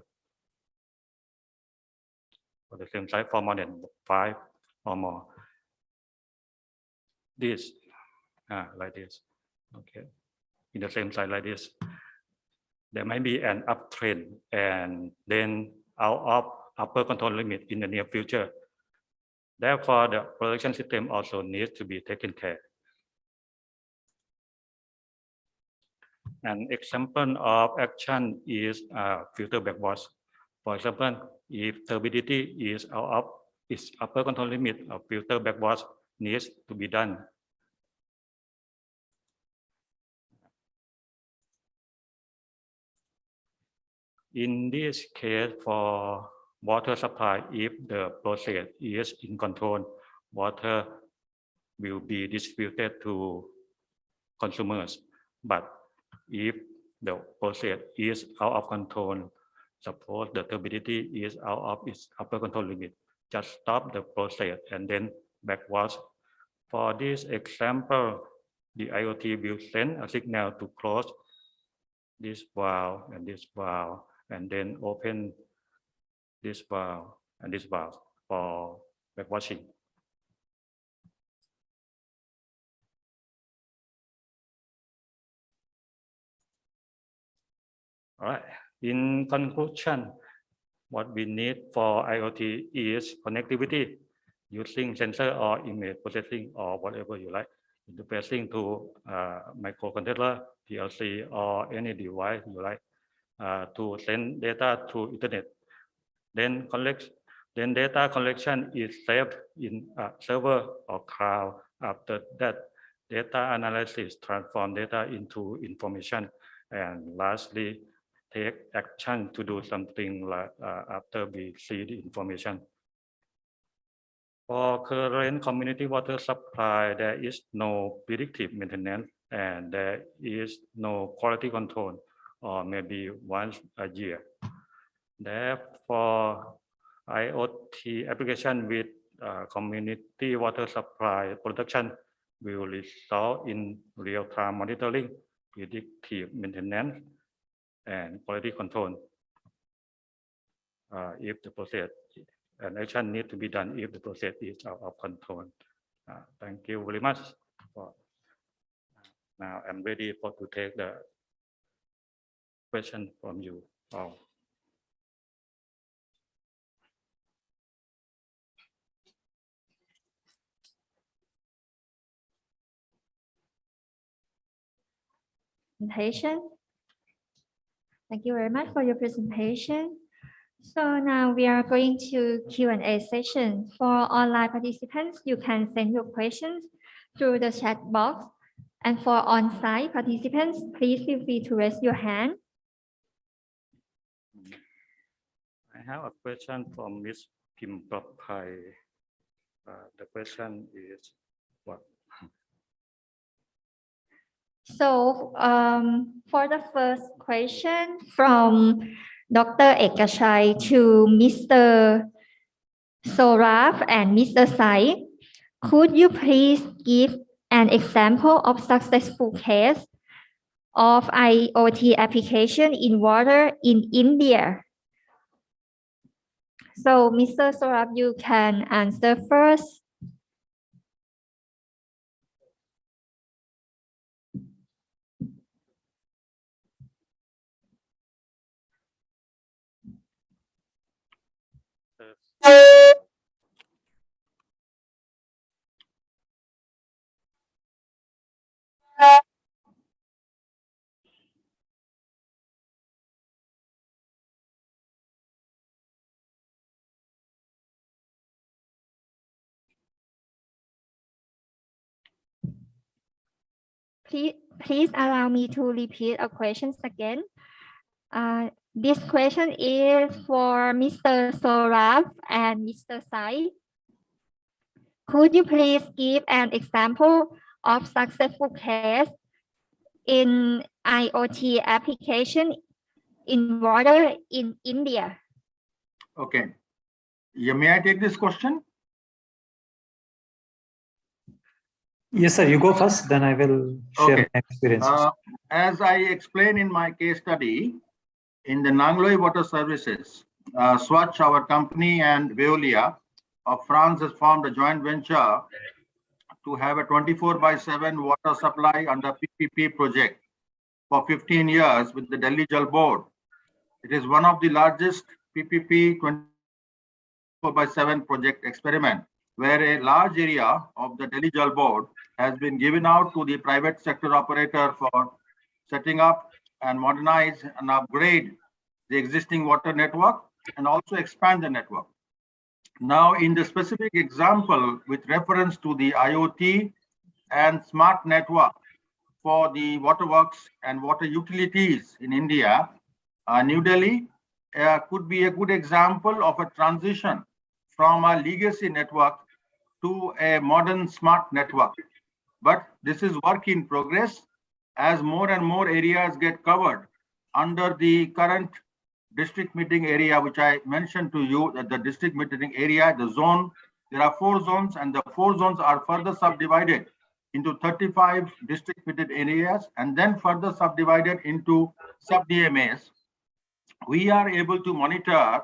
for the same site for more than 5 or more, this, like this, okay, in the same site like this, there might be an uptrend and then out of upper control limit in the near future. Therefore, the production system also needs to be taken care. An example of action is filter backwash. For example, if turbidity is out of its upper control limit, a filter backwash needs to be done. In this case, for water supply, if the process is in control, water will be distributed to consumers. But if the process is out of control, suppose the turbidity is out of its upper control limit, just stop the process and then backwash For this example, the IoT will send a signal to close this valve and this valve, and then open this valve and this valve for backwashing. All right. In conclusion, what we need for IoT is connectivity using sensor or image processing or whatever you like, interfacing to microcontroller, PLC, or any device you like to send data through internet. Then data collection is saved in a server or cloud. After that, data analysis transform data into information, and lastly, take action to do something like after we see the information. For current community water supply, there is no predictive maintenance and there is no quality control, or maybe once a year. Therefore, IoT application with community water supply production will result in real-time monitoring, predictive maintenance, and quality control if the process and action need to be done if the process is out of control. Thank you very much. Now I'm ready to take the question from you all. Presentation. Thank you very much for your presentation. So now we are going to Q&A session. For online participants, you can send your questions through the chat box. And for on-site participants, please feel free to raise your hand. I have a question from Ms. Kim Prapai. The question is what? So for the first question from Dr. Ekachai to Mr. Soraf and Mr. Sai, could you please give an example of successful case of IoT application in water in India? So Mr. Soraf, you can answer first. Please allow me to repeat a question again. This question is for Mr. Soraf and Mr. Sai. Could you please give an example of successful case in IoT application in water in India? Okay. Yeah, may I take this question? Yes, sir. You go first, then I will share Okay. my experiences. As I explained in my case study, in the Nangloi Water Services, Swatch, our company, and Veolia of France has formed a joint venture to have a 24/7 water supply under PPP project for 15 years with the Delhi Jal Board. It is one of the largest PPP 24/7 project experiment, where a large area of the Delhi Jal Board has been given out to the private sector operator for setting up and modernize and upgrade the existing water network and also expand the network. Now, in the specific example with reference to the IoT and smart network for the waterworks and water utilities in India, New Delhi could be a good example of a transition from a legacy network to a modern smart network. But this is work in progress as more and more areas get covered under the current district meeting area, which I mentioned to you, that the district meeting area, the zone There are 4 zones, and the 4 zones are further subdivided into 35 district fitted areas and then further subdivided into sub-DMAs. We are able to monitor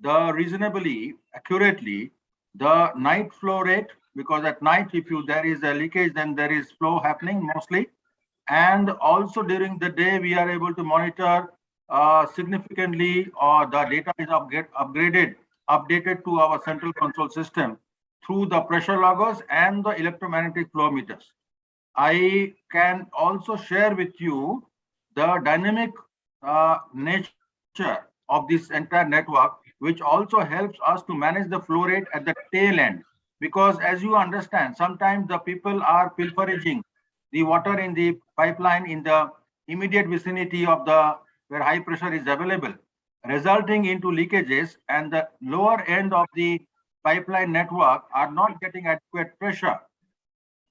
the reasonably accurately the night flow rate, because at night, if there is a leakage, then there is flow happening mostly. And also during the day, we are able to monitor significantly, or the data is updated to our central control system through the pressure loggers and the electromagnetic flow meters. I can also share with you the dynamic nature of this entire network, which also helps us to manage the flow rate at the tail end. Because as you understand, sometimes the people are pilfering the water in the pipeline in the immediate vicinity of where high pressure is available, resulting into leakages, and the lower end of the pipeline network are not getting adequate pressure.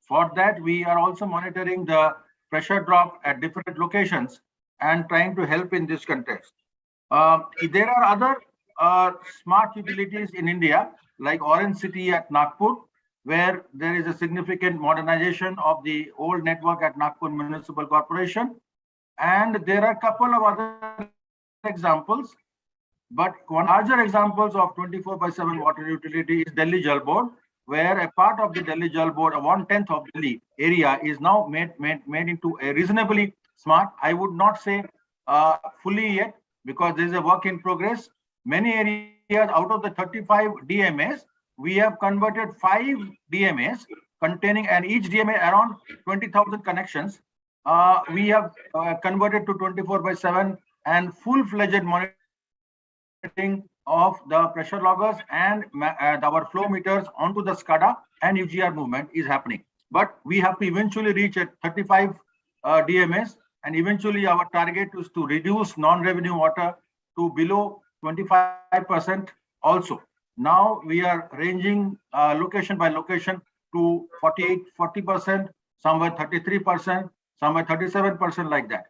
For that, we are also monitoring the pressure drop at different locations and trying to help in this context. There are other smart utilities in India, like Orange City at Nagpur, where there is a significant modernization of the old network at Nagpur Municipal Corporation. And there are a couple of other examples, but one larger examples of 24/7 water utility is Delhi Jal Board, where a part of the Delhi Jal Board, 1/10 of Delhi area, is now made into a reasonably smart. I would not say fully yet, because there is a work in progress. Many areas out of the 35 DMAs, we have converted 5 DMAs containing, and each DMA around 20,000 connections. We have converted to 24/7 and full-fledged monitoring of the pressure loggers and our flow meters onto the SCADA, and UGR movement is happening. But we have to eventually reach at 35 DMAs, and eventually our target is to reduce non-revenue water to below 25% also. Now we are ranging location by location to 40%, somewhere 33%, somewhere 37%, like that.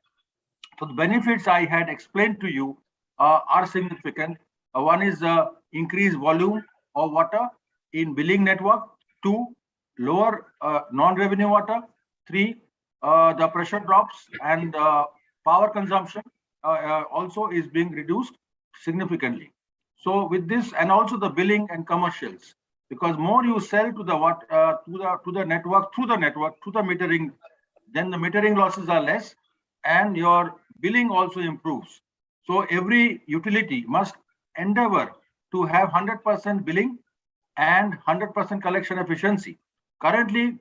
So the benefits I had explained to you are significant. One is increased volume of water in billing network. 2, lower non-revenue water. 3, the pressure drops and power consumption also is being reduced significantly. So with this, and also the billing and commercials, because more you sell to the network, through the metering, then the metering losses are less, and your billing also improves. So every utility must endeavor to have 100% billing and 100% collection efficiency. Currently,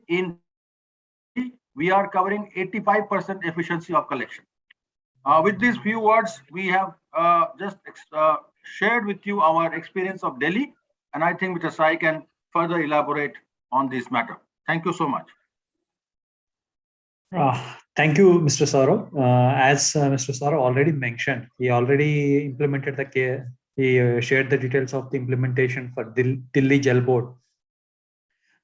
we are covering 85% efficiency of collection. With these few words, we have just shared with you our experience of Delhi, and I think Mr. Sai can further elaborate on this matter. Thank you so much. Thank you, Mr. Saurav. As Mr. Saurav already mentioned, he already implemented he shared the details of the implementation for Delhi Jal Board.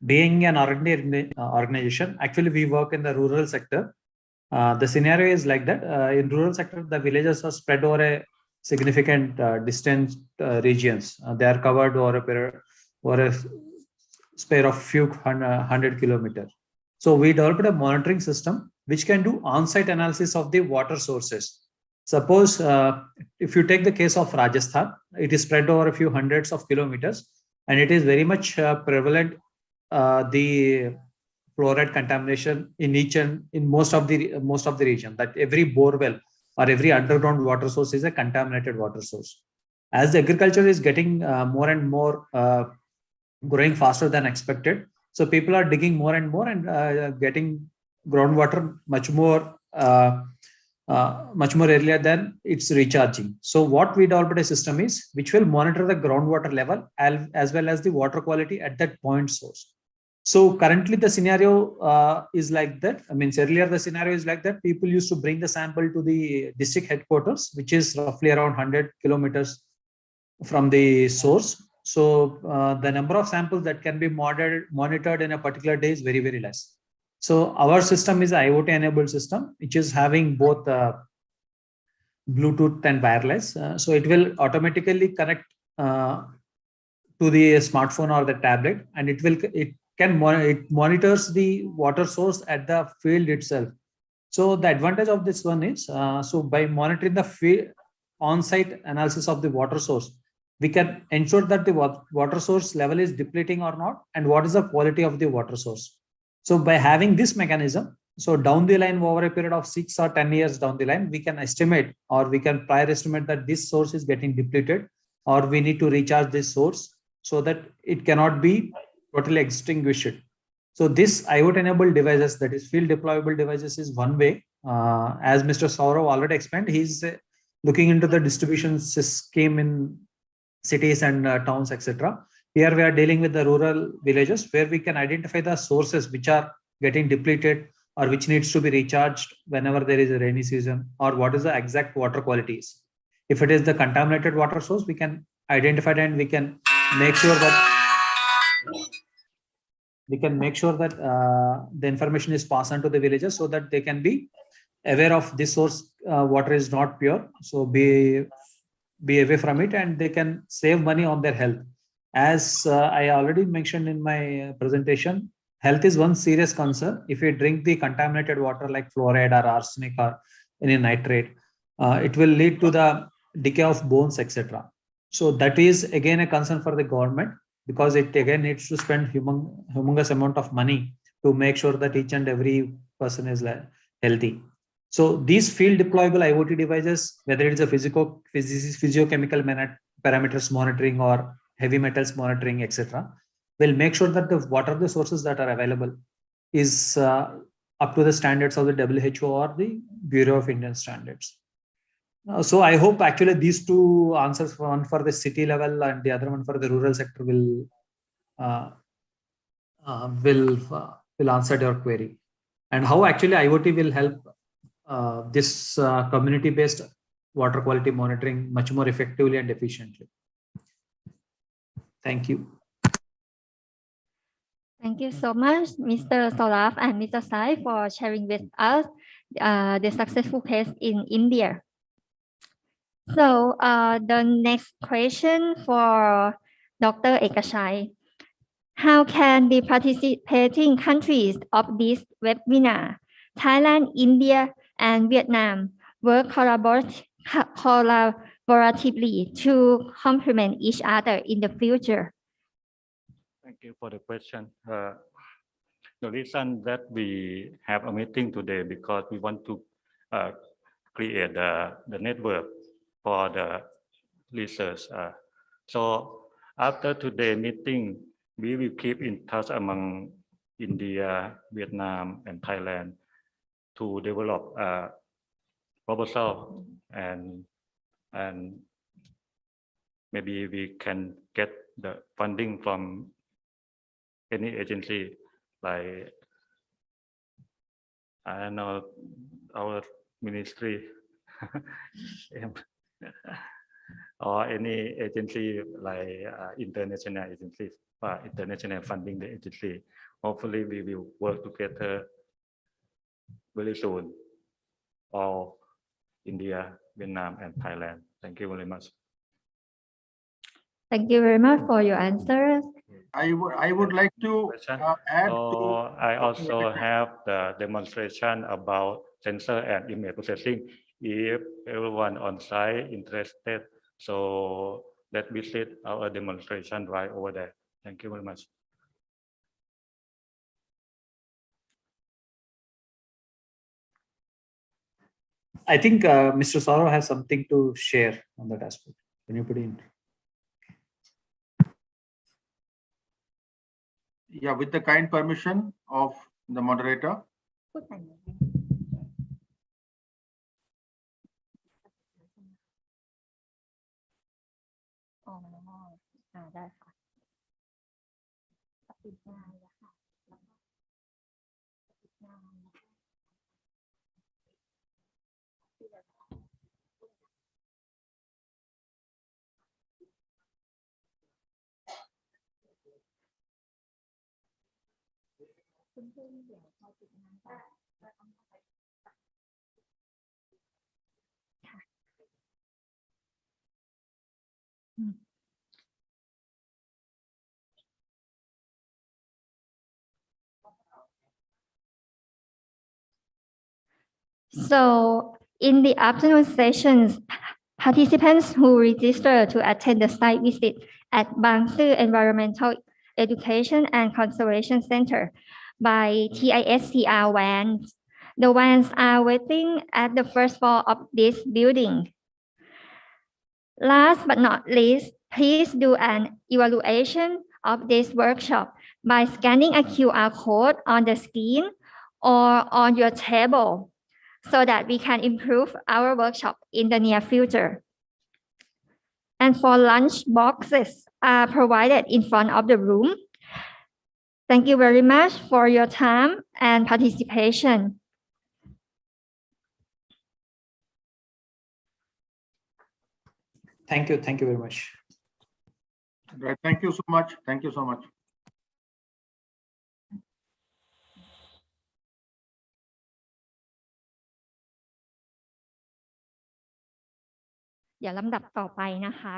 Being an R&D organization, actually we work in the rural sector. The scenario is like that. In rural sector, the villages are spread over a significant distant regions. They are covered over a spare of few hundred kilometers. So we developed a monitoring system which can do on-site analysis of the water sources. Suppose if you take the case of Rajasthan, it is spread over a few hundreds of kilometers, and it is very much prevalent, the fluoride contamination in most of the region, that every bore well or every underground water source is a contaminated water source. As the agriculture is getting more and more growing faster than expected, so people are digging more and more and getting groundwater much more earlier than it's recharging. So what we developed a system is which will monitor the groundwater level as well as the water quality at that point source. So currently the scenario is like that. I mean, earlier the scenario is like that. People used to bring the sample to the district headquarters, which is roughly around 100 kilometers from the source. So the number of samples that can be monitored in a particular day is very, very less. So our system is an IoT enabled system, which is having both Bluetooth and wireless. So it will automatically connect to to the smartphone or the tablet, and it monitors the water source at the field itself. So the advantage of this one is, so by monitoring the field on-site analysis of the water source, we can ensure that the water source level is depleting or not, and what is the quality of the water source. So by having this mechanism, so down the line, over a period of 6 or 10 years down the line, we can estimate, or we can prior estimate that this source is getting depleted, or we need to recharge this source so that it cannot be totally extinguished. So this IoT enabled devices, that is field deployable devices, is one way. As Mr. Saurav already explained, he's looking into the distribution scheme in cities and towns, etc. Here we are dealing with the rural villages where we can identify the sources which are getting depleted or which needs to be recharged whenever there is a rainy season, or what is the exact water qualities. If it is the contaminated water source, we can identify it, and we can make sure that the information is passed on to the villagers so that they can be aware of this source water is not pure. So be away from it, and they can save money on their health. As I already mentioned in my presentation, health is one serious concern. If you drink the contaminated water like fluoride or arsenic or any nitrate, it will lead to the decay of bones, etc. So that is again a concern for the government, because it again needs to spend humongous amount of money to make sure that each and every person is healthy. So these field deployable IoT devices, whether it's a physiochemical parameters monitoring or heavy metals monitoring, etc., will make sure that what are the sources that are available is up to the standards of the WHO or the Bureau of Indian Standards. So I hope actually these two answers, one for the city level and the other one for the rural sector, will answer your query. And how actually IoT will help this community-based water quality monitoring much more effectively and efficiently. Thank you. Thank you so much, Mr. Saurav and Mr. Sai, for sharing with us the successful case in India. So the next question for Dr. Ekashai. How can the participating countries of this webinar, Thailand, India, and Vietnam, work collaboratively to complement each other in the future? Thank you for the question. The reason that we have a meeting today because we want to create the network for the research. So after today's meeting, we will keep in touch among India, Vietnam, and Thailand to develop a proposal, and maybe we can get the funding from any agency, like I don't know, our ministry or any agency like international agencies, international funding the agency. Hopefully we will work together very soon. All India, Vietnam, and Thailand. Thank you very much. Thank you very much for your answers. I would like to add so I also have the demonstration about sensor and image processing. If everyone on site interested, so let's visit our demonstration right over there. Thank you very much. I think Mr. Saurav has something to share on that aspect. Can you put in? Yeah, with the kind permission of the moderator. So in the afternoon sessions, participants who register to attend the site visit at Bang Sue Environmental Education and Conservation Center by TISCR vans. The vans are waiting at the first floor of this building. Last but not least, please do an evaluation of this workshop by scanning a QR code on the screen or on your table so that we can improve our workshop in the near future. And for lunch boxes are provided in front of the room. Thank you very much for your time and participation. Thank you very much. Right. Thank you so much. Thank you so much. เดี๋ยวลำดับต่อไปนะคะ